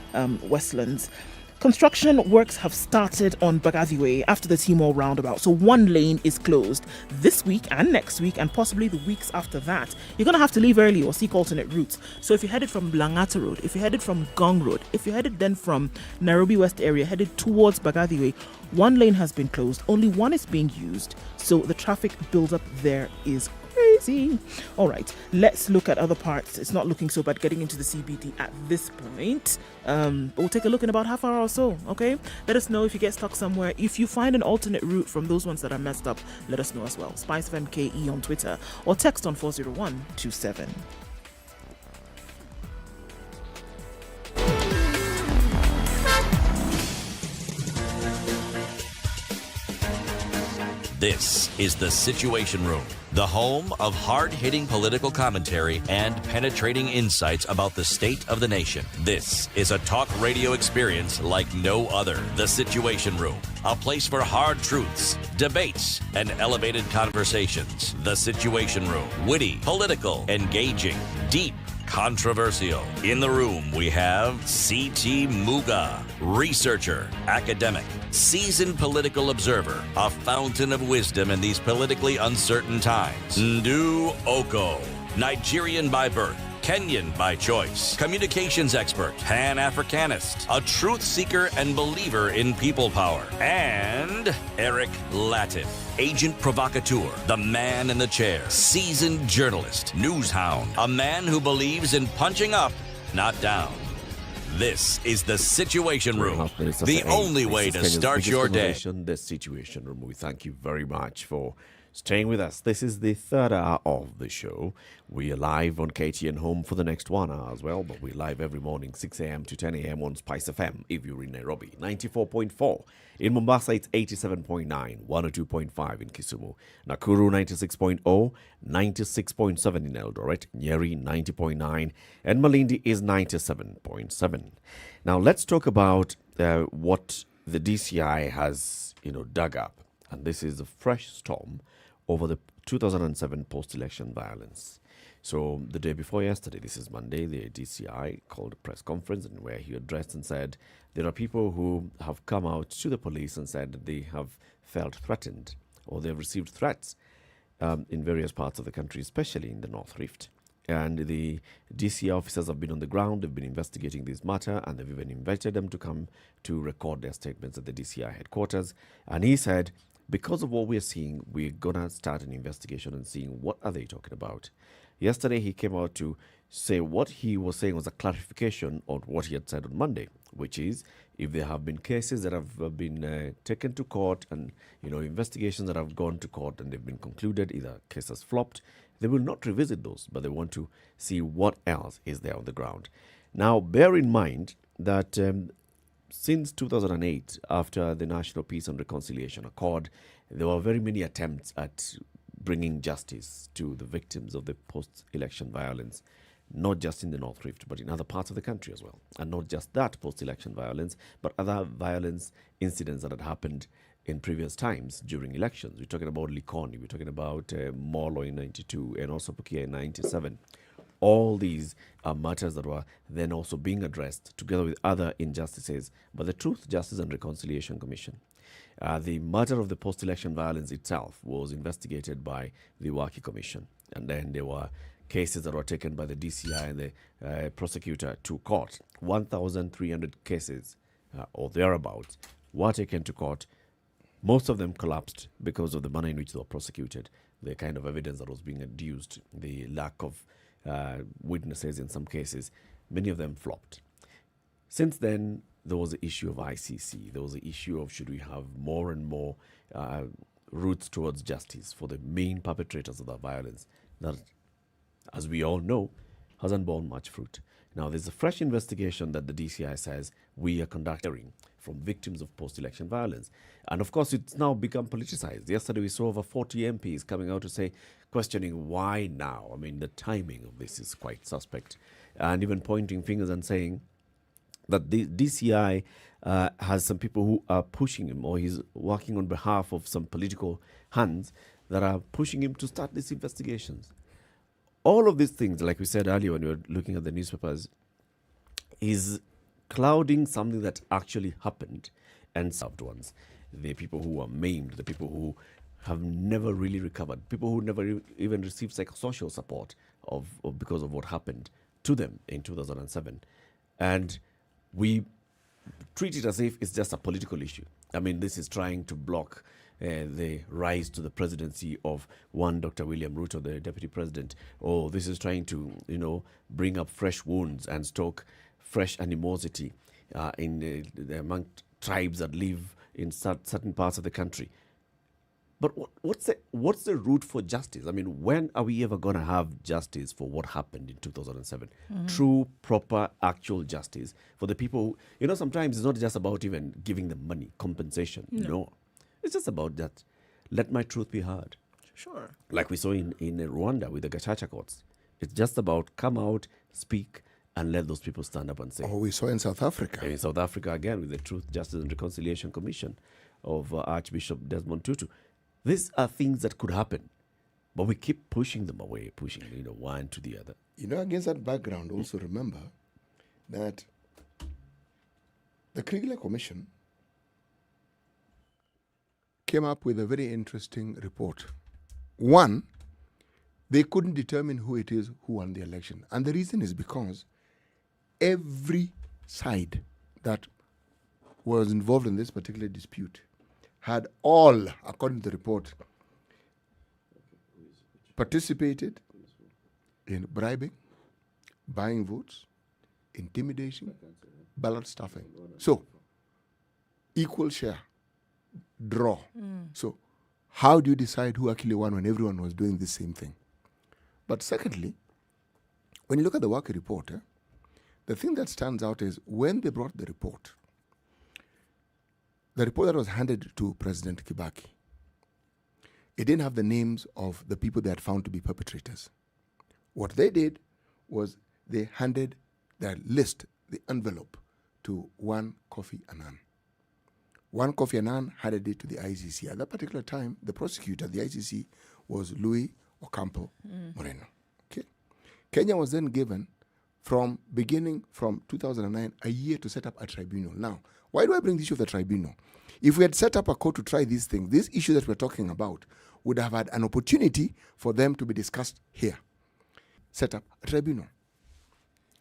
Westlands. Construction works have started on Bagathi Way after the Timor roundabout. So one lane is closed this week and next week and possibly the weeks after that. You're going to have to leave early or seek alternate routes. So if you're headed from Langata Road, if you're headed from Gong Road, if you're headed then from Nairobi West area, headed towards Bagathi Way, one lane has been closed. Only one is being used. So the traffic buildup there is crazy. All right, let's look at other parts. It's not looking so bad getting into the CBD at this point. But we'll take a look in about half hour or so, okay? Let us know if you get stuck somewhere. If you find an alternate route from those ones that are messed up, let us know as well. SpiceFMKE on Twitter or text on 40127. This is The Situation Room, the home of hard-hitting political commentary and penetrating insights about the state of the nation. This is a talk radio experience like no other. The Situation Room, a place for hard truths, debates, and elevated conversations. The Situation Room, witty, political, engaging, deep, controversial. In the room, we have C.T. Muga, researcher, academic, seasoned political observer, a fountain of wisdom in these politically uncertain times. Ndu Oko, Nigerian by birth, Kenyan by choice, communications expert, Pan-Africanist, a truth seeker and believer in people power, and Eric Latif, agent provocateur, the man in the chair, seasoned journalist, news hound, a man who believes in punching up, not down. This is The Situation Room, the only way to start your day. The Situation Room. We thank you very much for staying with us. This is the third hour of the show. We are live on KTN Home for the next 1 hour as well, but we're live every morning, 6 a.m. to 10 a.m. on Spice FM if you're in Nairobi, 94.4. In Mombasa, it's 87.9, 102.5 in Kisumu. Nakuru, 96.0, 96.7 in Eldoret. Nyeri, 90.9, and Malindi is 97.7. Now, let's talk about what the DCI has, dug up. And this is a fresh storm over the 2007 post-election violence. So the day before yesterday, this is Monday, the DCI called a press conference and where he addressed and said there are people who have come out to the police and said that they have felt threatened or they've received threats in various parts of the country, especially in the North Rift. And the DCI officers have been on the ground, they've been investigating this matter, and they've even invited them to come to record their statements at the DCI headquarters. And he said, because of what we're seeing, we're going to start an investigation and seeing what are they talking about. Yesterday, he came out to say what he was saying was a clarification on what he had said on Monday, which is if there have been cases that have been taken to court and, investigations that have gone to court and they've been concluded, either case has flopped, they will not revisit those, but they want to see what else is there on the ground. Now, bear in mind that since 2008, after the National Peace and Reconciliation Accord, there were very many attempts at bringing justice to the victims of the post-election violence, not just in the North Rift, but in other parts of the country as well. And not just that post-election violence, but other violence incidents that had happened in previous times during elections. We're talking about Likoni, we're talking about Molo in 92, and also Pukia in 97. All these are matters that were then also being addressed together with other injustices by the Truth, Justice and Reconciliation Commission. The matter of the post-election violence itself was investigated by the Waki Commission. And then there were cases that were taken by the DCI and the prosecutor to court. 1,300 cases or thereabouts were taken to court. Most of them collapsed because of the manner in which they were prosecuted, the kind of evidence that was being adduced, the lack of witnesses in some cases. Many of them flopped. Since then, there was the issue of ICC. There was the issue of should we have more and more routes towards justice for the main perpetrators of that violence that, as we all know, hasn't borne much fruit. Now, there's a fresh investigation that the DCI says we are conducting from victims of post-election violence. And of course, it's now become politicized. Yesterday, we saw over 40 MPs coming out to say, questioning why now? I mean, the timing of this is quite suspect. And even pointing fingers and saying that the DCI has some people who are pushing him, or he's working on behalf of some political hands that are pushing him to start these investigations. All of these things, like we said earlier when we were looking at the newspapers, is clouding something that actually happened and loved ones. The people who are maimed, the people who have never really recovered, people who never even received psychosocial support because of what happened to them in 2007. And we treat it as if it's just a political issue. I mean, this is trying to block the rise to the presidency of one Dr. William Ruto, the deputy president. Or this is trying to, bring up fresh wounds and stoke fresh animosity among tribes that live in certain parts of the country. But what's the route for justice? I mean, when are we ever going to have justice for what happened in 2007? True, proper, actual justice for the people who, sometimes it's not just about even giving them money, compensation. No. It's just about that. Let my truth be heard. Sure. Like we saw in Rwanda with the Gacaca courts. It's just about come out, speak, and let those people stand up and say. Oh, we saw in South Africa. In South Africa again with the Truth, Justice and Reconciliation Commission of Archbishop Desmond Tutu. These are things that could happen, but we keep pushing them away, pushing one to the other. Against that background, also remember that the Kriegler Commission came up with a very interesting report. One, they couldn't determine who it is who won the election. And the reason is because every side that was involved in this particular dispute had all, according to the report, participated in bribing, buying votes, intimidation, ballot stuffing. So, equal share, draw. So, how do you decide who actually won when everyone was doing the same thing? But secondly, when you look at the Waki report, the thing that stands out is when they brought the report that was handed to President Kibaki, it didn't have the names of the people they had found to be perpetrators. What they did was they handed their list, the envelope, to one Kofi Annan. One Kofi Annan handed it to the ICC. At that particular time, the prosecutor of the ICC was Louis Ocampo Moreno. Okay. Kenya was then given, from 2009, a year to set up a tribunal. Now, why do I bring the issue of the tribunal? If we had set up a court to try these things, this issue that we're talking about would have had an opportunity for them to be discussed here. Set up a tribunal.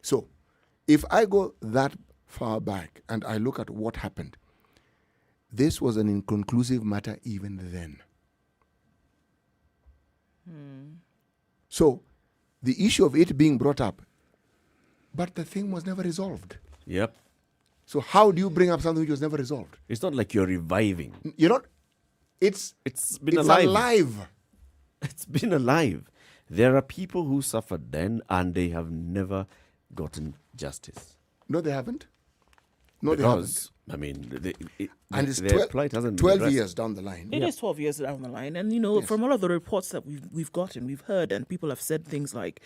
So, if I go that far back and I look at what happened, this was an inconclusive matter even then. So, the issue of it being brought up, but the thing was never resolved. Yep. So how do you bring up something which was never resolved? It's not like you're reviving. It's been alive. alive. It's been alive. There are people who suffered then and they have never gotten justice. No, they haven't. Because, I mean, it's their plight hasn't been 12 addressed. years down the line. It is 12 years down the line. And, from all of the reports that we've gotten, we've heard, and people have said things like,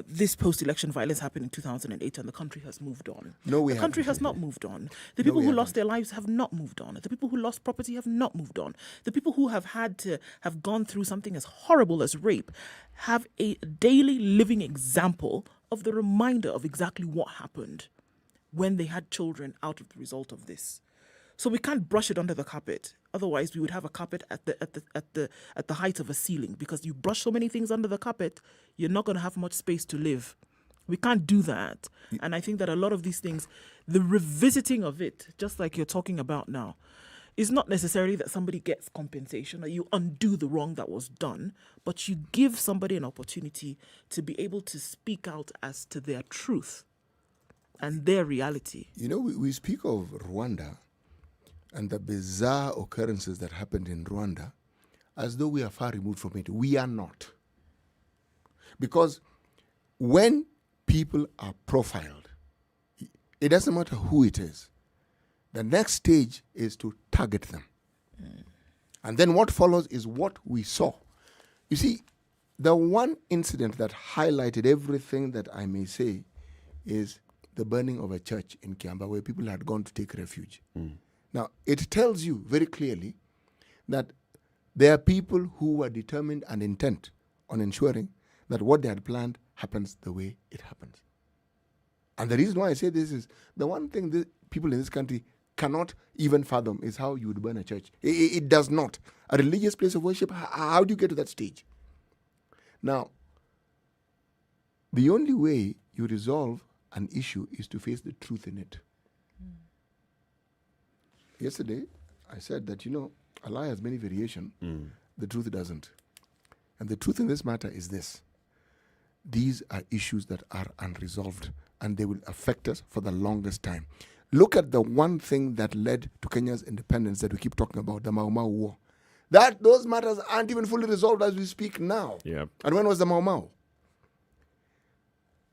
this post-election violence happened in 2008 and the country has moved on. No, the country has not moved on. The people who lost their lives have not moved on. The people who lost property have not moved on. The people who have had to have gone through something as horrible as rape have a daily living example of the reminder of exactly what happened when they had children out of the result of this. So we can't brush it under the carpet. Otherwise, we would have a carpet at the height of a ceiling, because you brush so many things under the carpet, you're not going to have much space to live. We can't do that. And I think that a lot of these things, the revisiting of it, just like you're talking about now, is not necessarily that somebody gets compensation or you undo the wrong that was done, but you give somebody an opportunity to be able to speak out as to their truth and their reality. We speak of Rwanda and the bizarre occurrences that happened in Rwanda as though we are far removed from it. We are not. Because when people are profiled, it doesn't matter who it is. The next stage is to target them. And then what follows is what we saw. You see, the one incident that highlighted everything that I may say is the burning of a church in Kiamba where people had gone to take refuge. Now, it tells you very clearly that there are people who were determined and intent on ensuring that what they had planned happens the way it happens. And the reason why I say this is the one thing that people in this country cannot even fathom is how you would burn a church. It does not. A religious place of worship, how do you get to that stage? Now, the only way you resolve an issue is to face the truth in it. Yesterday, I said that, a lie has many variations. The truth doesn't. And the truth in this matter is this. These are issues that are unresolved, and they will affect us for the longest time. Look at the one thing that led to Kenya's independence that we keep talking about, the Mau Mau War. Those matters aren't even fully resolved as we speak now. Yeah. And when was the Mau Mau?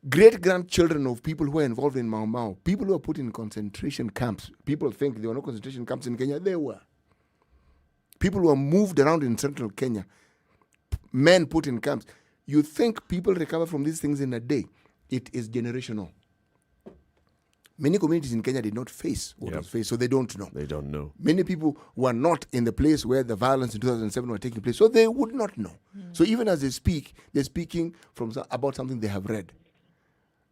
Great-grandchildren of people who were involved in Mau Mau, people who were put in concentration camps. People think there were no concentration camps in Kenya. There were. People who were moved around in central Kenya. Men put in camps. You think people recover from these things in a day. It is generational. Many communities in Kenya did not face what was faced, so they don't know. They don't know. Many people were not in the place where the violence in 2007 were taking place, so they would not know. So even as they speak, they're speaking about something they have read.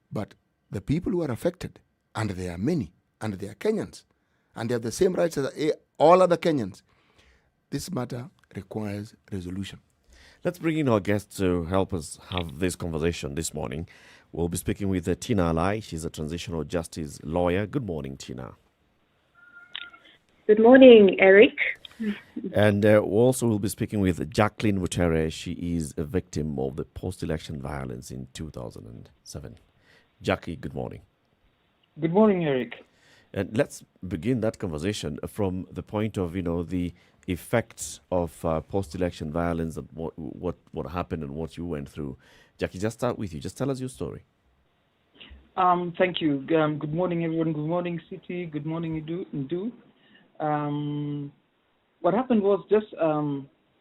But the people who are affected, and there are many, and they are Kenyans, and they have the same rights as all other Kenyans, this matter requires resolution. Let's bring in our guest to help us have this conversation this morning. We'll be speaking with Tina Alai. She's a transitional justice lawyer. Good morning, Tina. Good morning, Eric. And also we'll be speaking with Jacqueline Mutere. She is a victim of the post-election violence in 2007. Jackie, good morning. Good morning, Eric. And let's begin that conversation from the point of, the effects of post-election violence and what happened and what you went through. Jackie, just start with you. Just tell us your story. Thank you. Good morning, everyone. Good morning, City. Good morning, Ndu. What happened was just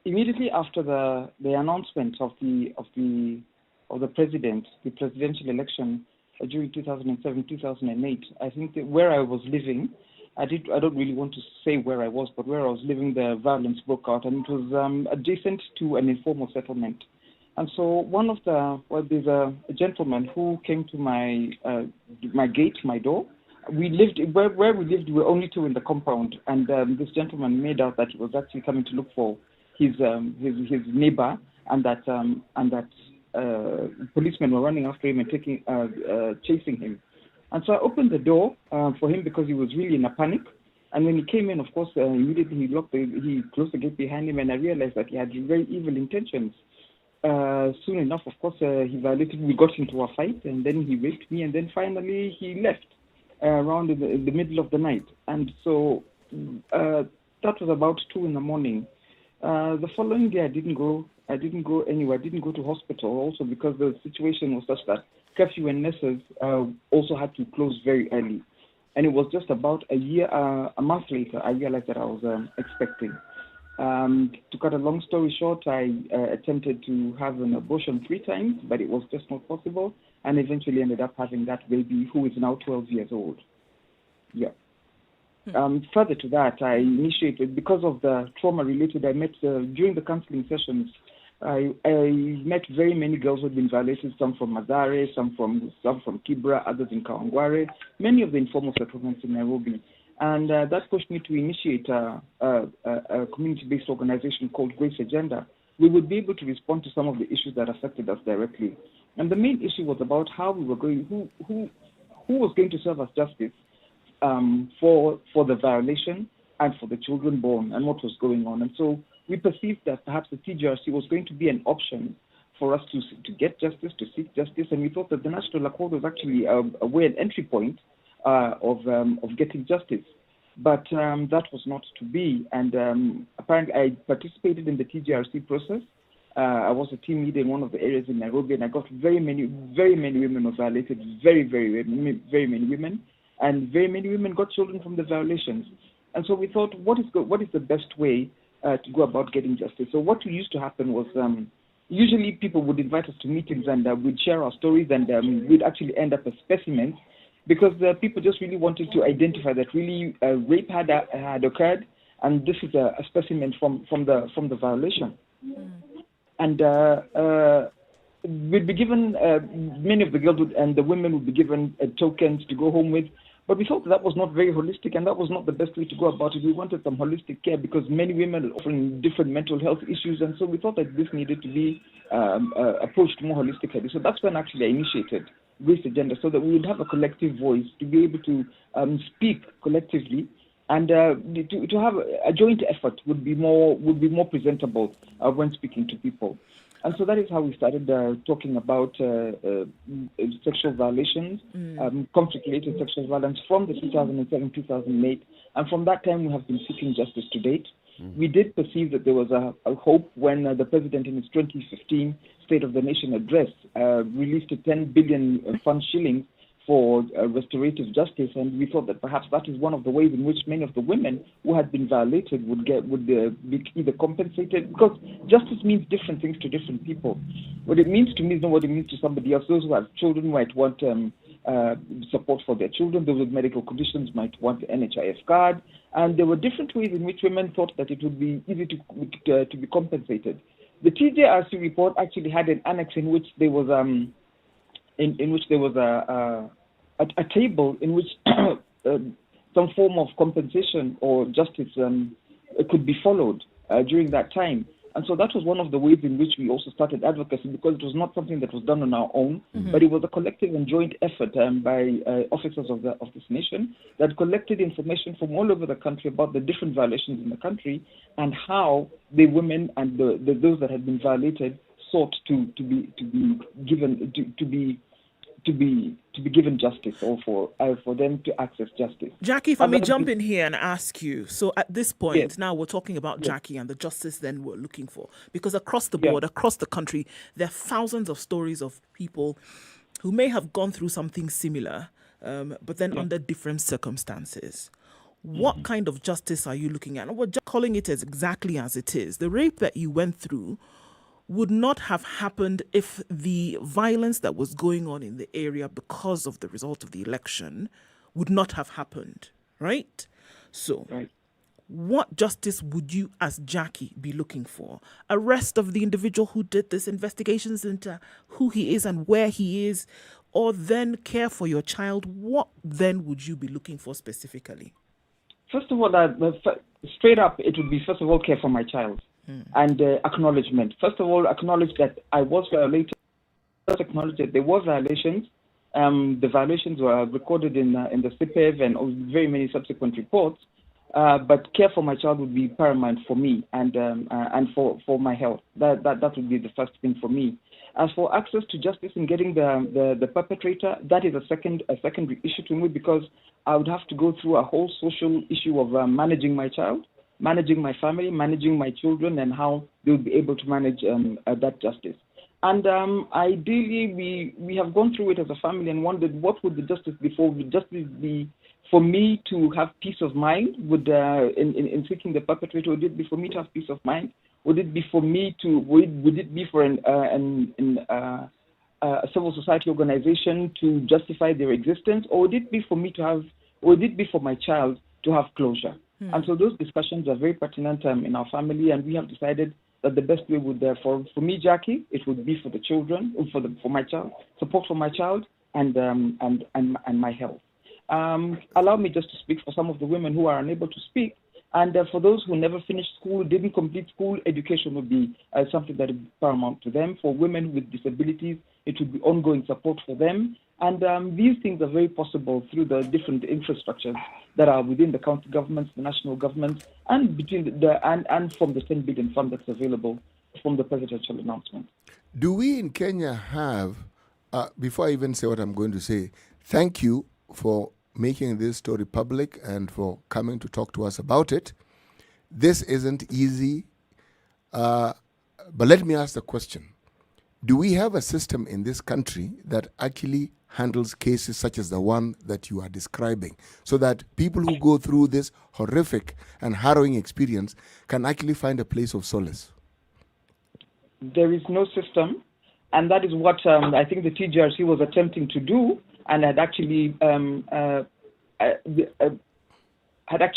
immediately after the announcement of the president, the presidential election during 2007-2008. I think that where I was living, I don't really want to say where I was, but where I was living, the violence broke out, and it was adjacent to an informal settlement. And so there's a gentleman who came to my gate, my door. We lived where we lived. We were only two in the compound, and this gentleman made out that he was actually coming to look for his neighbor, and that policemen were running after him and chasing him. And so I opened the door for him because he was really in a panic. And when he came in, of course, immediately he closed the gate behind him, and I realized that he had very evil intentions. Soon enough, of course, we got into a fight, and then he raped me, and then finally he left around in the middle of the night. And so that was about 2 a.m. The following day, I didn't go anywhere. I didn't go to hospital also because the situation was such that curfew and nurses also had to close very early. And it was just about a month later, I realized that I was expecting. To cut a long story short, I attempted to have an abortion 3 times, but it was just not possible, and eventually ended up having that baby, who is now 12 years old. Yeah. Further to that, I initiated, because of the trauma-related, I met, during the counseling sessions, I met very many girls who had been violated, some from Mathare, some from Kibra, others in Kawangware, many of the informal settlements in Nairobi. And that pushed me to initiate a community-based organization called Grace Agenda. We would be able to respond to some of the issues that affected us directly. And the main issue was about how we were going, who was going to serve as justice for the violation and for the children born and what was going on. And so we perceived that perhaps the TGRC was going to be an option for us to get justice, to seek justice. And we thought that the National Accord was actually a way, an entry point of getting justice. But that was not to be. And apparently I participated in the TGRC process. I was a team leader in one of the areas in Nairobi, and I got very many women were violated, very many women, and very many women got children from the violations. And so we thought, what is the best way to go about getting justice? So what used to happen was usually people would invite us to meetings, and we'd share our stories, and we'd actually end up as specimens, because people just really wanted to identify that really rape had occurred, and this is a specimen from the violation. And we'd be given, many of the girls and the women would be given tokens to go home with. But we thought that was not very holistic, and that was not the best way to go about it. We wanted some holistic care because many women are offering different mental health issues, and so we thought that this needed to be approached more holistically. So that's when actually I initiated Race Agenda, so that we would have a collective voice to be able to speak collectively, and to have a joint effort would be more presentable when speaking to people. And so that is how we started talking about sexual violations, conflict-related sexual violence from the 2007-2008. And from that time, we have been seeking justice to date. We did perceive that there was a hope when the president in his 2015 State of the Nation address released a 10 billion fund shillings for restorative justice, and we thought that perhaps that is one of the ways in which many of the women who had been violated would be either compensated, because justice means different things to different people. What it means to me is not what it means to somebody else. Those who have children might want support for their children. Those with medical conditions might want the NHIS card, and there were different ways in which women thought that it would be easy to be compensated. The TJRC report actually had an annex in which there was in which there was a table in which some form of compensation or justice could be followed during that time. And so that was one of the ways in which we also started advocacy, because it was not something that was done on our own, but it was a collective and joint effort by officers of this nation that collected information from all over the country about the different violations in the country and how the women and those that had been violated sought to be given justice, or for them to access justice. Jackie, if I may jump in here and ask you, so at this point, now we're talking about Jackie and the justice then we're looking for, because across the board, across the country, there are thousands of stories of people who may have gone through something similar, but then under different circumstances. What kind of justice are you looking at? And we're just calling it as exactly as it is. The rape that you went through would not have happened if the violence that was going on in the area because of the result of the election would not have happened, right? So what justice would you as Jackie be looking for? Arrest of the individual who did this, investigations into who he is and where he is, or then care for your child? What then would you be looking for specifically? First of all, straight up, it would be, first of all, care for my child. And acknowledgement. First of all, acknowledge that I was violated. First, acknowledge that there were violations. The violations were recorded in the CPEV and very many subsequent reports. But care for my child would be paramount for me and for my health. That would be the first thing for me. As for access to justice and getting the perpetrator, that is a secondary issue to me, because I would have to go through a whole social issue of managing my child, managing my family, managing my children, and how they will be able to manage that justice. And ideally, we have gone through it as a family and wondered, what would the justice be for? Would justice be for me to have peace of mind in seeking the perpetrator? Would it be for me to have peace of mind? Would it be for me to? Would it be for a civil society organization to justify their existence, or would it be for me to have? Would it be for my child to have closure? And so those discussions are very pertinent in our family, and we have decided that the best way would, for me, Jackie, it would be for the children, for my child, support for my child, and my health. Allow me just to speak for some of the women who are unable to speak, and for those who never finished school, didn't complete school, education would be something that is paramount to them. For women with disabilities, it would be ongoing support for them. And these things are very possible through the different infrastructures that are within the county governments, the national governments, and between and from the 10 billion fund that's available from the presidential announcement. Do we in Kenya have, before I even say what I'm going to say, thank you for making this story public and for coming to talk to us about it. This isn't easy, but let me ask the question. Do we have a system in this country that actually handles cases such as the one that you are describing, so that people who go through this horrific and harrowing experience can actually find a place of solace? There is no system, and that is what I think the TJRC was attempting to do, and had actually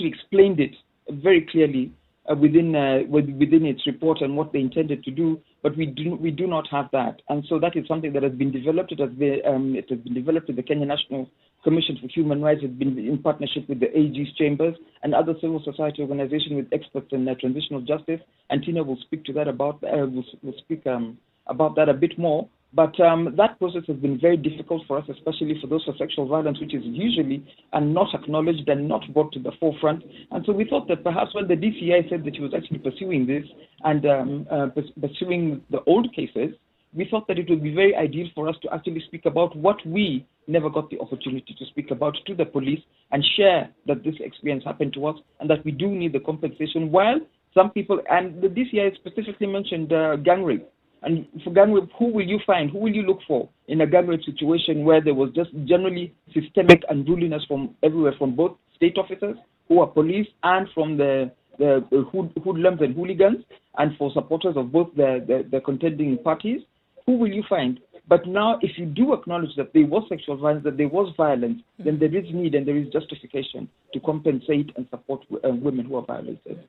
explained it very clearly within its report and what they intended to do, but we do not have that, and so that is something that has been developed. It has been developed with the Kenya National Commission for Human Rights. It's been in partnership with the AG's chambers and other civil society organizations with experts in transitional justice. And Tina will speak to that about that a bit more. But that process has been very difficult for us, especially for those for sexual violence, which is usually not acknowledged and not brought to the forefront. And so we thought that perhaps when the DCI said that she was actually pursuing this and pursuing the old cases, we thought that it would be very ideal for us to actually speak about what we never got the opportunity to speak about to the police and share that this experience happened to us and that we do need the compensation. While some people, and the DCI specifically mentioned gang rape. And for gang rape, who will you find? Who will you look for in a gang rape situation where there was just generally systemic unruliness from everywhere, from both state officers who are police and from the hoodlums and hooligans, and for supporters of both the contending parties? Who will you find? But now, if you do acknowledge that there was sexual violence, that there was violence, then there is need and there is justification to compensate and support women who are violated.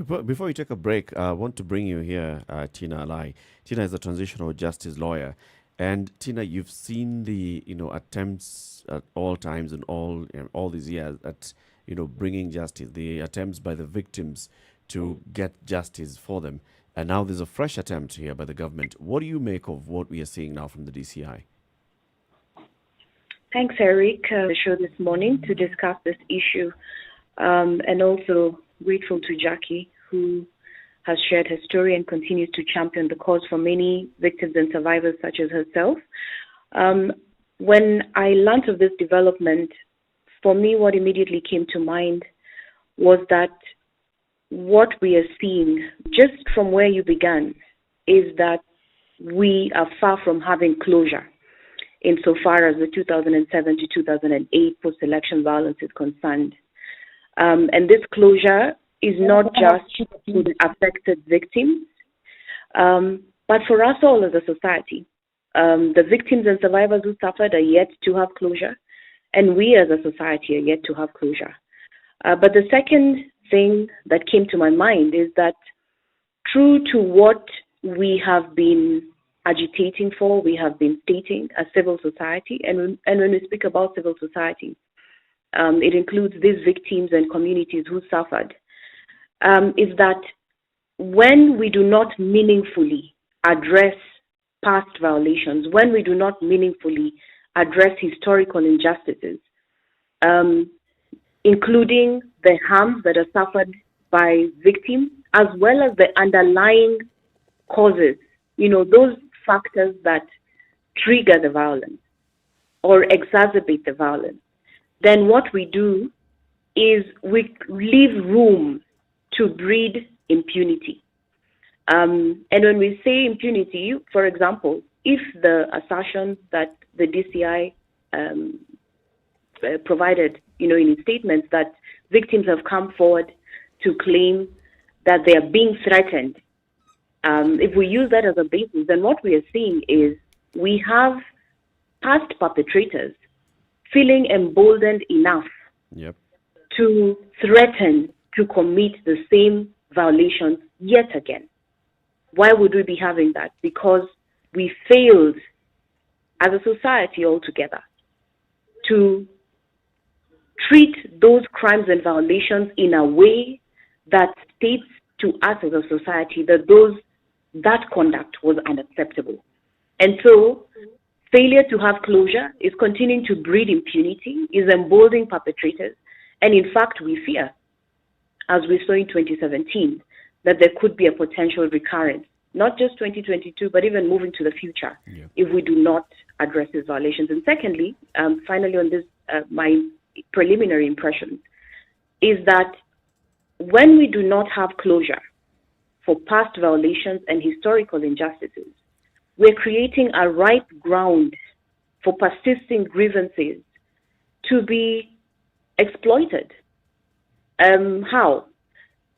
Before we take a break, I want to bring you here, Tina Alai. Tina is a transitional justice lawyer. And Tina, you've seen the attempts at all times and all these years at bringing justice, the attempts by the victims to get justice for them. And now there's a fresh attempt here by the government. What do you make of what we are seeing now from the DCI? Thanks, Eric, the show this morning to discuss this issue, and also grateful to Jackie, who has shared her story and continues to champion the cause for many victims and survivors such as herself. When I learned of this development, for me, what immediately came to mind was that what we are seeing, just from where you began, is that we are far from having closure insofar as the 2007 to 2008 post-election violence is concerned. And this closure is not just for the affected victims, but for us all as a society. The victims and survivors who suffered are yet to have closure, and we as a society are yet to have closure. But the second thing that came to my mind is that true to what we have been agitating for, we have been stating as civil society, and when we speak about civil society, it includes these victims and communities who suffered, is that when we do not meaningfully address past violations, when we do not meaningfully address historical injustices, including the harms that are suffered by victims, as well as the underlying causes, those factors that trigger the violence or exacerbate the violence, then what we do is we leave room to breed impunity. And when we say impunity, for example, if the assertion that the DCI provided, in its statements that victims have come forward to claim that they are being threatened, if we use that as a basis, then what we are seeing is we have past perpetrators feeling emboldened enough to threaten to commit the same violations yet again. Why would we be having that? Because we failed as a society altogether to treat those crimes and violations in a way that states to us as a society that conduct was unacceptable. And so failure to have closure is continuing to breed impunity, is emboldening perpetrators, and in fact we fear, as we saw in 2017, that there could be a potential recurrence, not just 2022, but even moving to the future, if we do not address these violations. And secondly, finally on this, my preliminary impression is that when we do not have closure for past violations and historical injustices, we're creating a ripe ground for persisting grievances to be exploited. How?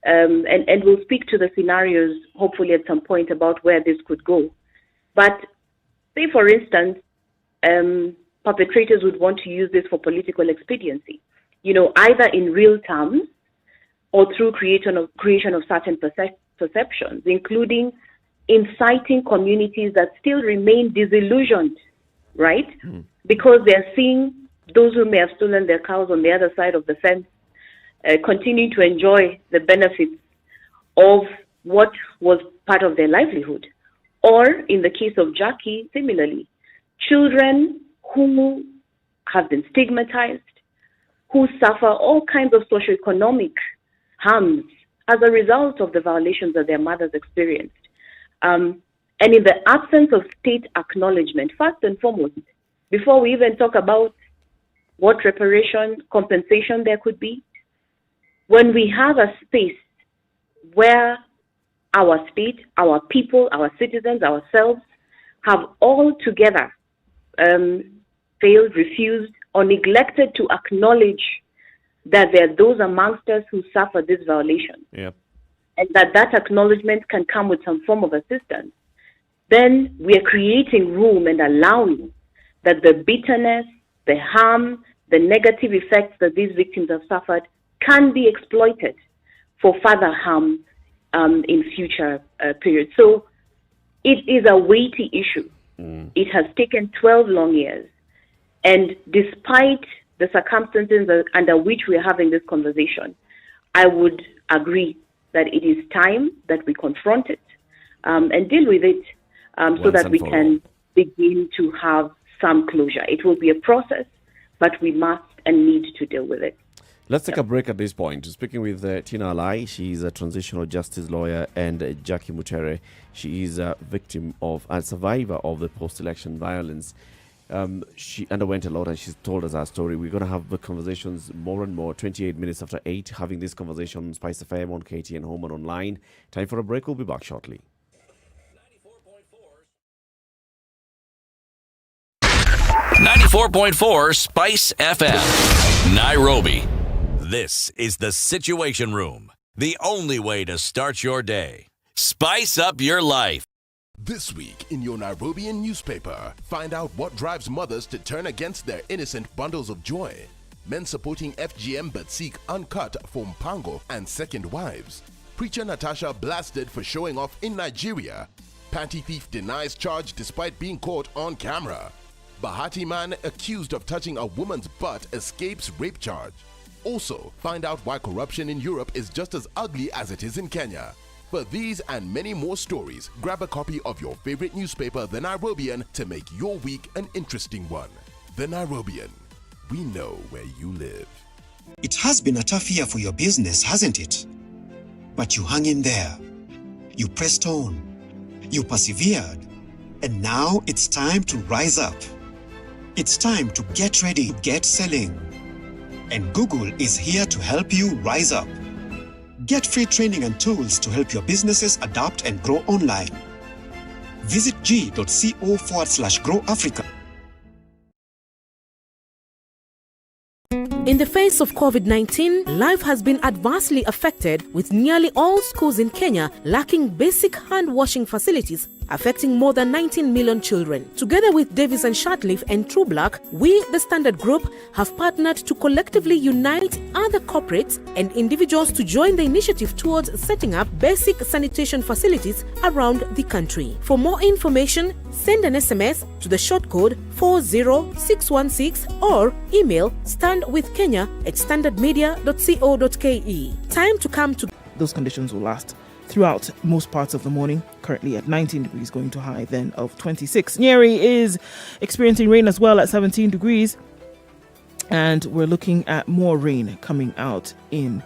And we'll speak to the scenarios, hopefully at some point, about where this could go. But say, for instance, perpetrators would want to use this for political expediency, either in real terms or through creation of certain perceptions, including inciting communities that still remain disillusioned, right? Because they're seeing those who may have stolen their cows on the other side of the fence continue to enjoy the benefits of what was part of their livelihood. Or in the case of Jackie, similarly, children who have been stigmatized, who suffer all kinds of socioeconomic harms as a result of the violations that their mothers experienced. And in the absence of state acknowledgement, first and foremost, before we even talk about what reparation, compensation there could be, when we have a space where our state, our people, our citizens, ourselves have all together failed, refused, or neglected to acknowledge that there are those amongst us who suffer this violation, and that acknowledgement can come with some form of assistance, then we are creating room and allowing that the bitterness, the harm, the negative effects that these victims have suffered can be exploited for further harm in future periods. So it is a weighty issue. It has taken 12 long years. And despite the circumstances under which we are having this conversation, I would agree that it is time that we confront it and deal with it so that we can begin to have some closure. It will be a process, but we must and need to deal with it. Let's take a break at this point. Speaking with Tina Alai, she's a transitional justice lawyer, and Jackie Mutere, she is a survivor of the post-election violence. She underwent a lot, and she's told us our story. We're going to have the conversations more and more, 28 minutes after 8, having this conversation on Spice FM, on KTN Home and online. Time for a break. We'll be back shortly. 94.4 Spice FM, Nairobi. This is the Situation Room, the only way to start your day. Spice up your life. This week in your Nairobian newspaper, find out what drives mothers to turn against their innocent bundles of joy. Men supporting FGM but seek uncut for mpango and second wives. Preacher Natasha blasted for showing off in Nigeria. Panty thief denies charge despite being caught on camera. Bahati man accused of touching a woman's butt escapes rape charge. Also, find out why corruption in Europe is just as ugly as it is in Kenya. For these and many more stories, grab a copy of your favorite newspaper, The Nairobian, to make your week an interesting one. The Nairobian. We know where you live. It has been a tough year for your business, hasn't it? But you hung in there. You pressed on. You persevered. And now it's time to rise up. It's time to get ready to get selling. And Google is here to help you rise up. Get free training and tools to help your businesses adapt and grow online. Visit g.co/Grow Africa. In the face of COVID-19, life has been adversely affected, with nearly all schools in Kenya lacking basic hand-washing facilities, affecting more than 19 million children. Together with Davis and Shatleaf and True Black, we, the Standard Group, have partnered to collectively unite other corporates and individuals to join the initiative towards setting up basic sanitation facilities around the country. For more information, send an SMS to the short code 40616 or email standwithkenya@standardmedia.co.ke. Time to come to. Those conditions will last throughout most parts of the morning, currently at 19 degrees, going to high then of 26. Nyeri is experiencing rain as well at 17 degrees. And we're looking at more rain coming out in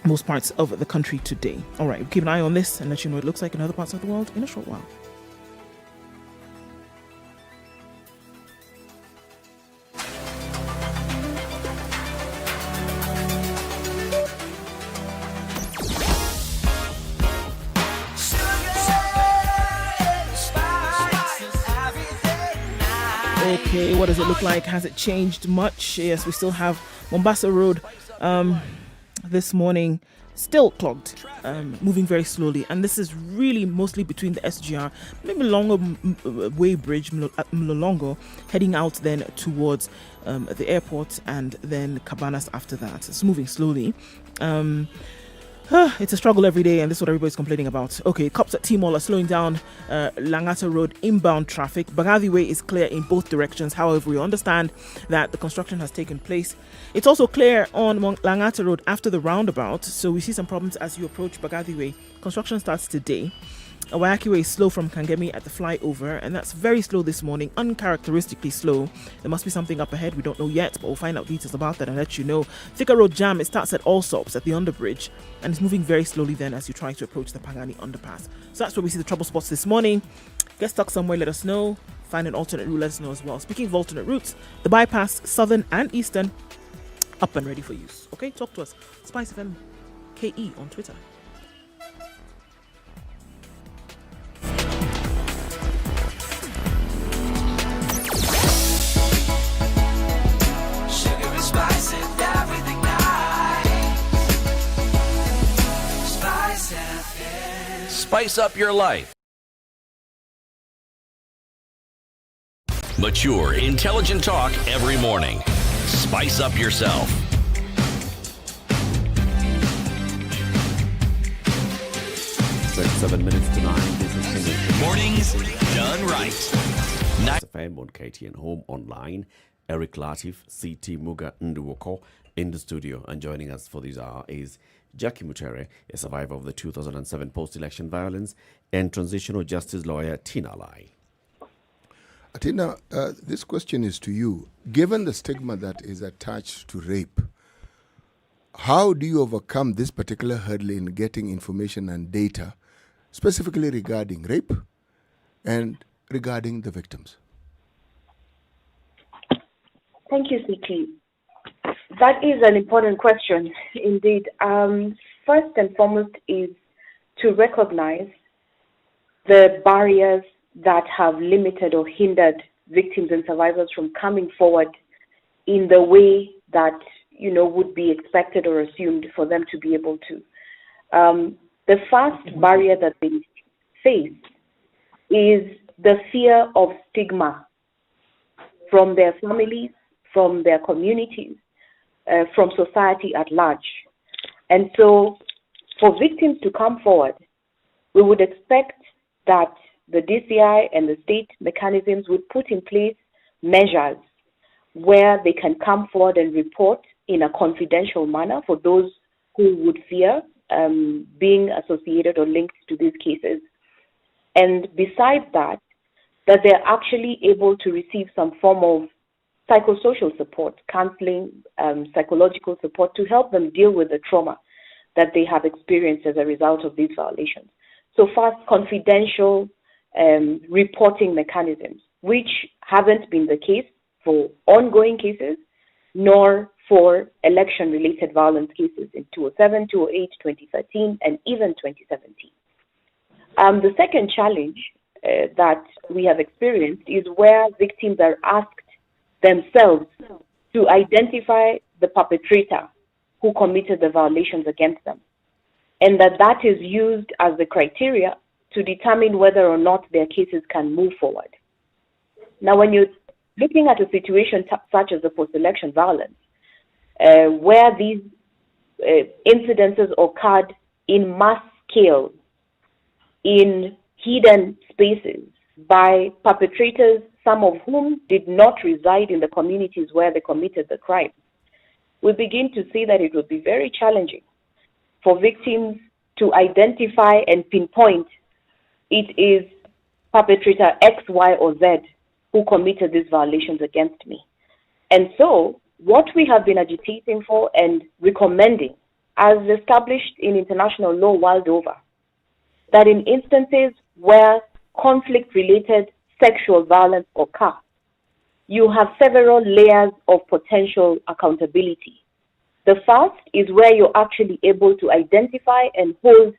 most parts of the country today. All right, we'll keep an eye on this and let you know what it looks like in other parts of the world in a short while. Okay, what does it look like? Has it changed much? Yes, we still have Mombasa Road this morning still clogged, moving very slowly. And this is really mostly between the SGR, maybe Mlolongo Way Bridge, Mlolongo, heading out then towards the airport, and then Cabanas after that. It's moving slowly. It's a struggle every day, and this is what everybody's complaining about. Okay, cops at T-Mall are slowing down Langata Road inbound traffic. Bagathi Way is clear in both directions. However, we understand that the construction has taken place. It's also clear on Langata Road after the roundabout, so we see some problems as you approach Bagathi Way. Construction starts today. Wayaki Way is slow from Kangemi at the flyover, and that's very slow this morning, uncharacteristically slow. There must be something up ahead, we don't know yet, but we'll find out details about that and let you know. Thika Road jam, it starts at Allsops at the underbridge, and it's moving very slowly then as you try to approach the Pangani underpass. So that's where we see the trouble spots this morning. Get stuck somewhere, let us know. Find an alternate route, let us know as well. Speaking of alternate routes, the bypass, southern and eastern, up and ready for use. Okay, talk to us. Spice FM KE on Twitter. Spice up your life. Mature, intelligent talk every morning. Spice up yourself. 7 minutes to 9. This is Henry. Mornings done right. FM on KTN Home Online. Eric Latif, CT Muga Nduwoko in the studio. And joining us for this hour is Jackie Mutere, a survivor of the 2007 post-election violence, and transitional justice lawyer Tina Lai. Tina, this question is to you. Given the stigma that is attached to rape, how do you overcome this particular hurdle in getting information and data, specifically regarding rape and regarding the victims? Thank you, CT. That is an important question, indeed. First and foremost is to recognize the barriers that have limited or hindered victims and survivors from coming forward in the way that, would be expected or assumed for them to be able to. The first barrier that they face is the fear of stigma from their families, from their communities, from society at large. And so for victims to come forward, we would expect that the DCI and the state mechanisms would put in place measures where they can come forward and report in a confidential manner for those who would fear being associated or linked to these cases. And besides that they're actually able to receive some form of psychosocial support, counseling, psychological support to help them deal with the trauma that they have experienced as a result of these violations. So first, confidential reporting mechanisms, which haven't been the case for ongoing cases, nor for election-related violence cases in 2007, 2008, 2013, and even 2017. The second challenge that we have experienced is where victims are asked themselves to identify the perpetrator who committed the violations against them, and that is used as the criteria to determine whether or not their cases can move forward. Now, when you're looking at a situation such as the post-election violence, where these incidences occurred in mass scale, in hidden spaces, by perpetrators, some of whom did not reside in the communities where they committed the crime, we begin to see that it would be very challenging for victims to identify and pinpoint it is perpetrator X, Y, or Z who committed these violations against me. And so what we have been agitating for and recommending, as established in international law world over, that in instances where conflict-related sexual violence occur, you have several layers of potential accountability. The first is where you're actually able to identify and hold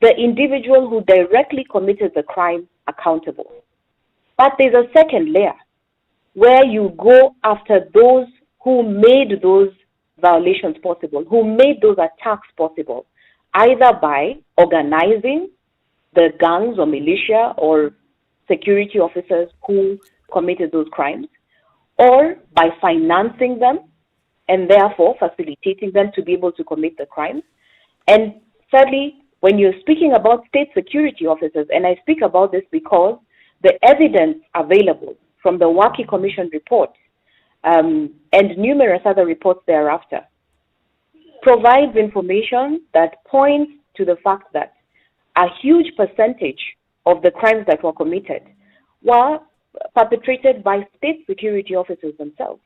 the individual who directly committed the crime accountable. But there's a second layer where you go after those who made those violations possible, who made those attacks possible, either by organizing the gangs or militia or security officers who committed those crimes, or by financing them and therefore facilitating them to be able to commit the crimes. And thirdly, when you're speaking about state security officers, and I speak about this because the evidence available from the Waki Commission report and numerous other reports thereafter provides information that points to the fact that a huge percentage of the crimes that were committed were perpetrated by state security officers themselves.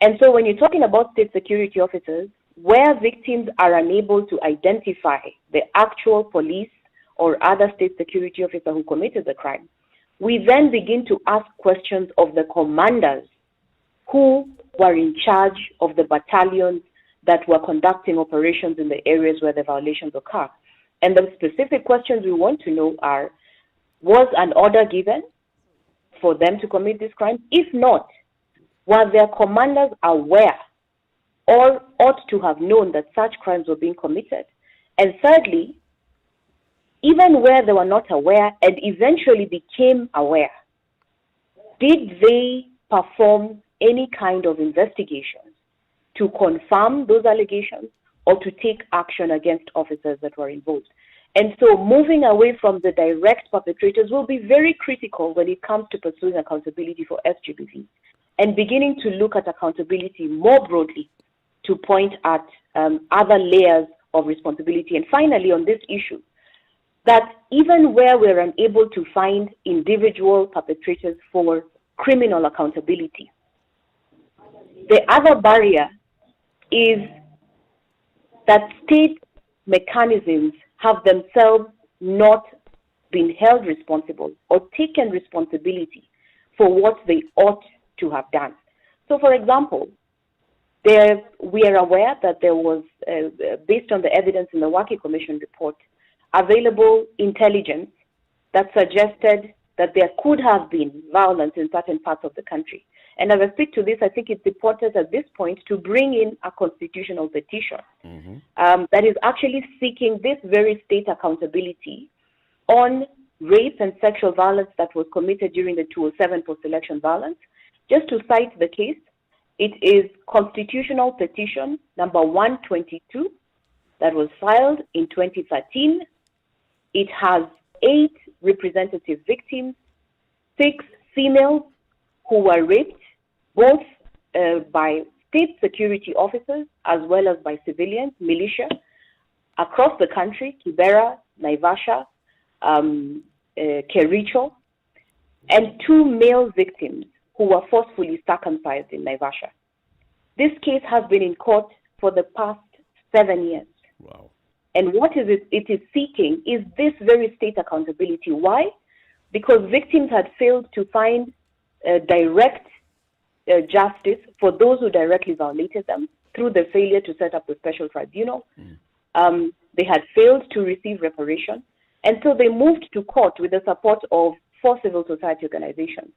And so when you're talking about state security officers, where victims are unable to identify the actual police or other state security officer who committed the crime, we then begin to ask questions of the commanders who were in charge of the battalions that were conducting operations in the areas where the violations occur. And the specific questions we want to know are, was an order given for them to commit this crime? If not, were their commanders aware or ought to have known that such crimes were being committed? And thirdly, even where they were not aware and eventually became aware, did they perform any kind of investigation to confirm those allegations or to take action against officers that were involved? And so moving away from the direct perpetrators will be very critical when it comes to pursuing accountability for SGBV, and beginning to look at accountability more broadly to point at other layers of responsibility. And finally, on this issue, that even where we're unable to find individual perpetrators for criminal accountability, the other barrier is that state mechanisms have themselves not been held responsible or taken responsibility for what they ought to have done. So, for example, we are aware that there was, based on the evidence in the Waki Commission report, available intelligence that suggested that there could have been violence in certain parts of the country. And as I speak to this, I think it's important at this point to bring in a constitutional petition that is actually seeking this very state accountability on rape and sexual violence that was committed during the 2007 post-election violence. Just to cite the case, it is Constitutional Petition number 122 that was filed in 2013. It has 8 representative victims, 6 females who were raped, both by state security officers as well as by civilians, militia, across the country, Kibera, Naivasha, Kericho, and 2 male victims who were forcefully circumcised in Naivasha. This case has been in court for the past 7 years. Wow. And what is it is seeking is this very state accountability. Why? Because victims had failed to find direct justice for those who directly violated them through the failure to set up the special tribunal. They had failed to receive reparation. And so they moved to court with the support of 4 civil society organizations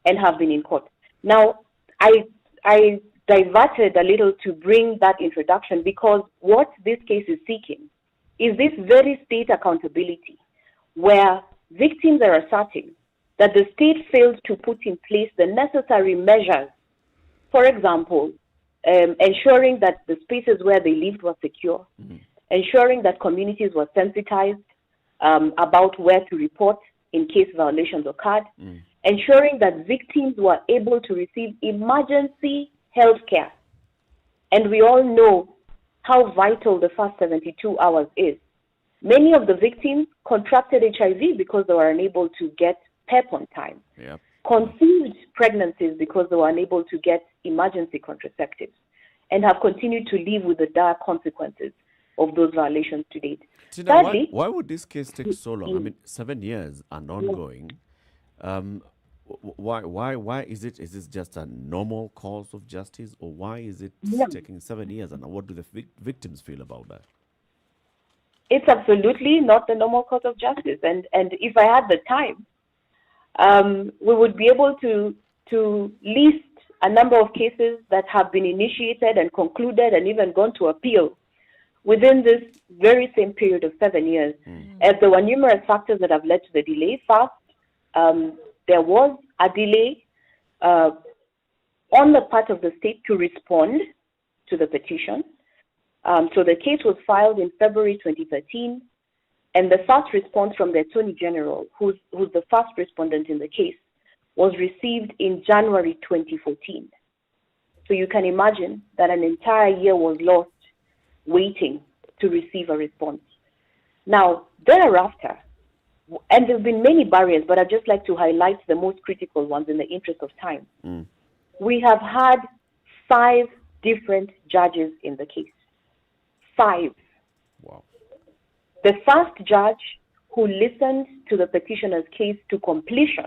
and have been in court. Now, I diverted a little to bring that introduction because what this case is seeking is this very state accountability where victims are asserting that the state failed to put in place the necessary measures. For example, ensuring that the spaces where they lived were secure, ensuring that communities were sensitized about where to report in case violations occurred, ensuring that victims were able to receive emergency health care. And we all know how vital the first 72 hours is. Many of the victims contracted HIV because they were unable to get PEP on time. Conceived pregnancies because they were unable to get emergency contraceptives, and have continued to live with the dire consequences of those violations to date. Tina, why would this case take so long? I mean, 7 years and ongoing. Why is it? Is this just a normal course of justice, or why is it taking 7 years? And what do the victims feel about that? It's absolutely not the normal course of justice. And if I had the time, we would be able to list a number of cases that have been initiated and concluded and even gone to appeal, within this very same period of 7 years, as there were numerous factors that have led to the delay. First, there was a delay on the part of the state to respond to the petition. So the case was filed in February 2013, and the first response from the Attorney General, who's the first respondent in the case, was received in January 2014. So you can imagine that an entire year was lost waiting to receive a response. Now, thereafter, and there have been many barriers, but I'd just like to highlight the most critical ones in the interest of time. We have had 5 different judges in the case. 5. Wow. The first judge who listened to the petitioner's case to completion,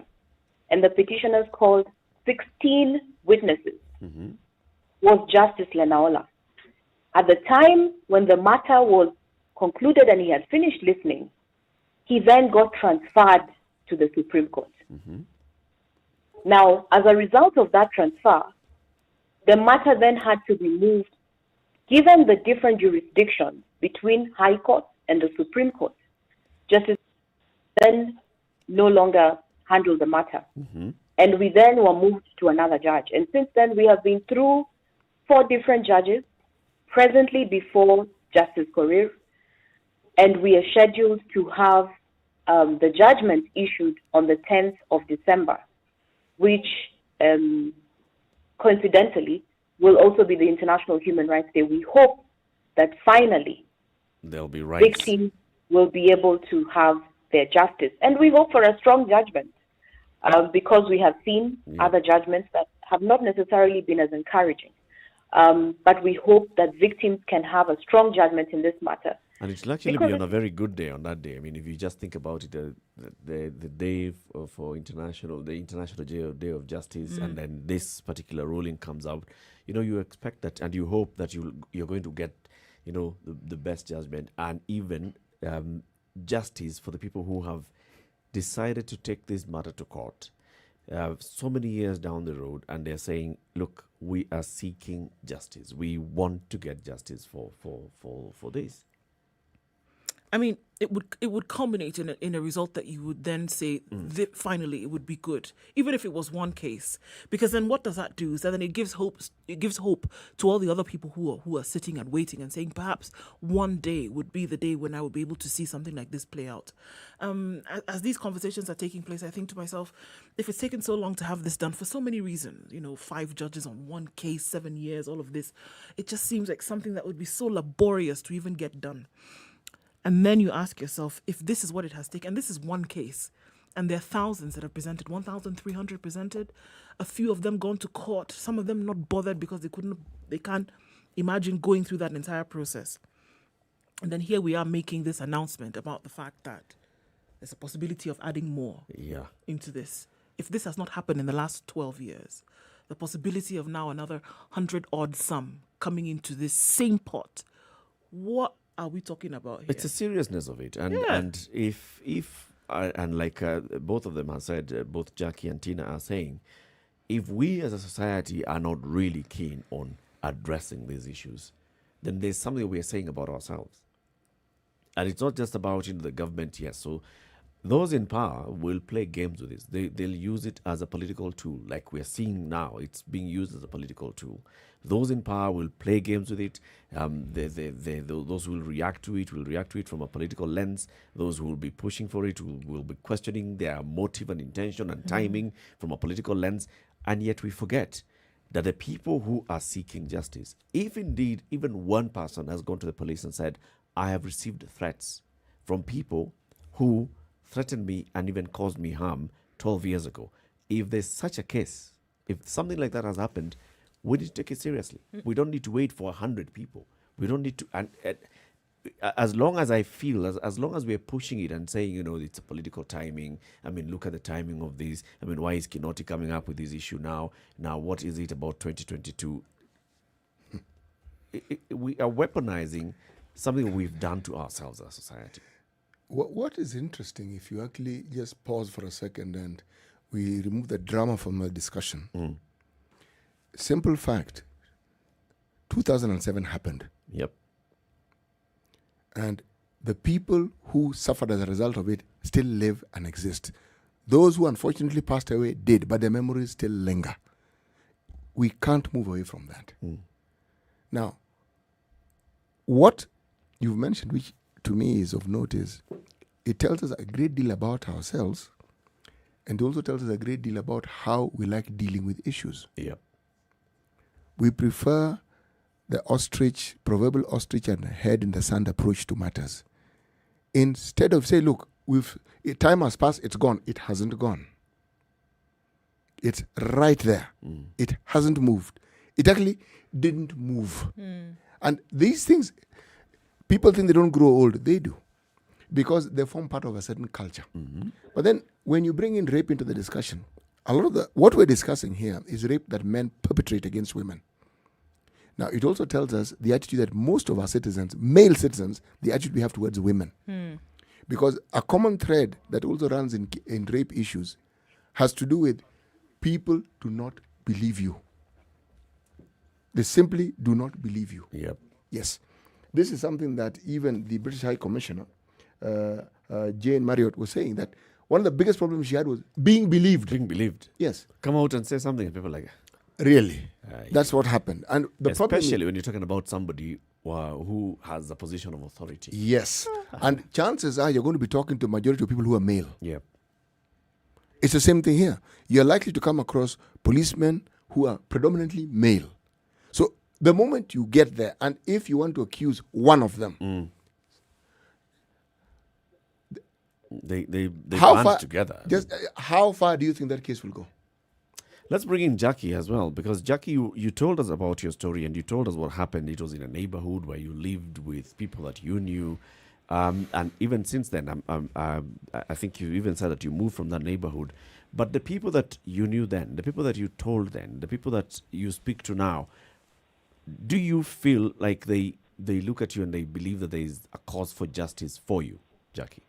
and the petitioners called 16 witnesses, was Justice Lenaola. At the time when the matter was concluded and he had finished listening, he then got transferred to the Supreme Court. Now, as a result of that transfer, the matter then had to be moved, given the different jurisdictions between High Court and the Supreme Court. Justice then no longer handled the matter. And we then were moved to another judge. And since then, we have been through 4 different judges, presently before Justice Korir, and we are scheduled to have the judgment issued on the 10th of December, which coincidentally will also be the International Human Rights Day. We hope that finally there'll be rights. Victims will be able to have their justice. And we hope for a strong judgment because we have seen other judgments that have not necessarily been as encouraging. But we hope that victims can have a strong judgment in this matter. And it will actually be on a very good day on that day. I mean, if you just think about it, the day for the International Day of Justice, and then this particular ruling comes out, you expect that and you hope that you're going to get, the best judgment and even justice for the people who have decided to take this matter to court so many years down the road, and they're saying, look, we are seeking justice. We want to get justice for this. I mean, it would culminate in a result that you would then say, finally, it would be good, even if it was one case. Because then what does that do? So then it gives hope to all the other people who are sitting and waiting and saying, perhaps one day would be the day when I would be able to see something like this play out. As these conversations are taking place, I think to myself, if it's taken so long to have this done for so many reasons, 5 judges on one case, 7 years, all of this, it just seems like something that would be so laborious to even get done. And then you ask yourself, if this is what it has taken, and this is one case, and there are thousands that are presented, 1,300 presented, a few of them gone to court, some of them not bothered because they can't imagine going through that entire process. And then here we are making this announcement about the fact that there's a possibility of adding more into this. If this has not happened in the last 12 years, the possibility of now another 100-odd sum coming into this same pot, what are we talking about here? It's the seriousness of it, and if like both of them have said, both Jackie and Tina are saying, if we as a society are not really keen on addressing these issues, then there's something we are saying about ourselves, and it's not just about the government. Yes, so those in power will play games with this. They'll use it as a political tool, like we're seeing now. It's being used as a political tool. Those in power will play games with it. Those who will react to it from a political lens. Those who will be pushing for it will be questioning their motive and intention and timing from a political lens. And yet we forget that the people who are seeking justice, if indeed even one person has gone to the police and said, I have received threats from people who threatened me and even caused me harm 12 years ago. If there's such a case, if something like that has happened, we need to take it seriously. We don't need to wait for 100 people. We don't need to, and as long as I feel, as long as we're pushing it and saying, it's a political timing. I mean, look at the timing of this. I mean, why is Kinoti coming up with this issue now? Now, what is it about 2022? We are weaponizing something we've done to ourselves as a society. What is interesting, if you actually just pause for a second and we remove the drama from the discussion. Simple fact, 2007 happened. Yep. And the people who suffered as a result of it still live and exist. Those who unfortunately passed away did, but their memories still linger. We can't move away from that. Now, what you've mentioned, which to me is of note, is it tells us a great deal about ourselves, and it also tells us a great deal about how we like dealing with issues. Yep. We prefer the proverbial ostrich and head in the sand approach to matters. Instead of say, look, time has passed, it's gone. It hasn't gone. It's right there. It hasn't moved. It actually didn't move. And these things, people think they don't grow old. They do. Because they form part of a certain culture. But then when you bring in rape into the discussion, a lot of what we're discussing here is rape that men perpetrate against women. Now, it also tells us the attitude that most of our citizens, male citizens, the attitude we have towards women. Because a common thread that also runs in rape issues has to do with people do not believe you. They simply do not believe you. Yep. Yes. This is something that even the British High Commissioner, Jane Marriott, was saying, that one of the biggest problems she had was being believed. Being believed. Yes. Come out and say something, and people are like, really? That's what happened. And the problem especially when you're talking about somebody who has a position of authority. Yes. And chances are you're going to be talking to a majority of people who are male. Yep. It's the same thing here. You're likely to come across policemen who are predominantly male. So the moment you get there, and if you want to accuse one of them, they how band together. Just how far do you think that case will go? Let's bring in Jackie as well, because Jackie, you told us about your story, and you told us what happened. It was in a neighborhood where you lived with people that you knew, and even since then, I think you even said that you moved from that neighborhood. But the people that you knew then, the people that you told then, the people that you speak to now, do you feel like they look at you and they believe that there is a cause for justice for you, Jackie?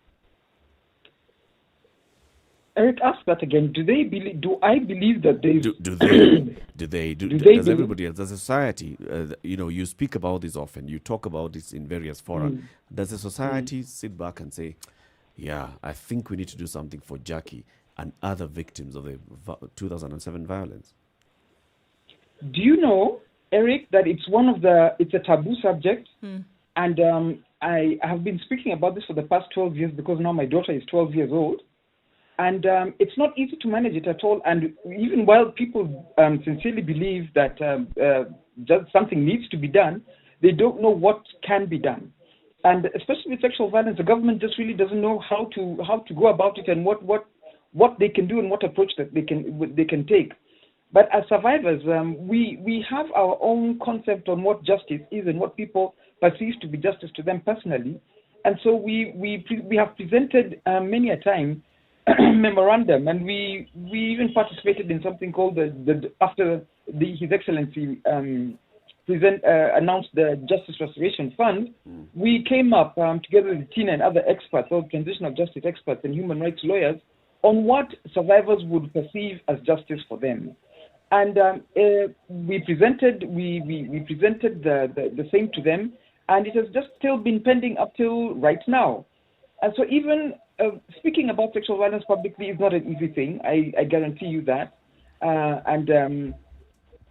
Eric, ask that again. Do they believe? Do I believe that they? Does everybody else, does society? You speak about this often. You talk about this in various fora. Does the society sit back and say, "Yeah, I think we need to do something for Jackie and other victims of the 2007 violence"? Do you know, Eric, that it's a taboo subject, and I have been speaking about this for the past 12 years because now my daughter is 12 years old. And it's not easy to manage it at all. And even while people sincerely believe that just something needs to be done, they don't know what can be done. And especially with sexual violence, the government just really doesn't know how to go about it and what they can do and what approach that they can take. But as survivors, we have our own concept on what justice is and what people perceive to be justice to them personally. And so we have presented many a time memorandum, and we even participated in something called after His Excellency announced the Justice Restoration Fund. We came up together with Tina and other experts, or transitional justice experts and human rights lawyers, on what survivors would perceive as justice for them. And we presented the same to them, and it has just still been pending up till right now. And so even speaking about sexual violence publicly is not an easy thing. I guarantee you that. And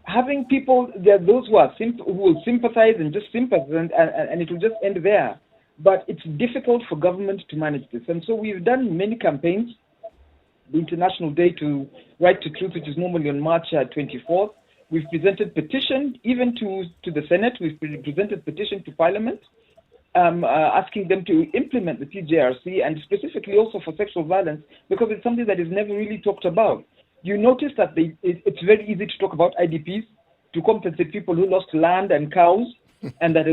having people, there are those who will sympathize and just sympathize, and it will just end there. But it's difficult for government to manage this. And so we've done many campaigns. The International Day to Right to Truth, which is normally on March 24th. We've presented petition even to the Senate. We've presented petition to Parliament, asking them to implement the TJRC, and specifically also for sexual violence, because it's something that is never really talked about. You notice that it's very easy to talk about IDPs, to compensate people who lost land and cows, and that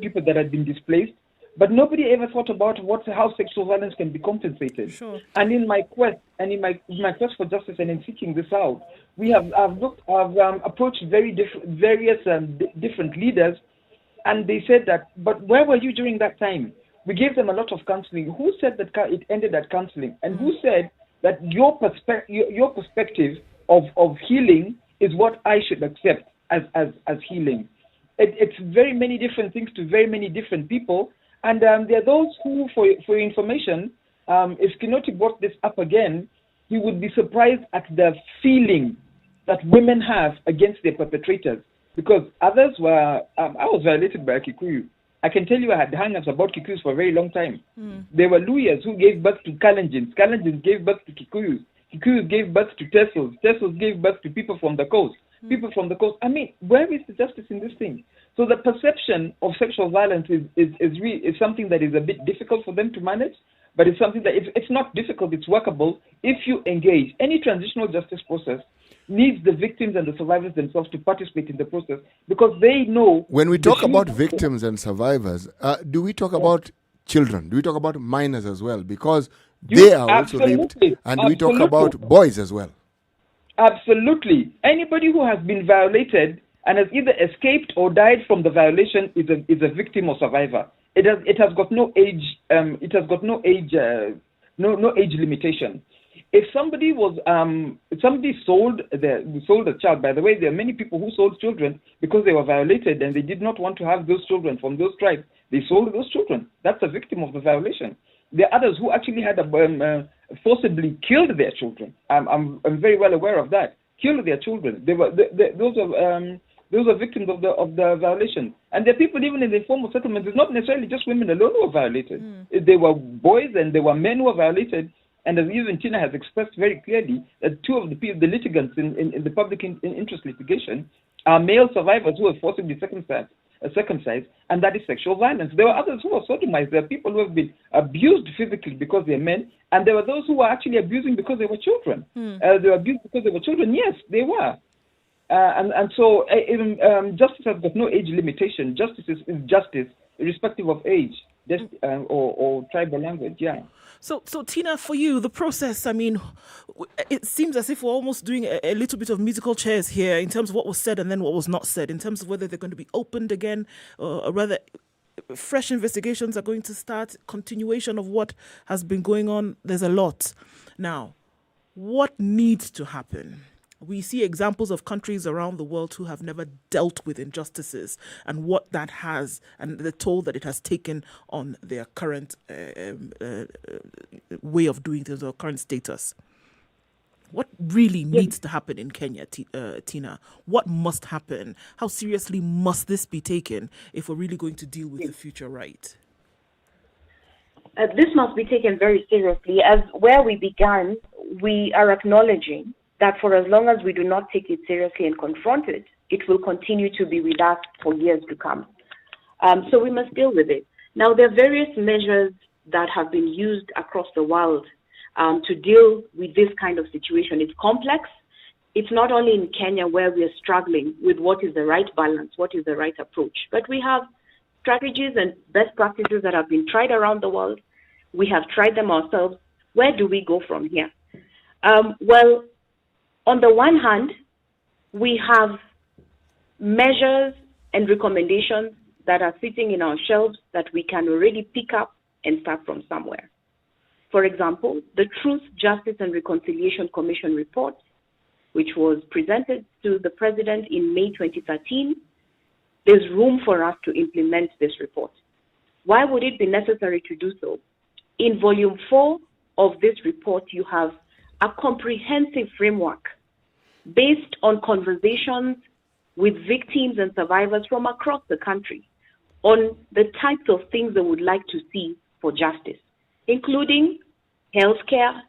people that had been displaced. But nobody ever thought about how sexual violence can be compensated. Sure. And in my quest for justice and in seeking this out, I've approached various different leaders, and they said that, but where were you during that time? We gave them a lot of counseling. Who said that it ended at counseling? And who said that your perspective of healing is what I should accept as healing? it's very many different things to very many different people. And there are those who, for your information, if Kinoti brought this up again, he would be surprised at the feeling that women have against their perpetrators. Because others were, I was violated by a Kikuyu. I can tell you I had hang-ups about Kikuyus for a very long time. There were Luyas who gave birth to Kalenjins. Kalenjins gave birth to Kikuyus. Kikuyus gave birth to Tessels. Tessels gave birth to people from the coast. People from the coast. I mean, where is the justice in this thing? So the perception of sexual violence is something that is a bit difficult for them to manage, but it's something that it's not difficult, it's workable if you engage. Any transitional justice process needs the victims and the survivors themselves to participate in the process because they know. When we talk about victims and survivors, do we talk about children? Do we talk about minors as well? Because they are also raped. And we talk about boys as well. Absolutely. Anybody who has been violated and has either escaped or died from the violation is a victim or survivor. It has got no age. No age limitation. If somebody sold a child, by the way, there are many people who sold children because they were violated and they did not want to have those children from those tribes. They sold those children. That's a victim of the violation. There are others who actually had forcibly killed their children. I'm very well aware of that. Killed their children. Those are victims of the violation. And there are people even in the informal settlements. It's not necessarily just women alone who are violated. There were boys and there were men who were violated. And as even Tina has expressed very clearly, that two of the litigants in the public interest litigation are male survivors who were forcibly circumcised, and that is sexual violence. There were others who were sodomized. There are people who have been abused physically because they're men, and there were those who were actually abusing because they were children. They were abused because they were children. Yes, they were. And so justice has got no age limitation. Justice is justice, irrespective of age or tribal language. Yeah. So Tina, for you, the process, I mean, it seems as if we're almost doing a little bit of musical chairs here in terms of what was said and then what was not said, in terms of whether they're going to be opened again, or rather fresh investigations are going to start, continuation of what has been going on. There's a lot. Now, what needs to happen? We see examples of countries around the world who have never dealt with injustices and what that has and the toll that it has taken on their current way of doing things or current status. What really needs to happen in Kenya, Tina? What must happen? How seriously must this be taken if we're really going to deal with the future right? This must be taken very seriously. As where we began, we are acknowledging that for as long as we do not take it seriously and confront it, it will continue to be with us for years to come. So we must deal with it. Now, there are various measures that have been used across the world to deal with this kind of situation. It's complex. It's not only in Kenya where we are struggling with what is the right balance, what is the right approach, but we have strategies and best practices that have been tried around the world. We have tried them ourselves. Where do we go from here? Well, on the one hand, we have measures and recommendations that are sitting in our shelves that we can already pick up and start from somewhere. For example, the Truth, Justice and Reconciliation Commission report, which was presented to the President in May 2013, there's room for us to implement this report. Why would it be necessary to do so? In Volume 4 of this report, you have a comprehensive framework based on conversations with victims and survivors from across the country on the types of things they would like to see for justice, including healthcare,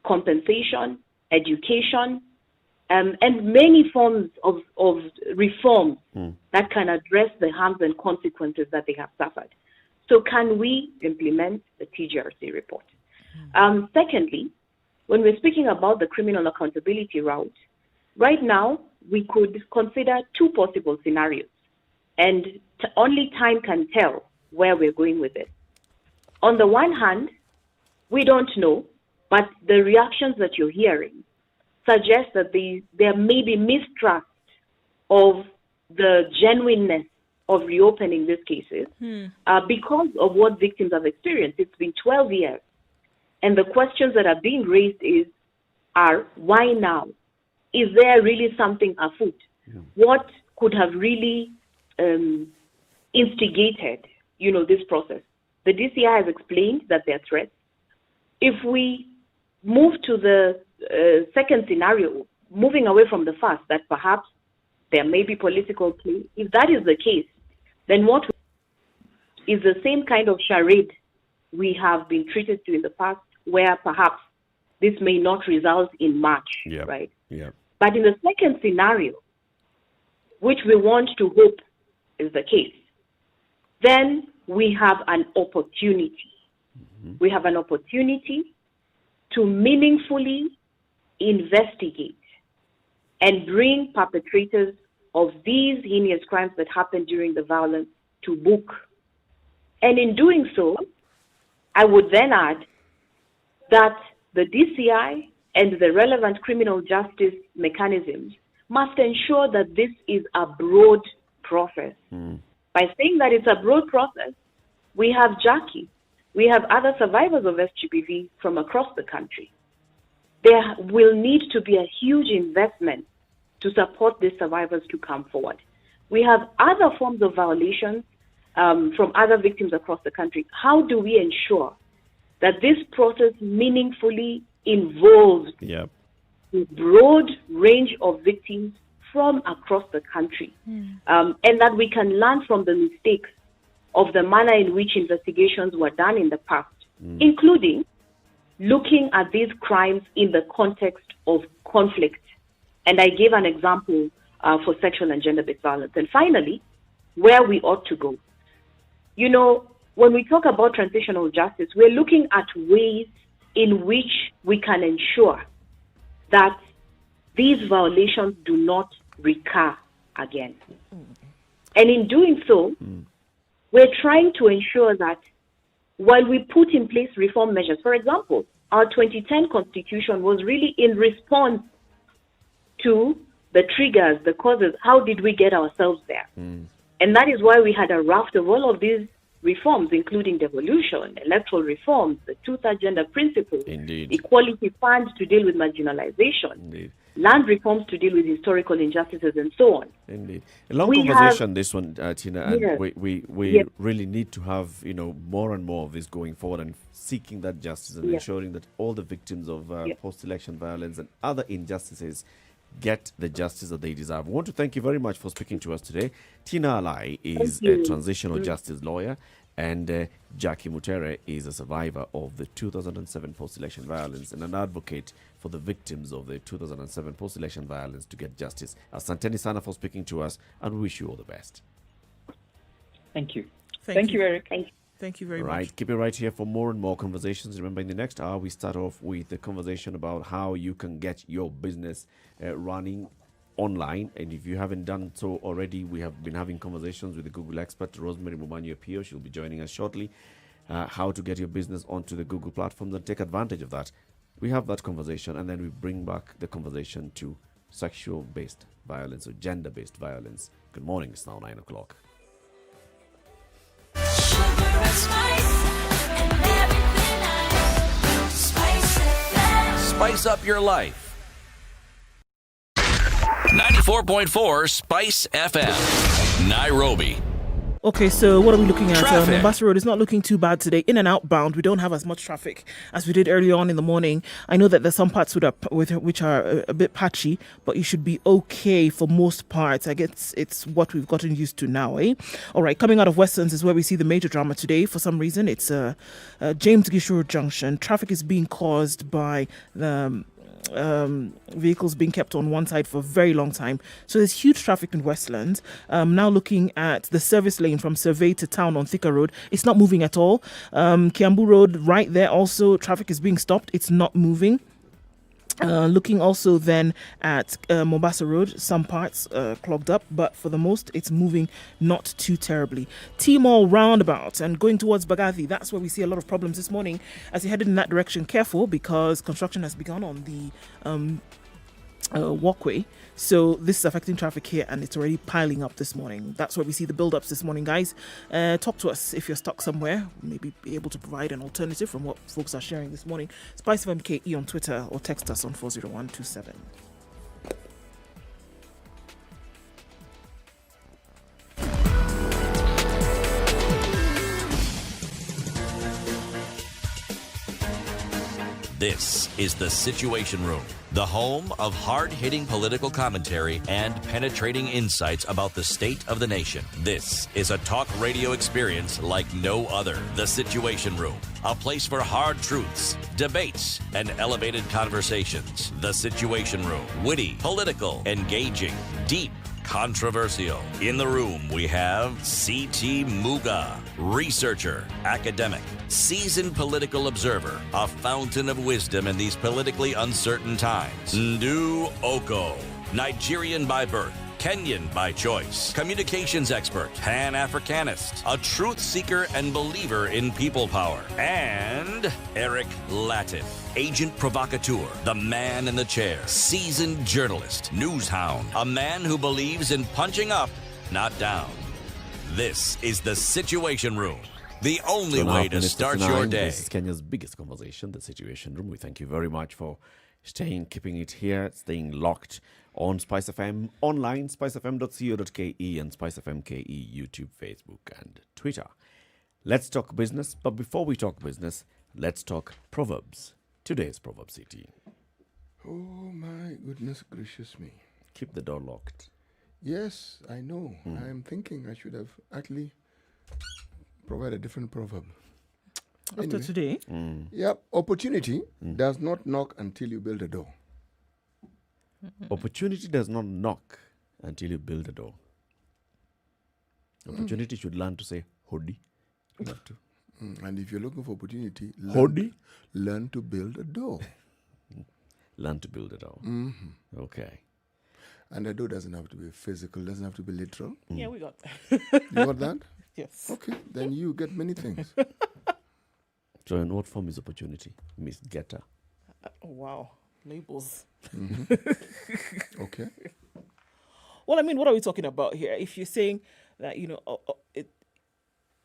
compensation, education, and many forms of reform that can address the harms and consequences that they have suffered. So can we implement the TJRC report? Secondly, when we're speaking about the criminal accountability route, right now we could consider two possible scenarios, and only time can tell where we're going with it. On the one hand, we don't know, but the reactions that you're hearing suggest that there may be mistrust of the genuineness of reopening these cases because of what victims have experienced. It's been 12 years. And the questions that are being raised are why now? Is there really something afoot? What could have really instigated, this process. The DCI has explained that there are threats. If we move to the second scenario, moving away from the first, that perhaps there may be political play, if that is the case, then what is the same kind of charade we have been treated to in the past, where perhaps this may not result in much, right? Yeah. But in the second scenario, which we want to hope is the case, then we have an opportunity. We have an opportunity to meaningfully investigate and bring perpetrators of these heinous crimes that happened during the violence to book. And in doing so, I would then add that the DCI and the relevant criminal justice mechanisms must ensure that this is a broad process. By saying that it's a broad process, we have Jackie, we have other survivors of SGBV from across the country. There will need to be a huge investment to support these survivors to come forward. We have other forms of violations from other victims across the country. How do we ensure that this process meaningfully involves a broad range of victims from across the country, and that we can learn from the mistakes of the manner in which investigations were done in the past, including looking at these crimes in the context of conflict. And I gave an example for sexual and gender-based violence. And finally, where we ought to go. When we talk about transitional justice, we're looking at ways in which we can ensure that these violations do not recur again. And in doing so, we're trying to ensure that while we put in place reform measures, for example, our 2010 constitution was really in response to the triggers, the causes, how did we get ourselves there? And that is why we had a raft of all of these reforms, including devolution, electoral reforms, the two-third gender principle, equality funds to deal with marginalization, land reforms to deal with historical injustices, and so on. Indeed. A long conversation, this one, Tina, and we really need to have, more and more of this going forward and seeking that justice and ensuring that all the victims of post-election violence and other injustices get the justice that they deserve. We want to thank you very much for speaking to us today. Tina Alai is a transitional justice lawyer, and Jackie Mutere is a survivor of the 2007 post-election violence and an advocate for the victims of the 2007 post-election violence to get justice. Asanteni sana for speaking to us, and we wish you all the best. Thank you. Thank you, Eric. Thank you very much. Right, keep it right here for more and more conversations. Remember, in the next hour, we start off with a conversation about how you can get your business running online. And if you haven't done so already, we have been having conversations with the Google expert, Rosemary Mumanyo-Pio. She'll be joining us shortly. How to get your business onto the Google platforms and take advantage of that. We have that conversation, and then we bring back the conversation to sexual-based violence or gender-based violence. Good morning. It's now 9 o'clock. Spice up your life. 94.4 Spice FM, Nairobi. Okay, so what are we looking at? Traffic. Mombasa Road is not looking too bad today. In and outbound, we don't have as much traffic as we did earlier on in the morning. I know that there's some parts which are a bit patchy, but you should be okay for most parts. I guess it's what we've gotten used to now, eh? All right, coming out of Westlands is where we see the major drama today. For some reason, it's James Gishuru Junction. Traffic is being caused by the vehicles being kept on one side for a very long time. So there's huge traffic in Westlands. Now looking at the service lane from Survey to Town on Thika Road, it's not moving at all. Kiambu Road right there also, traffic is being stopped. It's not moving. Looking also then at Mombasa Road, some parts clogged up, but for the most, it's moving not too terribly. T-Mall roundabout and going towards Bagathi, that's where we see a lot of problems this morning. As you headed in that direction, careful because construction has begun on the walkway. So this is affecting traffic here and it's already piling up this morning. That's where we see the build-ups this morning, guys. Talk to us if you're stuck somewhere. Maybe be able to provide an alternative from what folks are sharing this morning. Spice of MKE on Twitter or text us on 40127. This is The Situation Room, the home of hard-hitting political commentary and penetrating insights about the state of the nation. This is a talk radio experience like no other. The Situation Room, a place for hard truths, debates, and elevated conversations. The Situation Room, witty, political, engaging, deep, controversial. In the room, we have C.T. Muga, researcher, academic, seasoned political observer, a fountain of wisdom in these politically uncertain times. Ndu Oko, Nigerian by birth, Kenyan by choice, communications expert, Pan-Africanist, a truth seeker and believer in people power, and Eric Latif, agent provocateur, the man in the chair, seasoned journalist, news hound, a man who believes in punching up, not down. This is The Situation Room, the only way to start your day. This is Kenya's biggest conversation, The Situation Room. We thank you very much for keeping it here, staying locked on Spice FM online, spicefm.co.ke and Spice FM KE, YouTube, Facebook, and Twitter. Let's talk business, but before we talk business, let's talk Proverbs. Today's Proverb City. Oh my goodness gracious me. Keep the door locked. Yes, I know. I'm thinking I should have actually provided a different proverb. After today? Yep. Opportunity does not knock until you build a door. Opportunity does not knock until you build a door. Opportunity should learn to say hodi. Have to. And if you're looking for opportunity, Hodi? learn to build a door. Learn to build a door. Okay. And a door doesn't have to be physical, doesn't have to be literal. Yeah, we got that. You got that? Yes. Okay, then you get many things. So in what form is opportunity? Miss Getter. Oh, wow. Labels. Okay. Well, I mean, what are we talking about here? If you're saying that,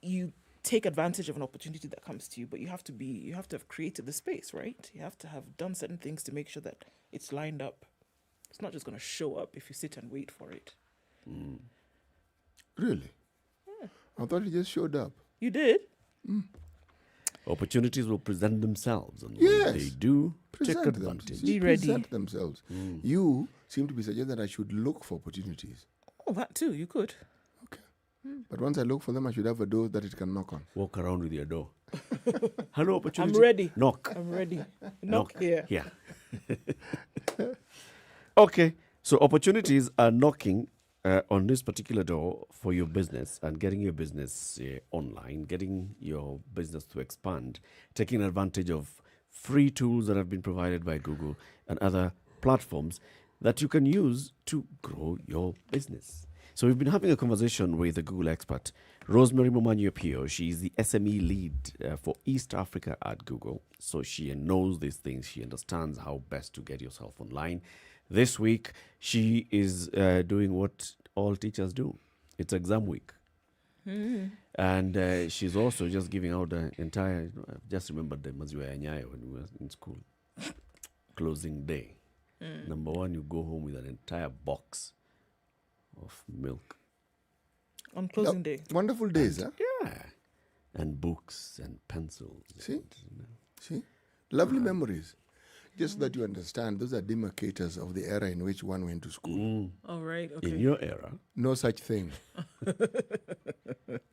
you take advantage of an opportunity that comes to you, but you have to have created the space, right? You have to have done certain things to make sure that it's lined up. It's not just going to show up if you sit and wait for it. Really? Yeah. I thought it just showed up. You did? Opportunities will present themselves, and Yes. when they do, take Present advantage. Be ready. Present themselves. You seem to be suggesting that I should look for opportunities. Oh, that too. You could. Okay. But once I look for them, I should have a door that it can knock on. Walk around with your door. Hello, opportunity. I'm ready. Knock. I'm ready. Knock here. Yeah. Okay. So opportunities are knocking on this particular door for your business and getting your business online, getting your business to expand, taking advantage of free tools that have been provided by Google and other platforms that you can use to grow your business. So we've been having a conversation with the Google expert, Rosemary Momanyo-Pio. She's the SME lead for East Africa at Google. So she knows these things. She understands how best to get yourself online. This week, she is doing what all teachers do. It's exam week. And she's also just giving out the entire, I just remembered the Maziwa ya Nyayo when we were in school. Closing day. Number one, you go home with an entire box of milk. On closing day. Wonderful days, huh? Yeah. And books and pencils. See? See? Lovely memories. Just that you understand, those are demarcators of the era in which one went to school. All right. Okay. In your era, No such thing.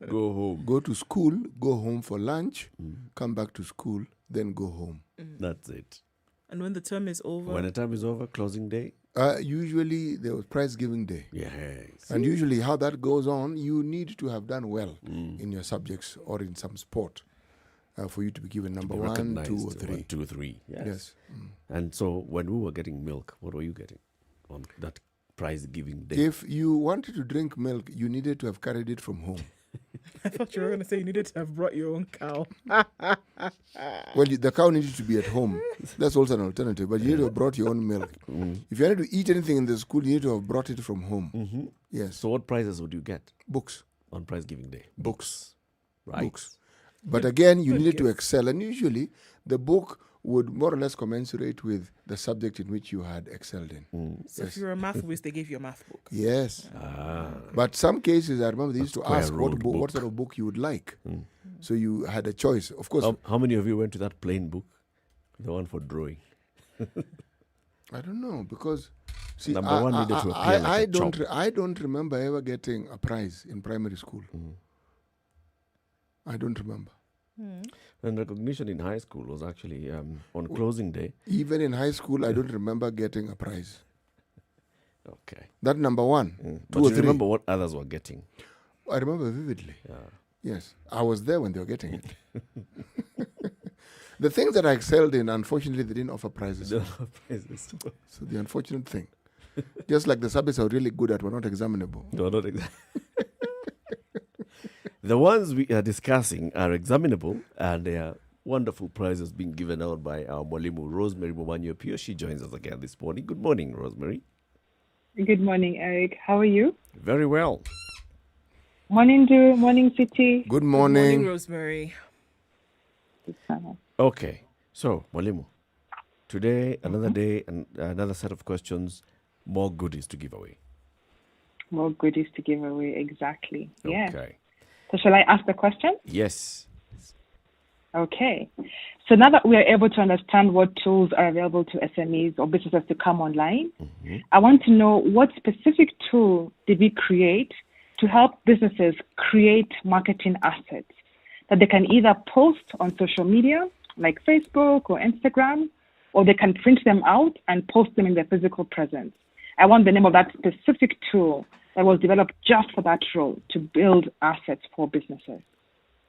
go home. Go to school, go home for lunch, come back to school, then go home. That's it. And when the term is over, When the time is over, closing day. Usually there was prize giving day. Yes. And usually how that goes on, you need to have done well in your subjects or in some sport for you to be given number Be 1, recognized. 2, or 3. 1, 2, 3. Yes. Yes. And so when we were getting milk, what were you getting on that prize giving day? If you wanted to drink milk, you needed to have carried it from home. I thought you were going to say you needed to have brought your own cow. Well, the cow needed to be at home. That's also an alternative. But you need to have brought your own milk. If you wanted to eat anything in the school, you need to have brought it from home. Yes. So what prizes would you get Books. on prize giving day? Books. Right. Books. But again, you needed to excel. And usually, the book would more or less commensurate with the subject in which you had excelled in. So if you were a math whiz, they gave you a math book. Yes. But some cases, I remember they used to Square ask what root sort of book you would like. So you had a choice. Of course, How many of you went to that plain book? The one for drawing. I don't know, because see, Number one needed to appear like a chop. I don't remember ever getting a prize in primary school. I don't remember. And recognition in high school was actually on closing day. Even in high school, I don't remember getting a prize. Okay. That number one, But two or you three. remember what others were getting. I remember vividly. Yeah. Yes, I was there when they were getting it. The things that I excelled in, unfortunately, they didn't offer prizes. So the unfortunate thing. Just like the subjects I was really good at were not examinable. No, not exactly. The ones we are discussing are examinable, and they are wonderful prizes being given out by our Mwalimu, Rosemary Momanyo Pio. She joins us again this morning. Good morning, Rosemary. Good morning, Eric. How are you? Very well. Morning, Drew. Morning, City. Good morning. Good morning, Rosemary. Okay, so Mwalimu, today another day and another set of questions, more goodies to give away. More goodies to give away, exactly. Yeah. Okay. So shall I ask the question? Yes. Okay. So now that we are able to understand what tools are available to SMEs or businesses to come online, I want to know what specific tool did we create to help businesses create marketing assets that they can either post on social media like Facebook or Instagram, or they can print them out and post them in their physical presence. I want the name of that specific tool that was developed just for that role to build assets for businesses.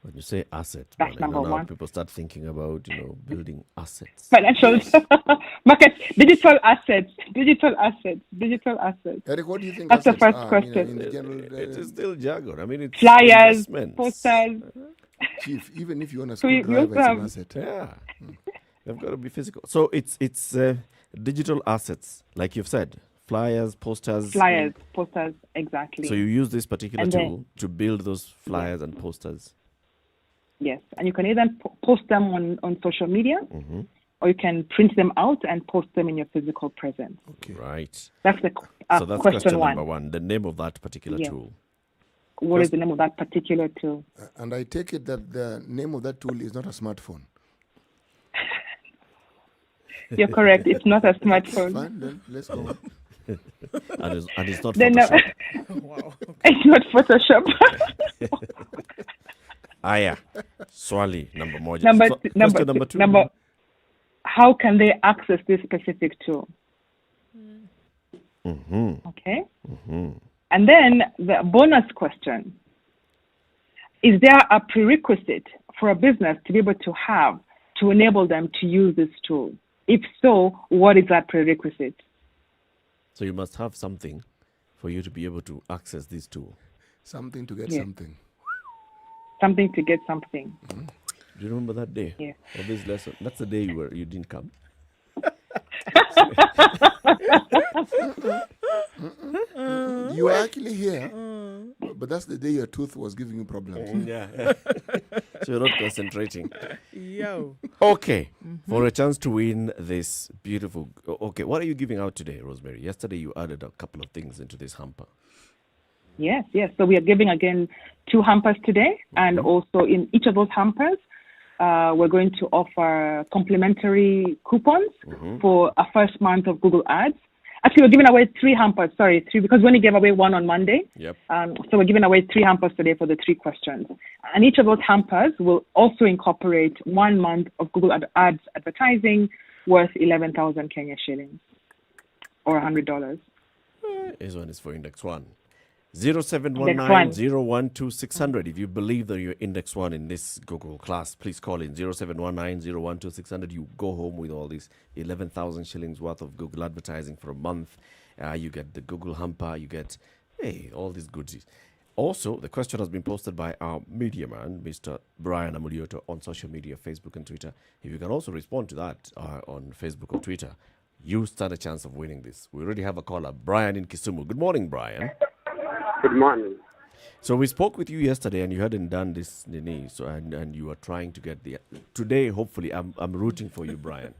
When you say asset, That's number one. people start thinking about, building assets. Financial market, digital assets. Eric, what do you think That's the assets first are, question. in the general, It is still jargon. I mean, it's Flyers, investments. posters. Chief, even if you want a So we screwdriver, also it's an have- asset. Yeah. They've got to be physical. So it's digital assets, like you've said. Flyers, posters. Exactly. So you use this particular And then- tool to build those flyers and posters. Yes, and you can either post them on social media, or you can print them out and post them in your physical presence. Okay. Right. That's the So that's question one. number one. The name of that particular Yes. tool. What is the name of that particular tool? And I take it that the name of that tool is not a smartphone. You're correct. It's not a smartphone. Fine, then let's go on. and it's not Then, Photoshop. Wow. It's not Photoshop. Yeah. Swali number moja. Number number two. How can they access this specific tool? Okay. And then the bonus question: is there a prerequisite for a business to be able to have to enable them to use this tool? If so, what is that prerequisite? So you must have something for you to be able to access this tool. Something to get Yes. something. Something to get something. Do you remember that day Yeah. of this lesson? That's the day you didn't come. You were actually here, but that's the day your tooth was giving you problems. Yeah. So you're not concentrating. Yo. Okay. For a chance to win this beautiful. Okay. What are you giving out today, Rosemary? Yesterday you added a couple of things into this hamper. Yes. So we are giving again 2 hampers today, and also in each of those hampers, we're going to offer complimentary coupons for a first month of Google Ads. Actually, we're giving away 3 hampers. Sorry, 3, because we only gave away 1 on Monday. Yep. So we're giving away 3 hampers today for the 3 questions. And each of those hampers will also incorporate 1 month of Google Ads advertising worth 11,000 Kenya shillings, or $100. This one is for Index 1. 0719-012-600. If you believe that you're Index 1 in this Google class, please call in 0719-012-600. You go home with all these 11,000 shillings worth of Google advertising for a month. You get the Google hamper. You get, all these goodies. Also, the question has been posted by our media man, Mr. Brian Amulioto, on social media, Facebook and Twitter. If you can also respond to that on Facebook or Twitter, you stand a chance of winning this. We already have a caller, Brian in Kisumu. Good morning, Brian. Good morning. So we spoke with you yesterday, and you hadn't done this, Nini. So and you are trying to get the today. Hopefully, I'm rooting for you, Brian.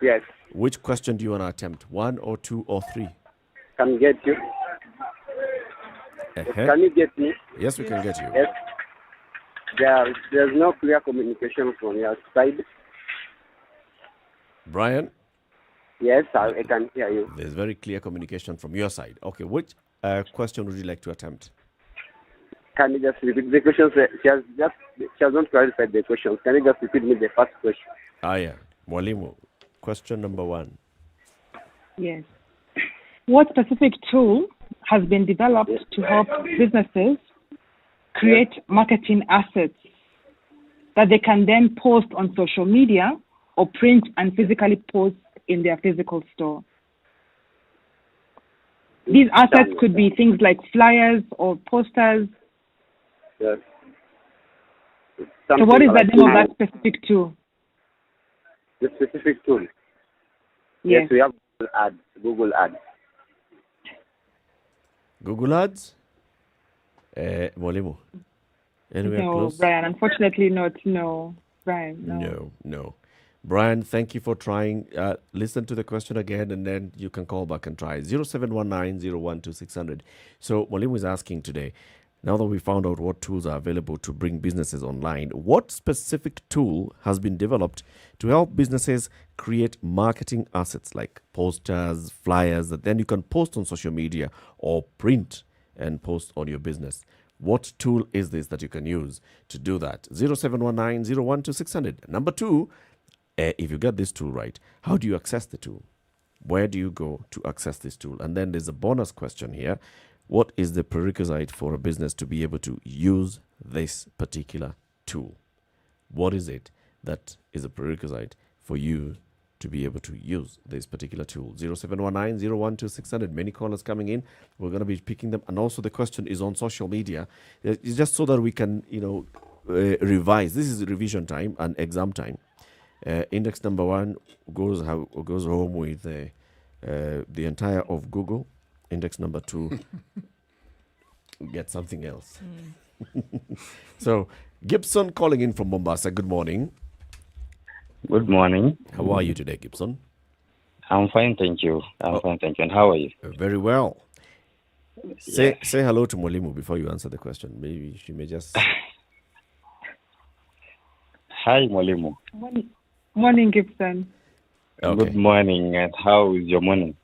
Yes. Which question do you want to attempt? 1 or 2 or 3? Can get you. Can you get me? Yes, we can get you. Yes. There's no clear communication from your side. Brian? Yes, I can hear you. There's very clear communication from your side. Okay, which question would you like to attempt? Can you just repeat the questions? She has not clarified the questions. Can you just repeat me the first question? Yeah. Mwalimu, question number 1. Yes. What specific tool has been developed to help businesses create marketing assets that they can then post on social media or print and physically post in their physical store? These assets could be things like flyers or posters. Yes. So what is the name of that specific tool? The specific tool? Yes, we have Google Ads. Google Ads? Mwalimu? Anywhere no, close? Brian, unfortunately not. No, Brian, no. No. Brian, thank you for trying. Listen to the question again, and then you can call back and try. 0719-012-600. So Mwalimu is asking today, now that we found out what tools are available to bring businesses online, what specific tool has been developed to help businesses create marketing assets like posters, flyers that then you can post on social media or print and post on your business? What tool is this that you can use to do that? 0719-012-600. Number 2, if you get this tool right, how do you access the tool? Where do you go to access this tool? And then there's a bonus question here. What is the prerequisite for a business to be able to use this particular tool? What is it that is a prerequisite for you to be able to use this particular tool? 0719-012-600. Many callers coming in. We're going to be picking them. And also the question is on social media. It's just so that we can, revise. This is revision time and exam time. Index number 1 goes home with the entire of Google. Index number 2 get something else. So Gibson calling in from Mombasa. Good morning. Good morning. How are you today, Gibson? I'm fine, thank you. Fine, thank you. And how are you? Very well. Say hello to Mwalimu before you answer the question. Maybe she may just... Hi, Mwalimu. Morning, Gibson. Okay. Good morning. And how is your morning?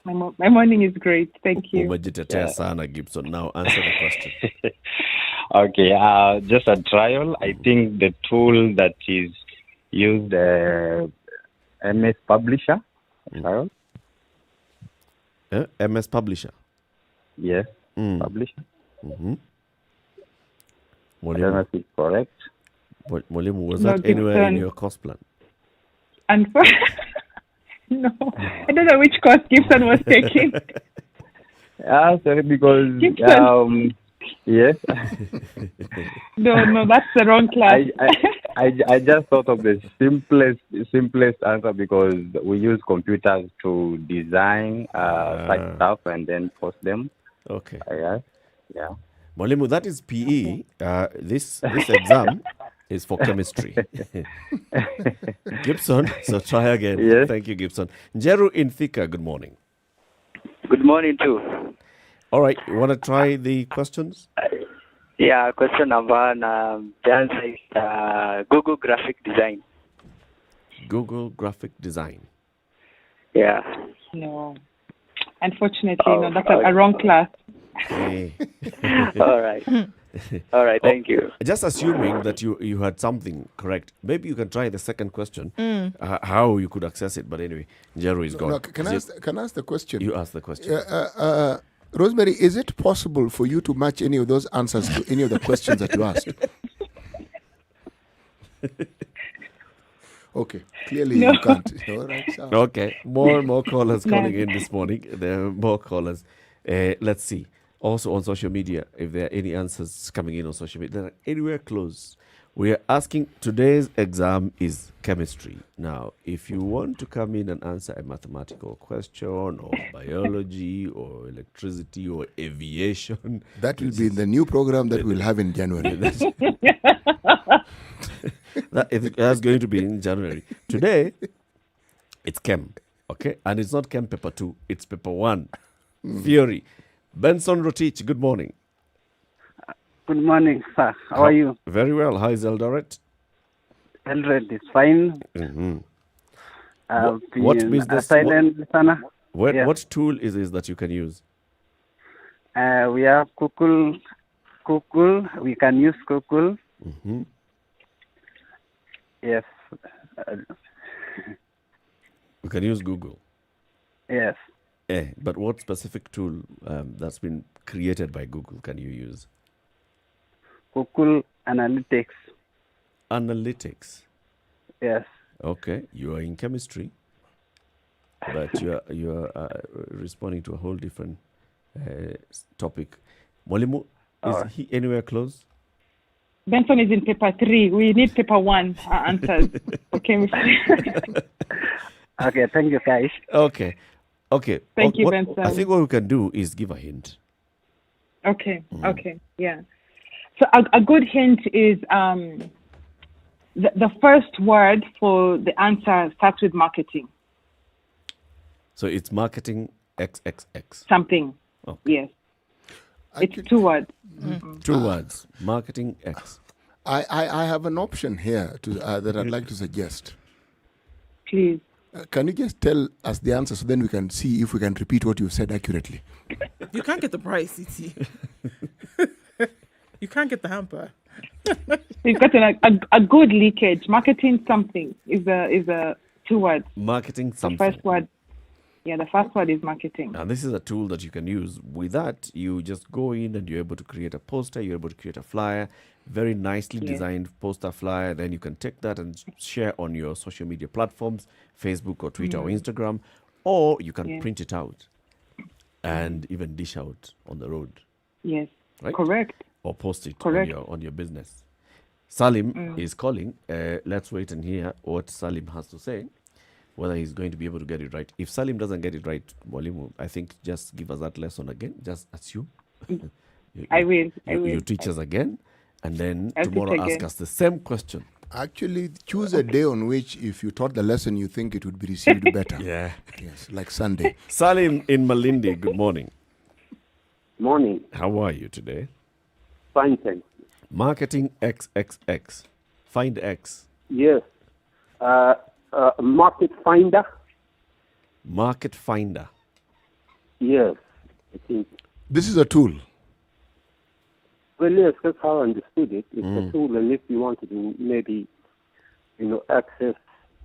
My morning is great, thank you. Umejitetea sana, Gibson. Now answer the question. Okay, just a trial. I think the tool that is used, MS Publisher. MS Publisher? Yes, Publisher. Mm-hmm. I don't know if it's correct. Mwalimu, was that anywhere in your course plan? No, I don't know which course Gibson was taking. Sorry, because yes. No, that's the wrong class. I just thought of the simplest answer because we use computers to design such stuff and then post them. Okay. Yeah. Mwalimu, that is PE. This exam is for chemistry. Gibson, so try again. Yes. Thank you, Gibson. Njeru in Thika, good morning. Good morning, too. All right, you want to try the questions? Yeah, question number 1. The answer is Google Graphic Design. Google Graphic Design. Yeah. No. Unfortunately, no, that's a wrong class. Hey. All right. All right, thank you. Just assuming that you had something correct, maybe you can try the second question, how you could access it. But anyway, Njeru is gone. No, can I ask the question? You ask the question. Rosemary, is it possible for you to match any of those answers to any of the questions that you asked? Okay, clearly you can't. All right, so. Okay, more and more callers calling in this morning. There are more callers. Let's see. Also on social media, if there are any answers coming in on social media, they're anywhere close. We are asking, today's exam is chemistry. Now, if you want to come in and answer a mathematical question or biology or electricity or aviation. That will be the new program that we'll have in January. That's going to be in January. Today, it's chem, okay? And it's not chem paper 2, it's paper 1. Theory. Benson Rotich, good morning. Good morning, sir. How are you? Very well. How is Eldoret? Eldoret is fine. Mm-hmm. What business? Silent sana. What tool is this that you can use? We have Google. We can use Google. Mm-hmm. Yes. We can use Google. Yes. But what specific tool that's been created by Google can you use? Google Analytics. Analytics. Yes. Okay, you are in chemistry, but you are responding to a whole different topic. Mwalimu, is he anywhere close? Benson is in paper 3. We need paper 1 answers for chemistry. Okay, thank you, guys. Okay. Thank you, Benson. I think what we can do is give a hint. Okay, yeah. So a good hint is the first word for the answer starts with marketing. So it's marketing XXX. Something. Okay. Yes. It's 2 words. Mm-hmm. 2 words. Marketing X. I have an option here that I'd like to suggest. Please. Can you just tell us the answer so then we can see if we can repeat what you've said accurately? You can't get the prize, CT. You can't get the hamper. We've got a good leakage. Marketing something is a 2 words. Marketing something. The first word. Yeah, the first word is marketing. And this is a tool that you can use. With that, you just go in and you're able to create a poster, you're able to create a flyer, very nicely designed poster flyer. Then you can take that and share on your social media platforms, Facebook or Twitter or Instagram, or you can print it out and even dish out on the road. Yes, right? Correct. Or post it Correct. on your business. Salim is calling. Let's wait and hear what Salim has to say, whether he's going to be able to get it right. If Salim doesn't get it right, Mwalimu, I think just give us that lesson again. Just assume. I will. You teach us again, and then I'll tomorrow teach ask again. us the same question. Actually, choose a day on which, if you taught the lesson, you think it would be received better. Yeah. Yes, like Sunday. Salim in Malindi, good morning. Morning. How are you today? Fine, thanks. Marketing XXX. Find X. Yes. Market finder. Market finder. Yes, I think. This is a tool. Well, yes, that's how I understood it. It's a tool, and if you wanted to maybe, access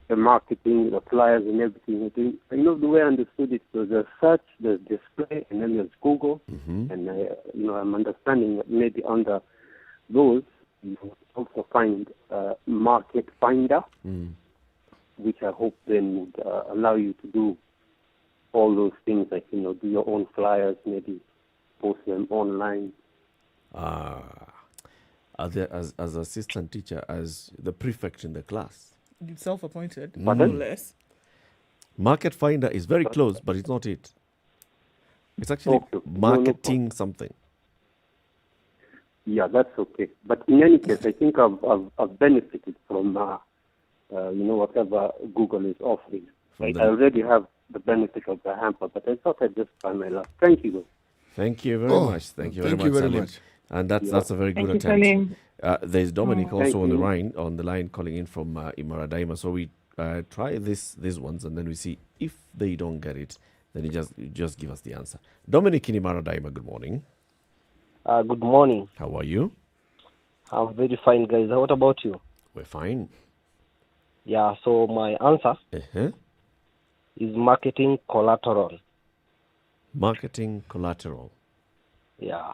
the marketing, the flyers and everything, I think, the way I understood it was there's search, there's display, and then there's Google. And, I'm understanding that maybe under those, you also find market finder, which I hope then would allow you to do all those things, like, do your own flyers, maybe post them online. As assistant teacher, as the prefect in the class. Self-appointed, No less. Market finder is very close, but it's not it. It's actually marketing something. Yeah, that's okay. But in any case, I think I've benefited from whatever Google is offering. I already have the benefit of the hamper, but I thought I'd just try my luck. Thank you. Thank you very much. Thank you very much, Salim. And that's a very good attempt. There's Dominic also on the line calling in from Imaradaima. So we try these ones, and then we see if they don't get it, then you just give us the answer. Dominic in Imaradaima, good morning. Good morning. How are you? I'm very fine, guys. What about you? We're fine. Yeah, so my answer is marketing collateral. Marketing collateral. Yeah.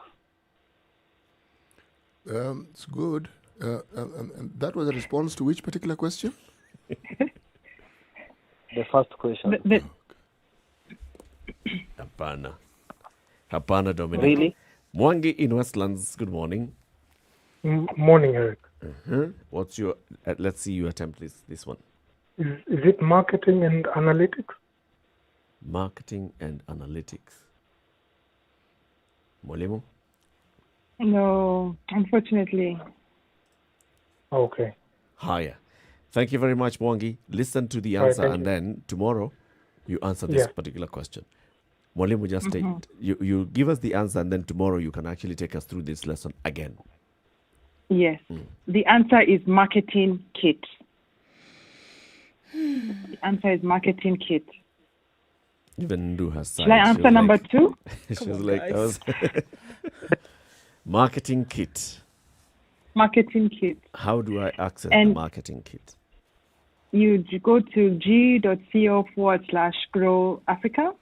It's good. And that was a response to which particular question? The first question. Hapana, Dominic. Really? Mwangi in Westlands, good morning. Morning, Eric. What's your, let's see you attempt this one. Is it marketing and analytics? Marketing and analytics. Mwalimu? No, unfortunately. Okay. Higher. Thank you very much, Mwangi. Listen to the All right, answer, thank and you. then tomorrow you answer this particular question. Mwalimu just state, you give us the answer, and then tomorrow you can actually take us through this lesson again. Yes. The answer is marketing kit. The answer is marketing kit. Even do her side. Shall I answer number 2? She was like, I was marketing kit. Marketing kit. How do I access And- the marketing kit? You go to g.co/grow Africa,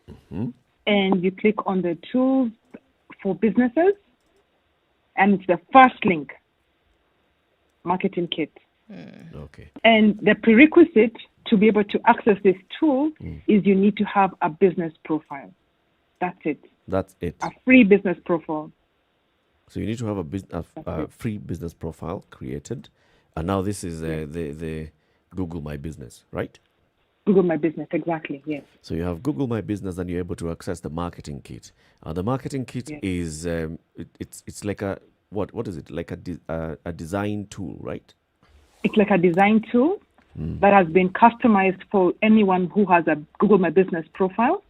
and you click on the tools for businesses, and it's the first link, marketing kit. Okay. And the prerequisite to be able to access this tool is you need to have a business profile. That's it. That's it. A free business profile. So you need to have a free business profile created. And now this is the Google My Business, right? Google My Business, exactly, yes. So you have Google My Business and you're able to access the marketing kit. The marketing kit is, it's like a, what is it? Like a design tool, right? It's like a design tool that has been customized for anyone who has a Google My Business profile.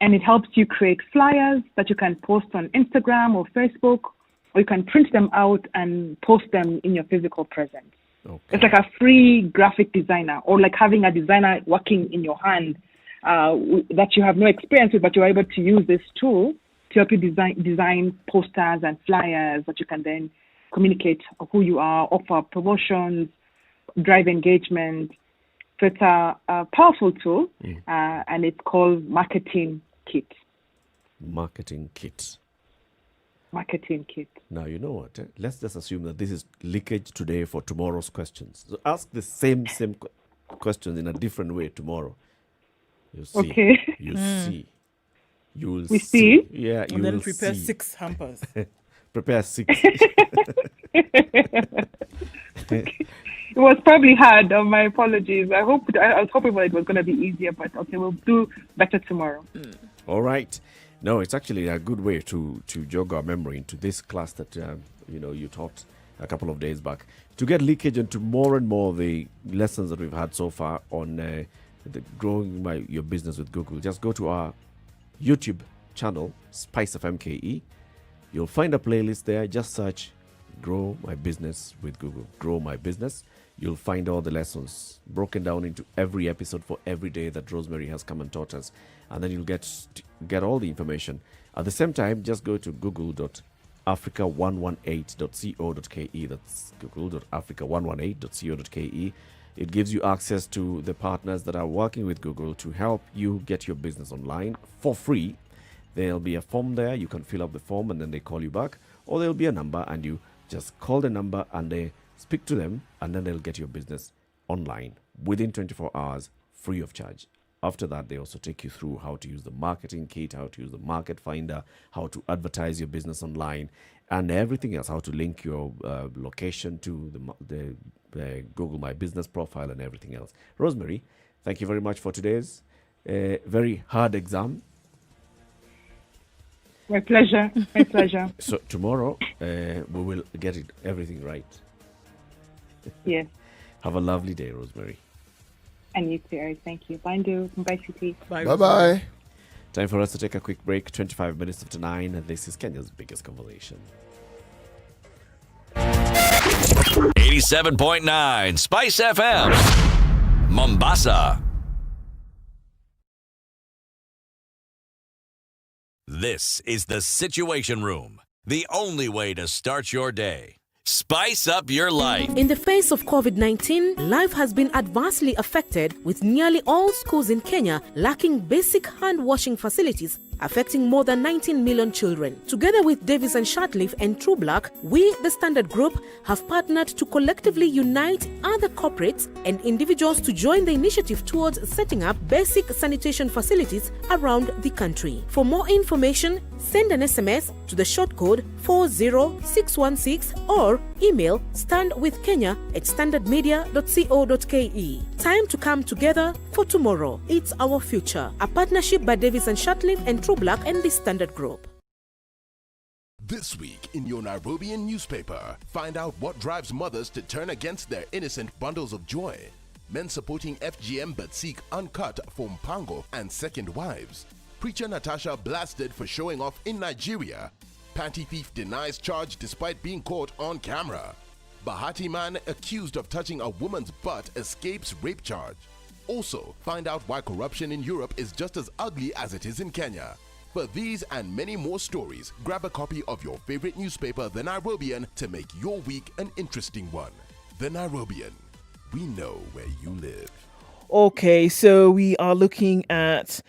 And it helps you create flyers that you can post on Instagram or Facebook, or you can print them out and post them in your physical presence. Okay. It's like a free graphic designer, or like having a designer working in your hand that you have no experience with, but you're able to use this tool to help you design posters and flyers that you can then communicate who you are, offer promotions, drive engagement. So it's a powerful tool, and it's called Marketing Kit. Marketing kit. Marketing Kit. Now, you know what? Let's just assume that this is leakage today for tomorrow's questions. So ask the same questions in a different way tomorrow. You see. Okay. You see. You will We see? Yeah, you And then will prepare see. 6 hampers. Prepare 6. It was probably hard. My apologies. I was hoping it was going to be easier, but okay, we'll do better tomorrow. All right. No, it's actually a good way to jog our memory into this class that you taught a couple of days back, to get leakage into more and more of the lessons that we've had so far on the growing your business with Google. Just go to our YouTube channel, Spice of MKE. You'll find a playlist there. Just search Grow My Business with Google. Grow My Business. You'll find all the lessons broken down into every episode for every day that Rosemary has come and taught us. And then you'll get all the information. At the same time, just go to google.africa118.co.ke. That's google.africa118.co.ke. It gives you access to the partners that are working with Google to help you get your business online for free. There'll be a form there. You can fill up the form and then they call you back. Or there'll be a number and you just call the number and they speak to them, and then they'll get your business online within 24 hours, free of charge. After that, they also take you through how to use the marketing kit, how to use the market finder, how to advertise your business online, and everything else, how to link your location to the Google My Business profile and everything else. Rosemary, thank you very much for today's very hard exam. My pleasure. My pleasure. So tomorrow, we will get everything right. Yes. Have a lovely day, Rosemary. And you too, Eric. Thank you. Bye, City. Bye-bye. Time for us to take a quick break. 25 minutes after 9. And this is Kenya's biggest conversation. 87.9 Spice FM, Mombasa. This is the Situation Room, the only way to start your day. Spice up your life. In the face of COVID-19, life has been adversely affected, with nearly all schools in Kenya lacking basic hand-washing facilities, affecting more than 19 million children. Together with Davis and Shatleaf and True Black, we, the Standard Group, have partnered to collectively unite other corporates and individuals to join the initiative towards setting up basic sanitation facilities around the country. For more information, send an SMS to the short code 40616 or email standwithkenya@standardmedia.co.ke. Time to come together for tomorrow. It's our future. A partnership by Davis and Shatleaf and True Black and the Standard Group. This week in your Nairobian newspaper, find out what drives mothers to turn against their innocent bundles of joy. Men supporting FGM but seek uncut for mpango and second wives. Preacher Natasha blasted for showing off in Nigeria. Panty thief denies charge despite being caught on camera. Bahati man accused of touching a woman's butt escapes rape charge. Also, find out why corruption in Europe is just as ugly as it is in Kenya. For these and many more stories, grab a copy of your favorite newspaper, The Nairobian, to make your week an interesting one. The Nairobian. We know where you live. Okay, so we are looking at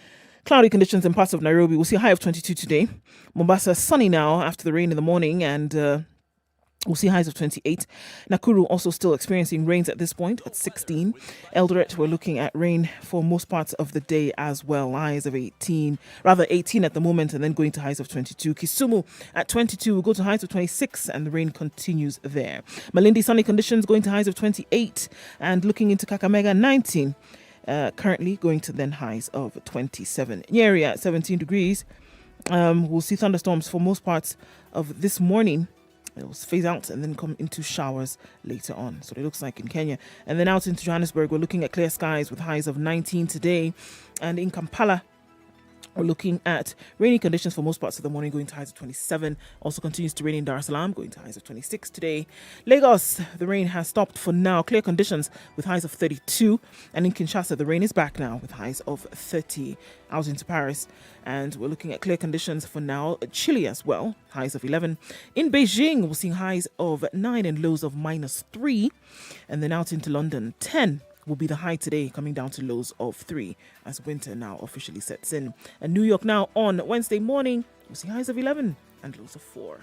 cloudy conditions in parts of Nairobi. We'll see a high of 22 today. Mombasa, sunny now after the rain in the morning, and we'll see highs of 28. Nakuru also still experiencing rains at this point at 16. Eldoret, we're looking at rain for most parts of the day as well. Highs of 18 at the moment, and then going to highs of 22. Kisumu at 22, we'll go to highs of 26, and the rain continues there. Malindi, sunny conditions, going to highs of 28, and looking into Kakamega, 19. Currently going to then highs of 27. Nyeri at 17 degrees. We'll see thunderstorms for most parts of this morning. It will phase out and then come into showers later on. So it looks like in Kenya. And then out into Johannesburg, we're looking at clear skies with highs of 19 today. And in Kampala, we're looking at rainy conditions for most parts of the morning, going to highs of 27. Also continues to rain in Dar es Salaam, going to highs of 26 today. Lagos, the rain has stopped for now. Clear conditions with highs of 32. And in Kinshasa, the rain is back now with highs of 30. Out into Paris, and we're looking at clear conditions for now. Chile as well, highs of 11. In Beijing, we're seeing highs of 9 and lows of -3. And then out into London, 10 will be the high today, coming down to lows of 3 as winter now officially sets in. And New York now on Wednesday morning, we'll see highs of 11 and lows of 4.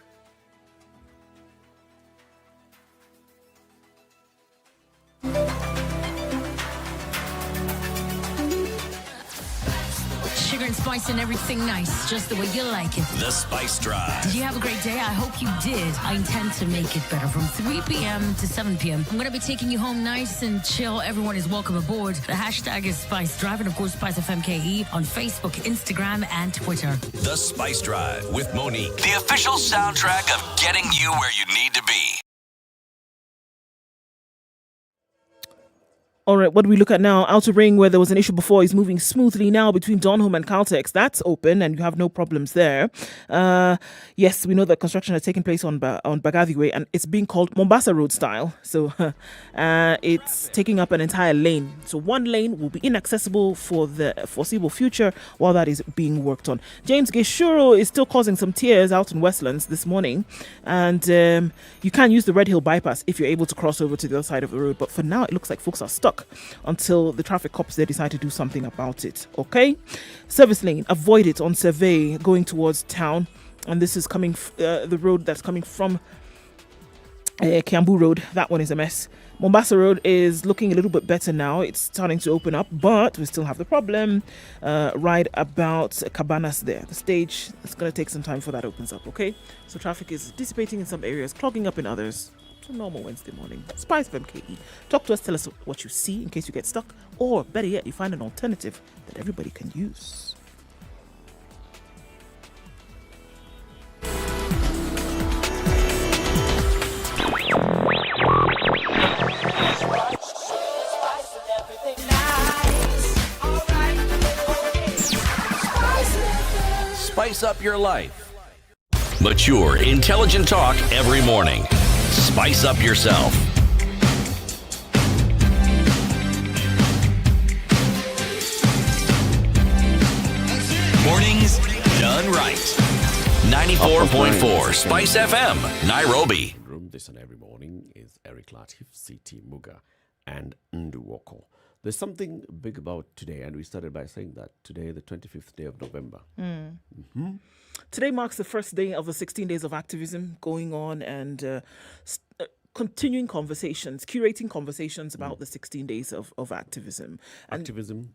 Sugar and spice and everything nice, just the way you like it. The Spice Drive. Did you have a great day? I hope you did. I intend to make it better from 3 p.m. to 7 p.m. I'm going to be taking you home nice and chill. Everyone is welcome aboard. The hashtag is Spice Drive, and of course, Spice FMKE on Facebook, Instagram, and Twitter. The Spice Drive with Monique. The official soundtrack of getting you where you need to be. All right, what do we look at now? Outer Ring, where there was an issue before, is moving smoothly now between Donholm and Caltex. That's open, and you have no problems there. Yes, we know that construction has taken place on Bagathi Way, and it's being called Mombasa Road style. So it's taking up an entire lane. So one lane will be inaccessible for the foreseeable future while that is being worked on. James Geshuro is still causing some tears out in Westlands this morning, and you can use the Red Hill bypass if you're able to cross over to the other side of the road. But for now, it looks like folks are stuck until the traffic cops there decide to do something about it. Okay, service lane, avoid it on Survey going towards town, and this is coming the road that's coming from Kiambu Road. That one is a mess. Mombasa Road is looking a little bit better now. It's starting to open up, but we still have the problem right about Cabanas there. The stage, it's going to take some time before that opens up. Okay, so traffic is dissipating in some areas, clogging up in others. It's a normal Wednesday morning. Spice of MKE. Talk to us, tell us what you see in case you get stuck, or better yet, you find an alternative that everybody can use. Spice up your life. Mature, intelligent talk every morning. Spice up yourself. Mornings done right. 94.4 Spice FM, Nairobi. This and every morning is Eric Latif, CT Muga, and Nduwoko. There's something big about today, and we started by saying that today, the 25th day of November. Today marks the first day of the 16 days of activism going on, and continuing conversations, curating conversations about the 16 days of activism. And activism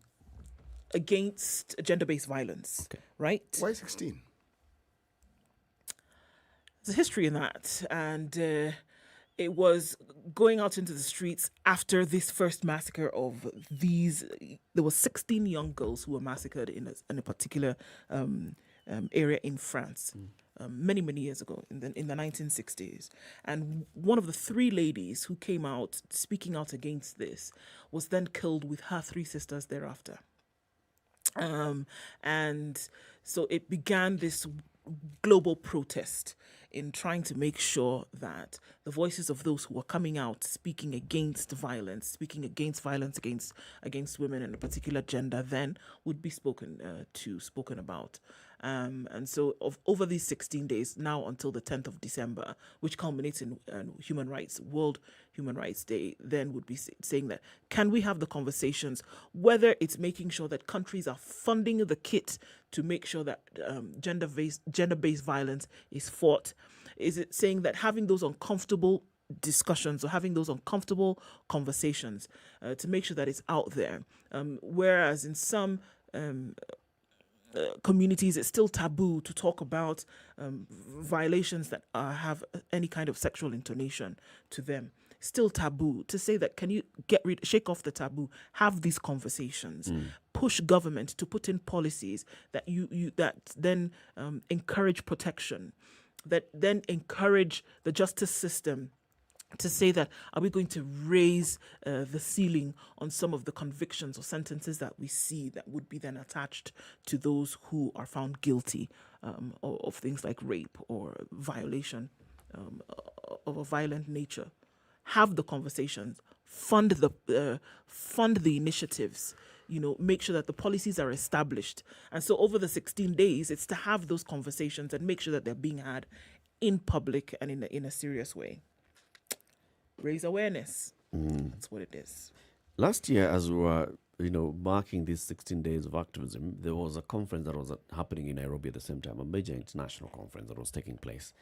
against gender-based violence, right? Why 16? There's a history in that, and it was going out into the streets after this first massacre of these. There were 16 young girls who were massacred in a particular area in France. Many years ago, in the 1960s. And one of the three ladies who came out speaking out against this was then killed with her three sisters thereafter. And so it began this global protest in trying to make sure that the voices of those who are coming out speaking against violence against women and a particular gender then would be spoken about. And so over these 16 days, now until the 10th of December, which culminates in World Human Rights Day, then would be saying that, can we have the conversations, whether it's making sure that countries are funding the kit to make sure that gender-based violence is fought? Is it saying that having those uncomfortable discussions or having those uncomfortable conversations to make sure that it's out there? Whereas in some communities, it's still taboo to talk about violations that have any kind of sexual intonation to them. Still taboo to say that. Can you shake off the taboo? Have these conversations. Push government to put in policies that that then encourage protection, that then encourage the justice system to say that, are we going to raise the ceiling on some of the convictions or sentences that we see that would be then attached to those who are found guilty of things like rape or violation of a violent nature? Have the conversations, fund the initiatives, make sure that the policies are established. And so over the 16 days, it's to have those conversations and make sure that they're being had in public and in a serious way. Raise awareness. That's what it is. Last year, as we were, marking these 16 days of activism, there was a conference that was happening in Nairobi at the same time, a major international conference that was taking place.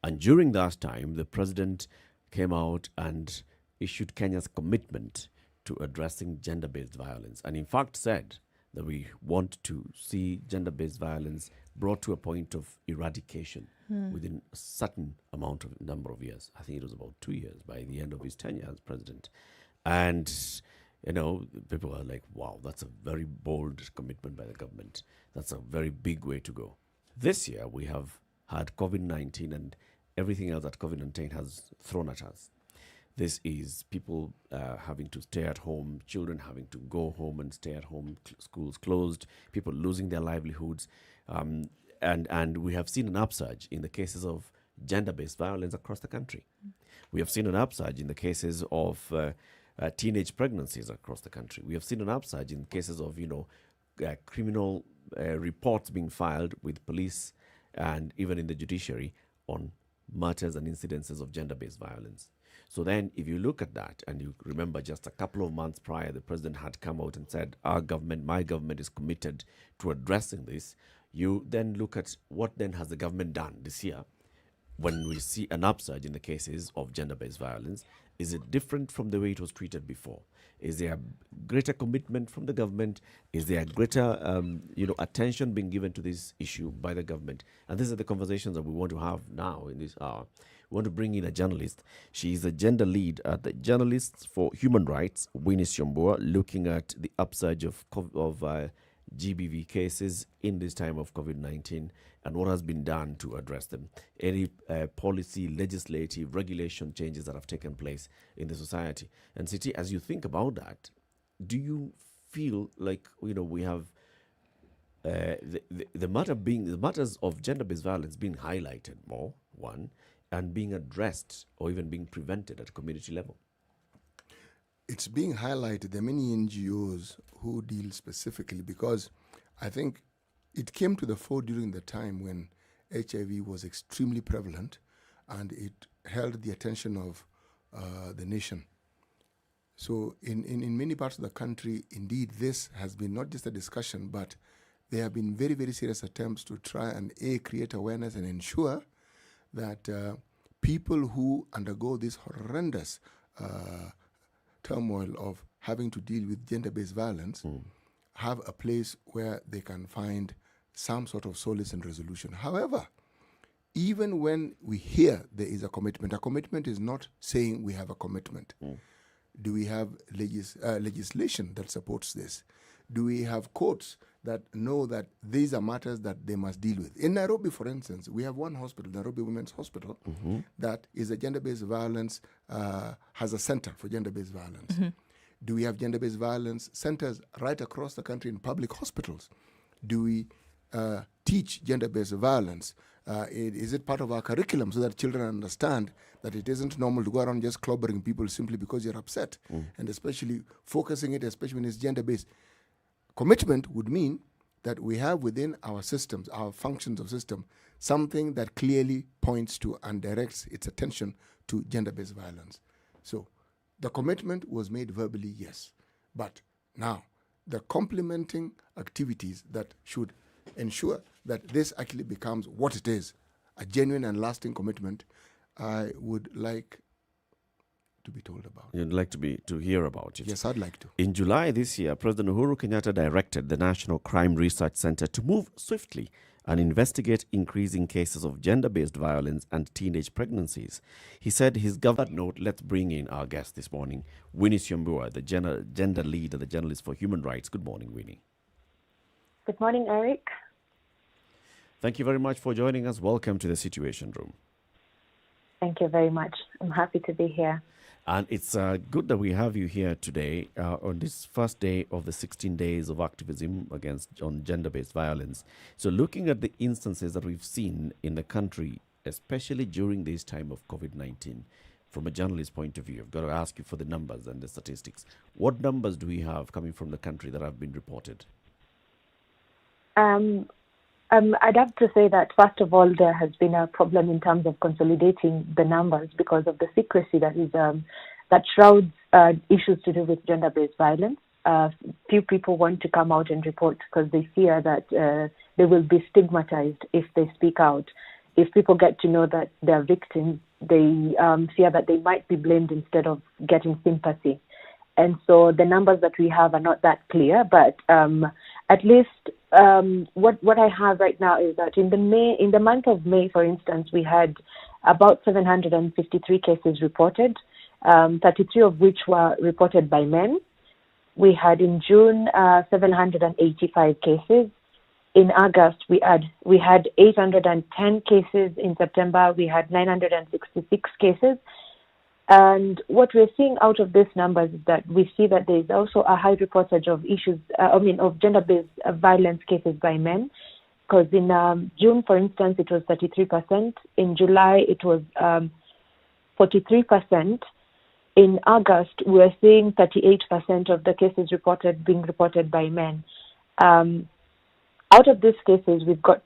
And during that time, the president came out and issued Kenya's commitment to addressing gender-based violence, and in fact said that we want to see gender-based violence brought to a point of eradication within a certain number of years. I think it was about 2 years by the end of his tenure as president. And, people are like, wow, that's a very bold commitment by the government. That's a very big way to go. This year, we have had COVID-19 and everything else that COVID-19 has thrown at us. This is people having to stay at home, children having to go home and stay at home, schools closed, people losing their livelihoods. And we have seen an upsurge in the cases of gender-based violence across the country. We have seen an upsurge in the cases of teenage pregnancies across the country. We have seen an upsurge in cases of, criminal reports being filed with police and even in the judiciary on matters and incidences of gender-based violence. So then if you look at that and you remember just a couple of months prior, the president had come out and said, my government is committed to addressing this. You then look at what then has the government done this year when we see an upsurge in the cases of gender-based violence. Is it different from the way it was treated before? Is there a greater commitment from the government? Is there a greater, attention being given to this issue by the government? And these are the conversations that we want to have now in this hour. We want to bring in a journalist. She is a gender lead at the Journalists for Human Rights, Winnie Shombua, looking at the upsurge of GBV cases in this time of COVID-19 and what has been done to address them. Any policy, legislative, regulation changes that have taken place in the society. And Siti, as you think about that, do you feel like, we have the matters of gender-based violence being highlighted more, one, and being addressed or even being prevented at a community level? It's being highlighted. There are many NGOs who deal specifically because I think it came to the fore during the time when HIV was extremely prevalent and it held the attention of the nation. So in many parts of the country, indeed, this has been not just a discussion, but there have been very, very serious attempts to try and create awareness and ensure that people who undergo this horrendous turmoil of having to deal with gender-based violence have a place where they can find some sort of solace and resolution. However, even when we hear there is a commitment is not saying we have a commitment. Do we have legislation that supports this? Do we have courts that know that these are matters that they must deal with? In Nairobi, for instance, we have one hospital, Nairobi Women's Hospital, that is a gender-based violence, has a center for gender-based violence. Do we have gender-based violence centers right across the country in public hospitals? Do we teach gender-based violence Is it part of our curriculum so that children understand that it isn't normal to go around just clobbering people simply because you're upset, and especially focusing it, especially when it's gender-based. Commitment would mean that we have within our systems, our functions of system, something that clearly points to and directs its attention to gender-based violence. So the commitment was made verbally, yes. But now, the complementing activities that should ensure that this actually becomes what it is, a genuine and lasting commitment, I would like to be told about. You'd like to hear about it? Yes, I'd like to. In July this year, President Uhuru Kenyatta directed the National Crime Research Center to move swiftly and investigate increasing cases of gender-based violence and teenage pregnancies. He said his government note. Let's bring in our guest this morning, Winnie Siambua, the gender leader, the journalist for human rights. Good morning, Winnie. Good morning, Eric. Thank you very much for joining us. Welcome to the Situation Room. Thank you very much. I'm happy to be here. And it's good that we have you here today on this first day of the 16 days of activism on gender-based violence. So looking at the instances that we've seen in the country, especially during this time of COVID-19, from a journalist's point of view, I've got to ask you for the numbers and the statistics. What numbers do we have coming from the country that have been reported? I'd have to say that, first of all, there has been a problem in terms of consolidating the numbers because of the secrecy that shrouds issues to do with gender-based violence. Few people want to come out and report because they fear that they will be stigmatized if they speak out. If people get to know that they're victims, they fear that they might be blamed instead of getting sympathy. And so the numbers that we have are not that clear, but at least what I have right now is that in the month of May, for instance, we had about 753 cases reported, 33 of which were reported by men. We had in June 785 cases. In August, we had 810 cases. In September, we had 966 cases. And what we're seeing out of these numbers is that we see that there is also a high reportage of of gender-based violence cases by men. Because in June, for instance, it was 33%. In July, it was 43%. In August, we're seeing 38% of the cases being reported by men. Out of these cases, we've got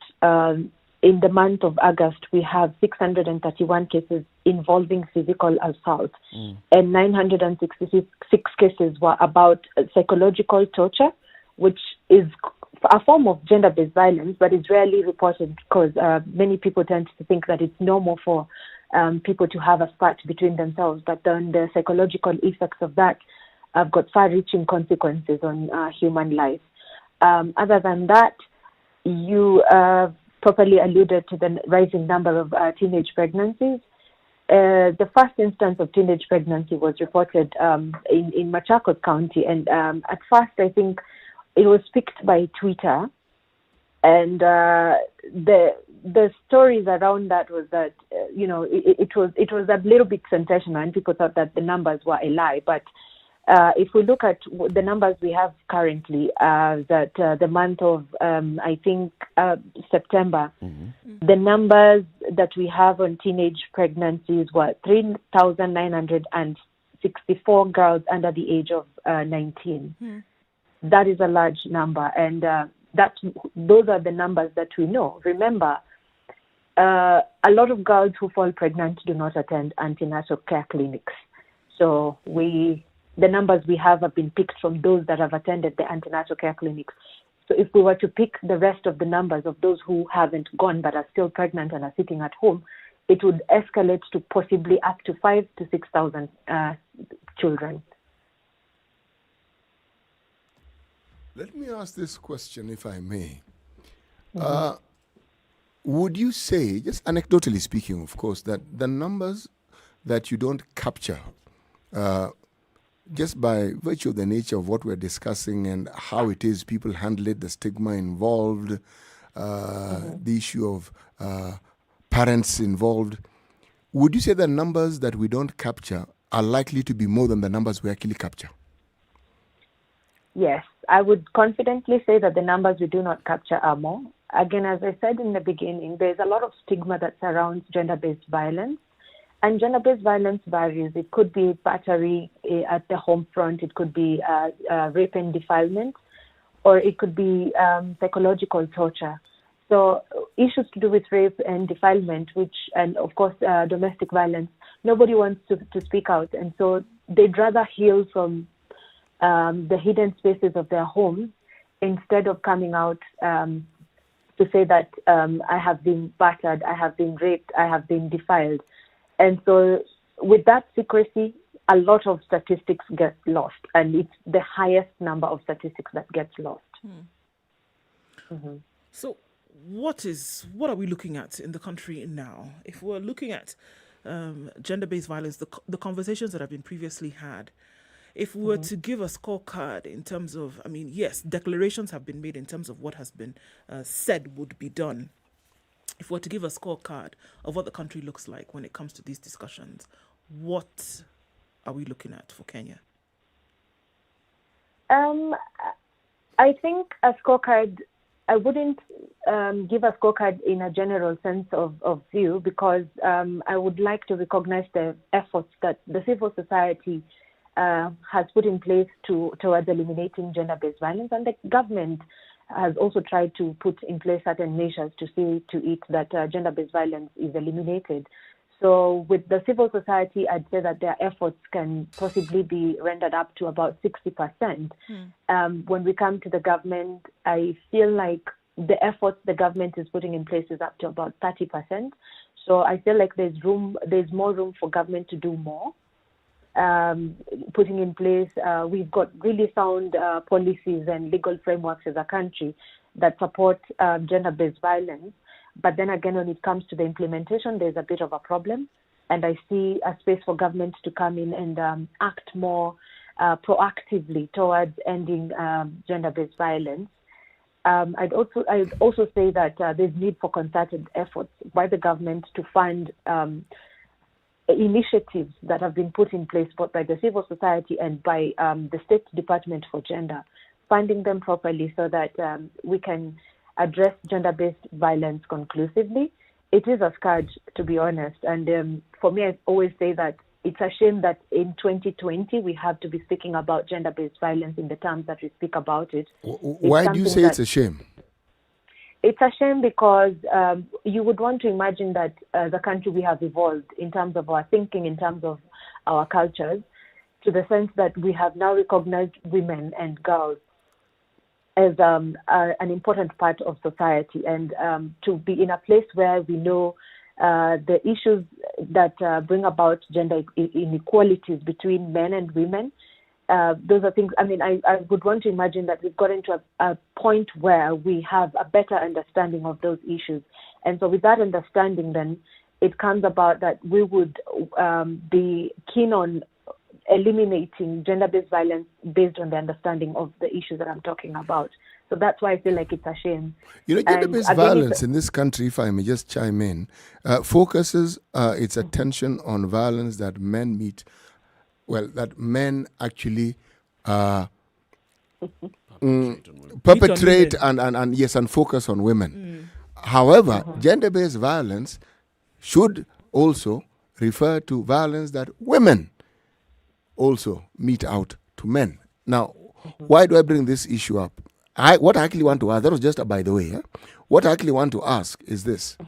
in the month of August, we have 631 cases involving physical assault, and 966 cases were about psychological torture, which is a form of gender-based violence, but is rarely reported because many people tend to think that it's normal for people to have a spat between themselves, but then the psychological effects of that have got far-reaching consequences on human life. Other than that, you properly alluded to the rising number of teenage pregnancies. The first instance of teenage pregnancy was reported in Machakos County, and at first I think it was picked by Twitter, and the stories around that was that it was a little bit sensational, and people thought that the numbers were a lie, but if we look at the numbers we have currently, that the month of, September, the numbers that we have on teenage pregnancies were 3,964 girls under the age of 19. That is a large number, and those are the numbers that we know. Remember, a lot of girls who fall pregnant do not attend antenatal care clinics. So the numbers we have been picked from those that have attended the antenatal care clinics. So if we were to pick the rest of the numbers of those who haven't gone but are still pregnant and are sitting at home, it would escalate to possibly up to 5,000 to 6,000 children. Let me ask this question, if I may. Would you say, just anecdotally speaking, of course, that the numbers that you don't capture, just by virtue of the nature of what we're discussing and how it is people handle it, the stigma involved, the issue of parents involved, would you say the numbers that we don't capture are likely to be more than the numbers we actually capture? Yes, I would confidently say that the numbers we do not capture are more. again, as I said in the beginning, there's a lot of stigma that surrounds gender-based violence. And gender-based violence varies. It could be battery at the home front. It could be rape and defilement, or it could be psychological torture. So issues to do with rape and defilement, and of course domestic violence, nobody wants to speak out. And so they'd rather heal from the hidden spaces of their homes instead of coming out to say that I have been battered, I have been raped, I have been defiled. And so with that secrecy, a lot of statistics get lost, and it's the highest number of statistics that gets lost. Mm-hmm. So what are we looking at in the country now? If we're looking at gender-based violence, the conversations that have been previously had, if we were to give a scorecard in terms of, yes, declarations have been made in terms of what has been said would be done. If we were to give a scorecard of what the country looks like when it comes to these discussions, what are we looking at for Kenya? I think a scorecard, I wouldn't give a scorecard in a general sense of view, because I would like to recognize the efforts that the civil society has put in place towards eliminating gender-based violence, and the government has also tried to put in place certain measures to see to it that gender-based violence is eliminated. So with the civil society, I'd say that their efforts can possibly be rendered up to about 60%. When we come to the government, I feel like the efforts the government is putting in place is up to about 30%. So I feel like there's more room for government to do more. Putting in place, we've got really sound policies and legal frameworks as a country that support gender-based violence. But then again, when it comes to the implementation, there's a bit of a problem. And I see a space for government to come in and act more proactively towards ending gender-based violence. I'd also say that there's need for concerted efforts by the government to fund initiatives that have been put in place both by the civil society and by the State Department for Gender, funding them properly so that we can address gender-based violence conclusively. It is a scourge, to be honest. And for me, I always say that it's a shame that in 2020 we have to be speaking about gender-based violence in the terms that we speak about it. Why do you say it's a shame? It's a shame because you would want to imagine that as a country we have evolved in terms of our thinking, in terms of our cultures, to the sense that we have now recognized women and girls as an important part of society, and to be in a place where we know the issues that bring about gender inequalities between men and women. Those are things, I would want to imagine that we've gotten to a point where we have a better understanding of those issues. And so with that understanding, then it comes about that we would be keen on eliminating gender-based violence based on the understanding of the issues that I'm talking about. So that's why I feel like it's a shame. Gender-based violence in this country, if I may just chime in, focuses its attention on violence that men meet. Well, that men actually perpetrate and focus on women. However, gender-based violence should also refer to violence that women also mete out to men. Now, why do I bring this issue up? What I actually want to ask, that was just a by the way, what I actually want to ask is this.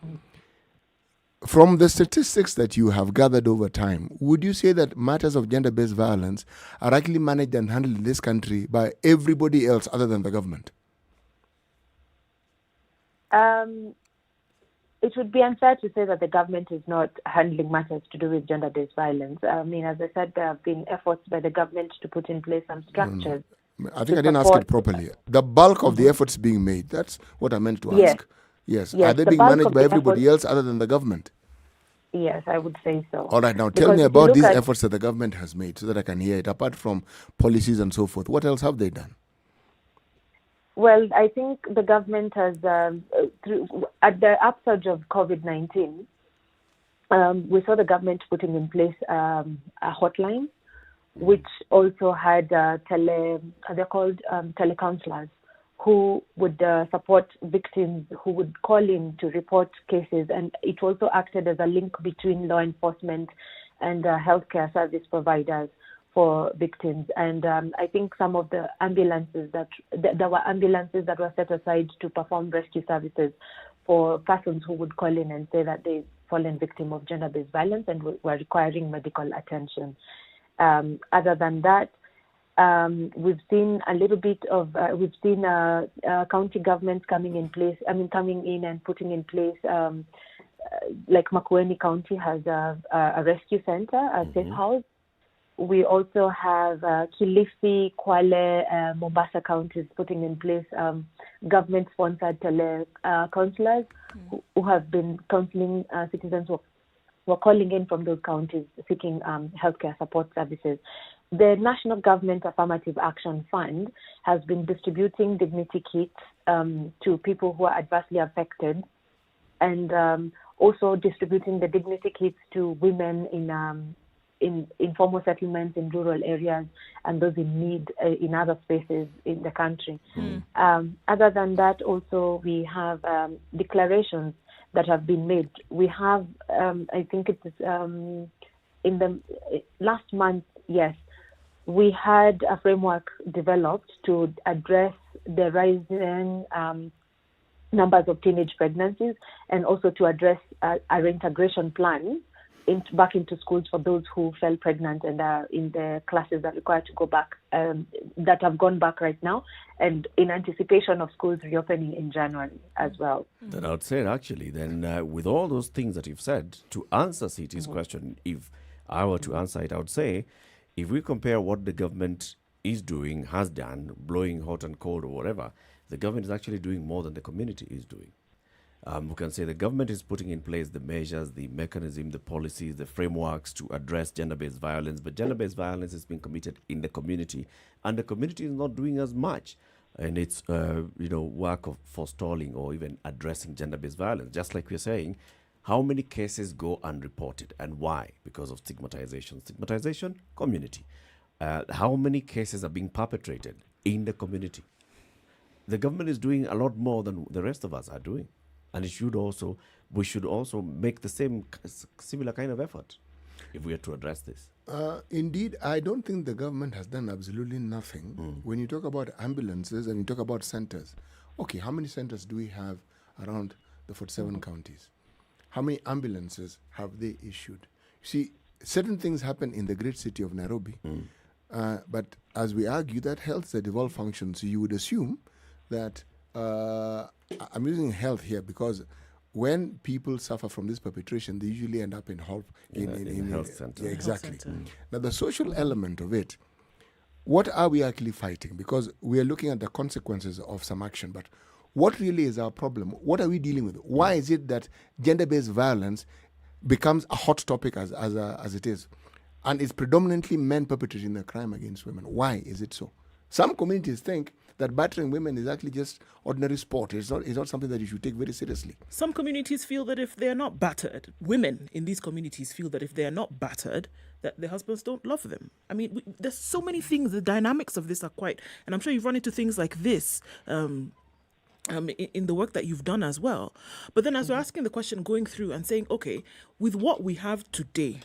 From the statistics that you have gathered over time, would you say that matters of gender-based violence are actually managed and handled in this country by everybody else other than the government? It would be unfair to say that the government is not handling matters to do with gender-based violence. As I said, there have been efforts by the government to put in place some structures. I think I didn't ask it properly. The bulk of the efforts being made, that's what I meant to ask. Yes. Are they being managed by everybody else other than the government? Yes, I would say so. All right, now tell me about these efforts that the government has made so that I can hear it. Apart from policies and so forth, what else have they done? Well, I think the government has, at the upsurge of COVID-19, we saw the government putting in place a hotline, which also had they're called telecounselors, who would support victims who would call in to report cases, and it also acted as a link between law enforcement and healthcare service providers for victims. And I think some of the ambulances there were ambulances that were set aside to perform rescue services for persons who would call in and say that they've fallen victim of gender-based violence and were requiring medical attention. Other than that, we've seen a little bit of county governments coming in and putting in place, like Makueni County has a rescue center, a safe house. We also have Kilifi, Kwale, Mombasa counties putting in place government-sponsored counselors who have been counseling citizens who are calling in from those counties seeking healthcare support services. The National Government Affirmative Action Fund has been distributing dignity kits to people who are adversely affected, and also distributing the dignity kits to women in informal settlements in rural areas and those in need in other spaces in the country. Other than that, also we have declarations that have been made. We have, I think it is in the last month, yes, we had a framework developed to address the rising numbers of teenage pregnancies, and also to address a reintegration plan back into schools for those who fell pregnant and are in the classes that require to go back, that have gone back right now, and in anticipation of schools reopening in January as well. Then I would say, actually, then with all those things that you've said, to answer Citi's question, if I were to answer it, I would say, if we compare what the government is doing, has done, blowing hot and cold or whatever, the government is actually doing more than the community is doing. We can say the government is putting in place the measures, the mechanism, the policies, the frameworks to address gender-based violence, but gender-based violence is being committed in the community, and the community is not doing as much in its work of forestalling or even addressing gender-based violence. Just like we're saying, how many cases go unreported and why? Because of stigmatization. Stigmatization, community. How many cases are being perpetrated in the community? The government is doing a lot more than the rest of us are doing. And we should also make the same similar kind of effort if we are to address this. Indeed, I don't think the government has done absolutely nothing. When you talk about ambulances and you talk about centers, okay, how many centers do we have around the 47 counties? How many ambulances have they issued? See, certain things happen in the great city of Nairobi, but as we argue, that health is a devolved function, so you would assume that I'm using health here because when people suffer from this perpetration, they usually end up in health center. Yeah, exactly. Now, the social element of it, what are we actually fighting? Because we are looking at the consequences of some action, but what really is our problem? What are we dealing with? Why is it that gender-based violence becomes a hot topic as it is? And it's predominantly men perpetrating the crime against women. Why is it so? Some communities think that battering women is actually just ordinary sport. It's not something that you should take very seriously. Some communities feel that if they're not battered, women in these communities feel that if they're not battered, that their husbands don't love them. I mean, there's so many things. The dynamics of this are quite, and I'm sure you've run into things like this in the work that you've done as well. But then as we're asking the question, going through and saying, okay, with what we have today,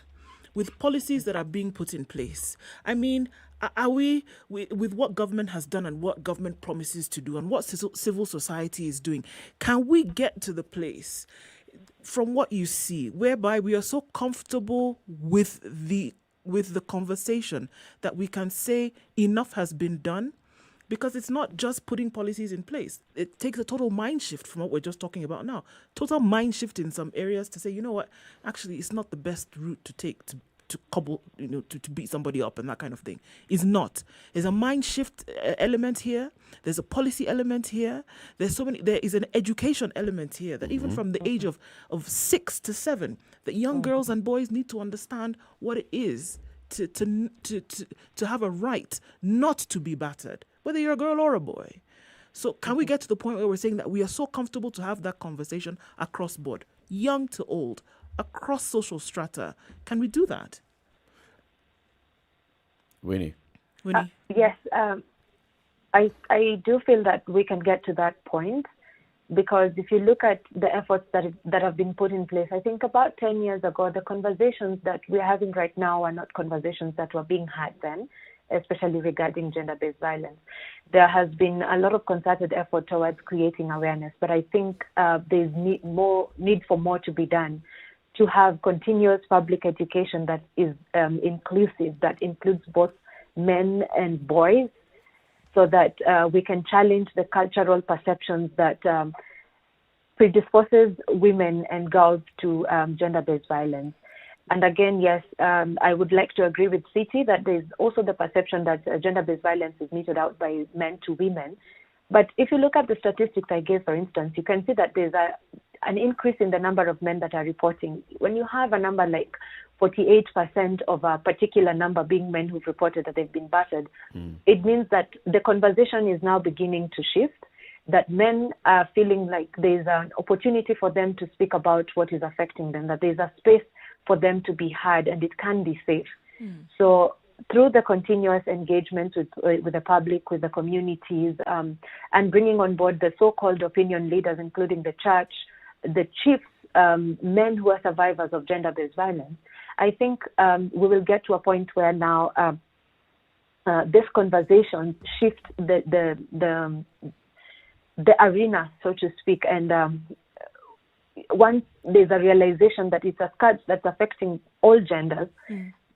with policies that are being put in place, I mean, are we, with what government has done and what government promises to do and what civil society is doing, can we get to the place, from what you see, whereby we are so comfortable with the conversation that we can say enough has been done? Because it's not just putting policies in place. It takes a total mind shift from what we're just talking about now. Total mind shift in some areas to say, you know what, actually it's not the best route to take to cobble, to beat somebody up and that kind of thing. Is not. There's a mind shift element here. There's a policy element here. There is an education element here that even from the age of 6 to 7, that young girls and boys need to understand what it is to have a right not to be battered, whether you're a girl or a boy. So can we get to the point where we're saying that we are so comfortable to have that conversation across board, young to old, across social strata? Can we do that? Winnie? Yes. I do feel that we can get to that point, because if you look at the efforts that have been put in place, I think about 10 years ago, the conversations that we're having right now are not conversations that were being had then, especially regarding gender-based violence. There has been a lot of concerted effort towards creating awareness, but I think there's need for more to be done, to have continuous public education that is inclusive, that includes both men and boys, so that we can challenge the cultural perceptions that predisposes women and girls to gender-based violence. And again, yes, I would like to agree with Siti that there's also the perception that gender-based violence is meted out by men to women. But if you look at the statistics I gave, for instance, you can see that there's an increase in the number of men that are reporting. When you have a number like 48% of a particular number being men who've reported that they've been battered, it means that the conversation is now beginning to shift, that men are feeling like there's an opportunity for them to speak about what is affecting them, that there's a space for them to be heard, and it can be safe. So through the continuous engagement with the public, with the communities, and bringing on board the so-called opinion leaders, including the church, the chiefs, men who are survivors of gender-based violence, I think we will get to a point where now this conversation shifts the arena, so to speak, and once there's a realization that it's a scourge that's affecting all genders,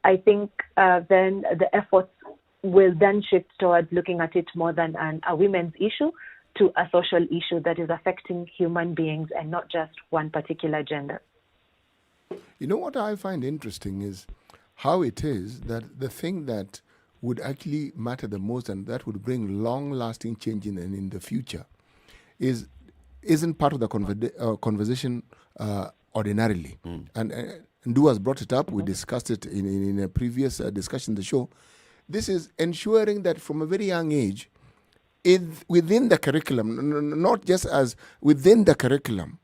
I think then the efforts will then shift towards looking at it more than a women's issue to a social issue that is affecting human beings and not just one particular gender. You know what I find interesting is how it is that the thing that would actually matter the most and that would bring long-lasting change in the future isn't part of the conversation ordinarily. And Ndu has brought it up. We discussed it in a previous discussion in the show. This is ensuring that from a very young age, within the curriculum, not just as within the curriculum,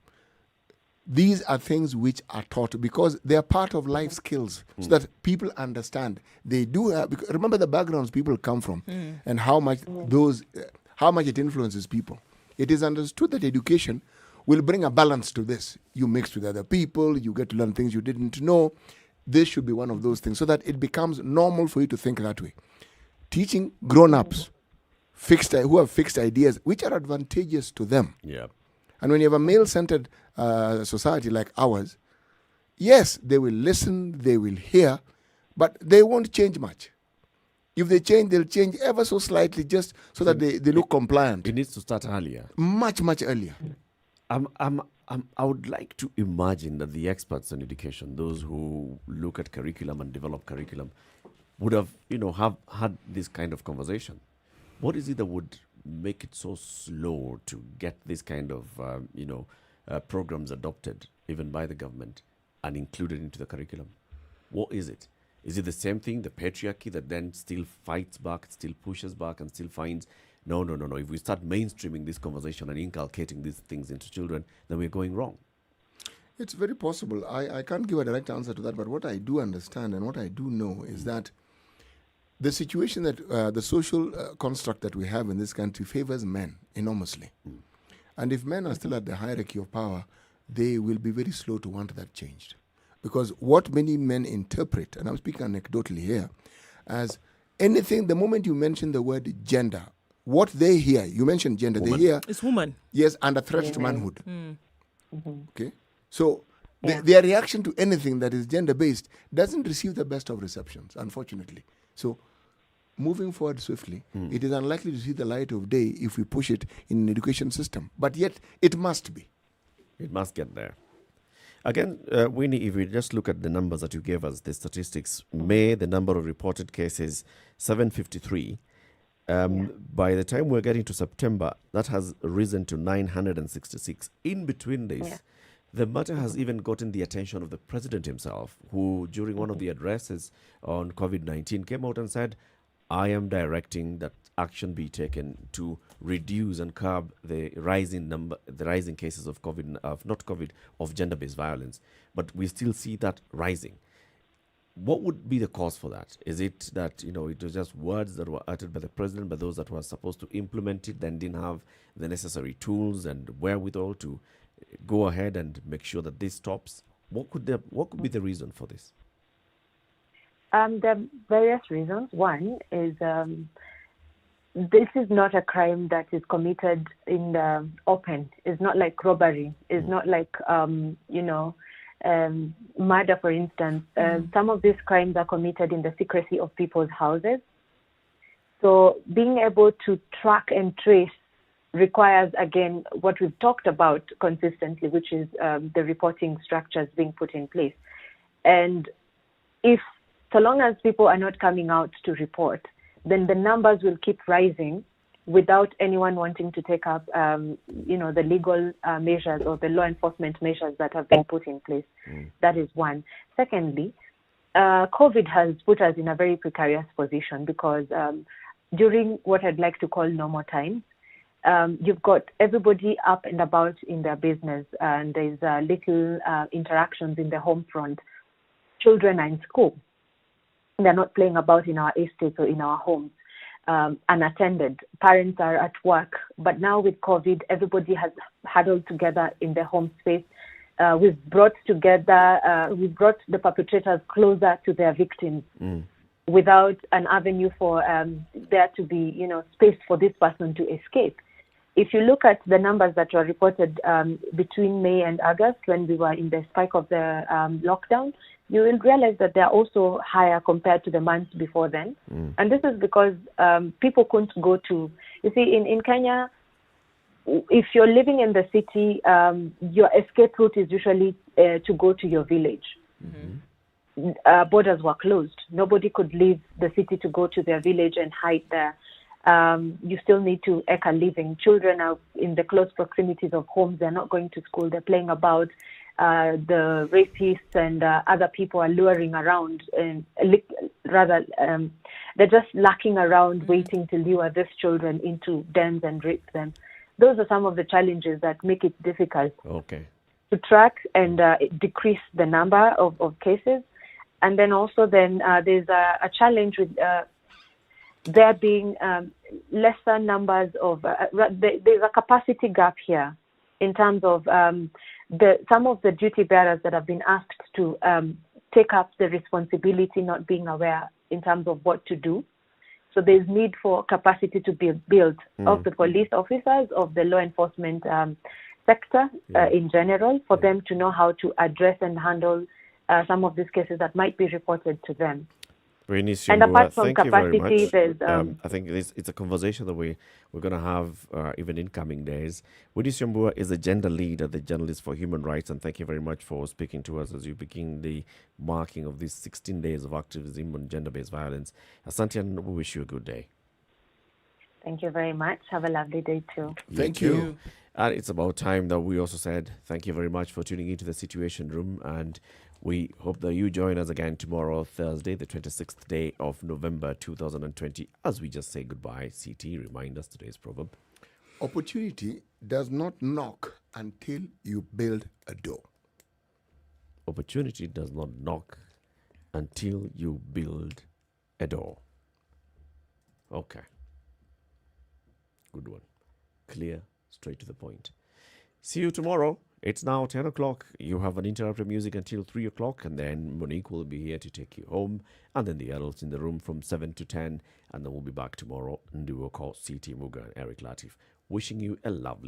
these are things which are taught because they are part of life skills, so that people understand. They do have, remember the backgrounds people come from and how much it influences people. It is understood that education will bring a balance to this. You mix with other people, you get to learn things you didn't know. This should be one of those things, so that it becomes normal for you to think that way. Teaching grown-ups who have fixed ideas which are advantageous to them. Yeah. And when you have a male-centered society like ours, yes, they will listen, they will hear, but they won't change much. If they change, they'll change ever so slightly, just so that they look compliant. It needs to start earlier. Much, much earlier. I would like to imagine that the experts on education, those who look at curriculum and develop curriculum, would have had this kind of conversation. What is it that would make it so slow to get this kind of programs adopted, even by the government, and included into the curriculum? What is it? Is it the same thing, the patriarchy, that then still fights back, still pushes back, and still finds, no. If we start mainstreaming this conversation and inculcating these things into children, then we're going wrong? It's very possible. I can't give a direct answer to that, but what I do understand and what I do know is that the situation that the social construct that we have in this country favors men enormously. And if men are still at the hierarchy of power, they will be very slow to want that changed. Because what many men interpret, and I'm speaking anecdotally here, as anything, the moment you mention the word gender, what they hear, you mentioned gender, Woman. they hear... It's woman. Yes, and a threat to manhood. Okay? So their reaction to anything that is gender-based doesn't receive the best of receptions, unfortunately. So moving forward swiftly, it is unlikely to see the light of day if we push it in an education system. But yet, it must be. It must get there. Again, Winnie, if we just look at the numbers that you gave us, the statistics, May, the number of reported cases, 753. By the time we're getting to September, that has risen to 966. In between this, the matter has even gotten the attention of the president himself, who during one of the addresses on COVID-19 came out and said, I am directing that action be taken to reduce and curb the rising cases of of gender-based violence. But we still see that rising. What would be the cause for that? Is it that, it was just words that were uttered by the president, but those that were supposed to implement it then didn't have the necessary tools and wherewithal to go ahead and make sure that this stops? What could be the reason for this? There are various reasons. One is this is not a crime that is committed in the open. It's not like robbery. It's not like, murder, for instance. Some of these crimes are committed in the secrecy of people's houses. So being able to track and trace requires, again, what we've talked about consistently, which is the reporting structures being put in place. And so long as people are not coming out to report, then the numbers will keep rising without anyone wanting to take up, the legal measures or the law enforcement measures that have been put in place. That is one. Secondly, COVID has put us in a very precarious position because during what I'd like to call normal times, you've got everybody up and about in their business, and there's little interactions in the home front. Children are in school. They're not playing about in our estates or in our homes. Unattended. Parents are at work. But now with COVID, everybody has huddled together in their home space. We've brought the perpetrators closer to their victims without an avenue for there to be, space for this person to escape. If you look at the numbers that were reported between May and August, when we were in the spike of the lockdown, you will realize that they're also higher compared to the months before then. And this is because people couldn't go to, you see, in Kenya, if you're living in the city, your escape route is usually to go to your village. Borders were closed. Nobody could leave the city to go to their village and hide there. You still need to eke a living. Children are in the close proximities of homes. They're not going to school. They're playing about. The rapists and other people are luring around, and they're just lurking around, waiting to lure these children into dens and rape them. Those are some of the challenges that make it difficult to track and decrease the number of cases. And then also there's a challenge with there being lesser numbers of, there's a capacity gap here in terms of some of the duty bearers that have been asked to take up the responsibility not being aware in terms of what to do. So there's need for capacity to be built of the police officers, of the law enforcement sector in general, for them to know how to address and handle some of these cases that might be reported to them. And apart from capacity, there's... I think it's a conversation that we're going to have even in coming days. Winnie Siombua is a gender lead at the Journalist for Human Rights, and thank you very much for speaking to us as you begin the marking of these 16 days of activism on gender-based violence. Asante, and we wish you a good day. Thank you very much. Have a lovely day too. Thank you. And it's about time that we also said thank you very much for tuning into the Situation Room, and we hope that you join us again tomorrow, Thursday, the 26th day of November 2020, as we just say goodbye. CT, remind us today's proverb. Opportunity does not knock until you build a door. Opportunity does not knock until you build a door. Okay. Good one. Clear, straight to the point. See you tomorrow. It's now 10 o'clock. You have uninterrupted music until 3 o'clock, and then Monique will be here to take you home, and then the adults in the room from 7 to 10, and then we'll be back tomorrow. And we will call CT Muga and Eric Latif, wishing you a lovely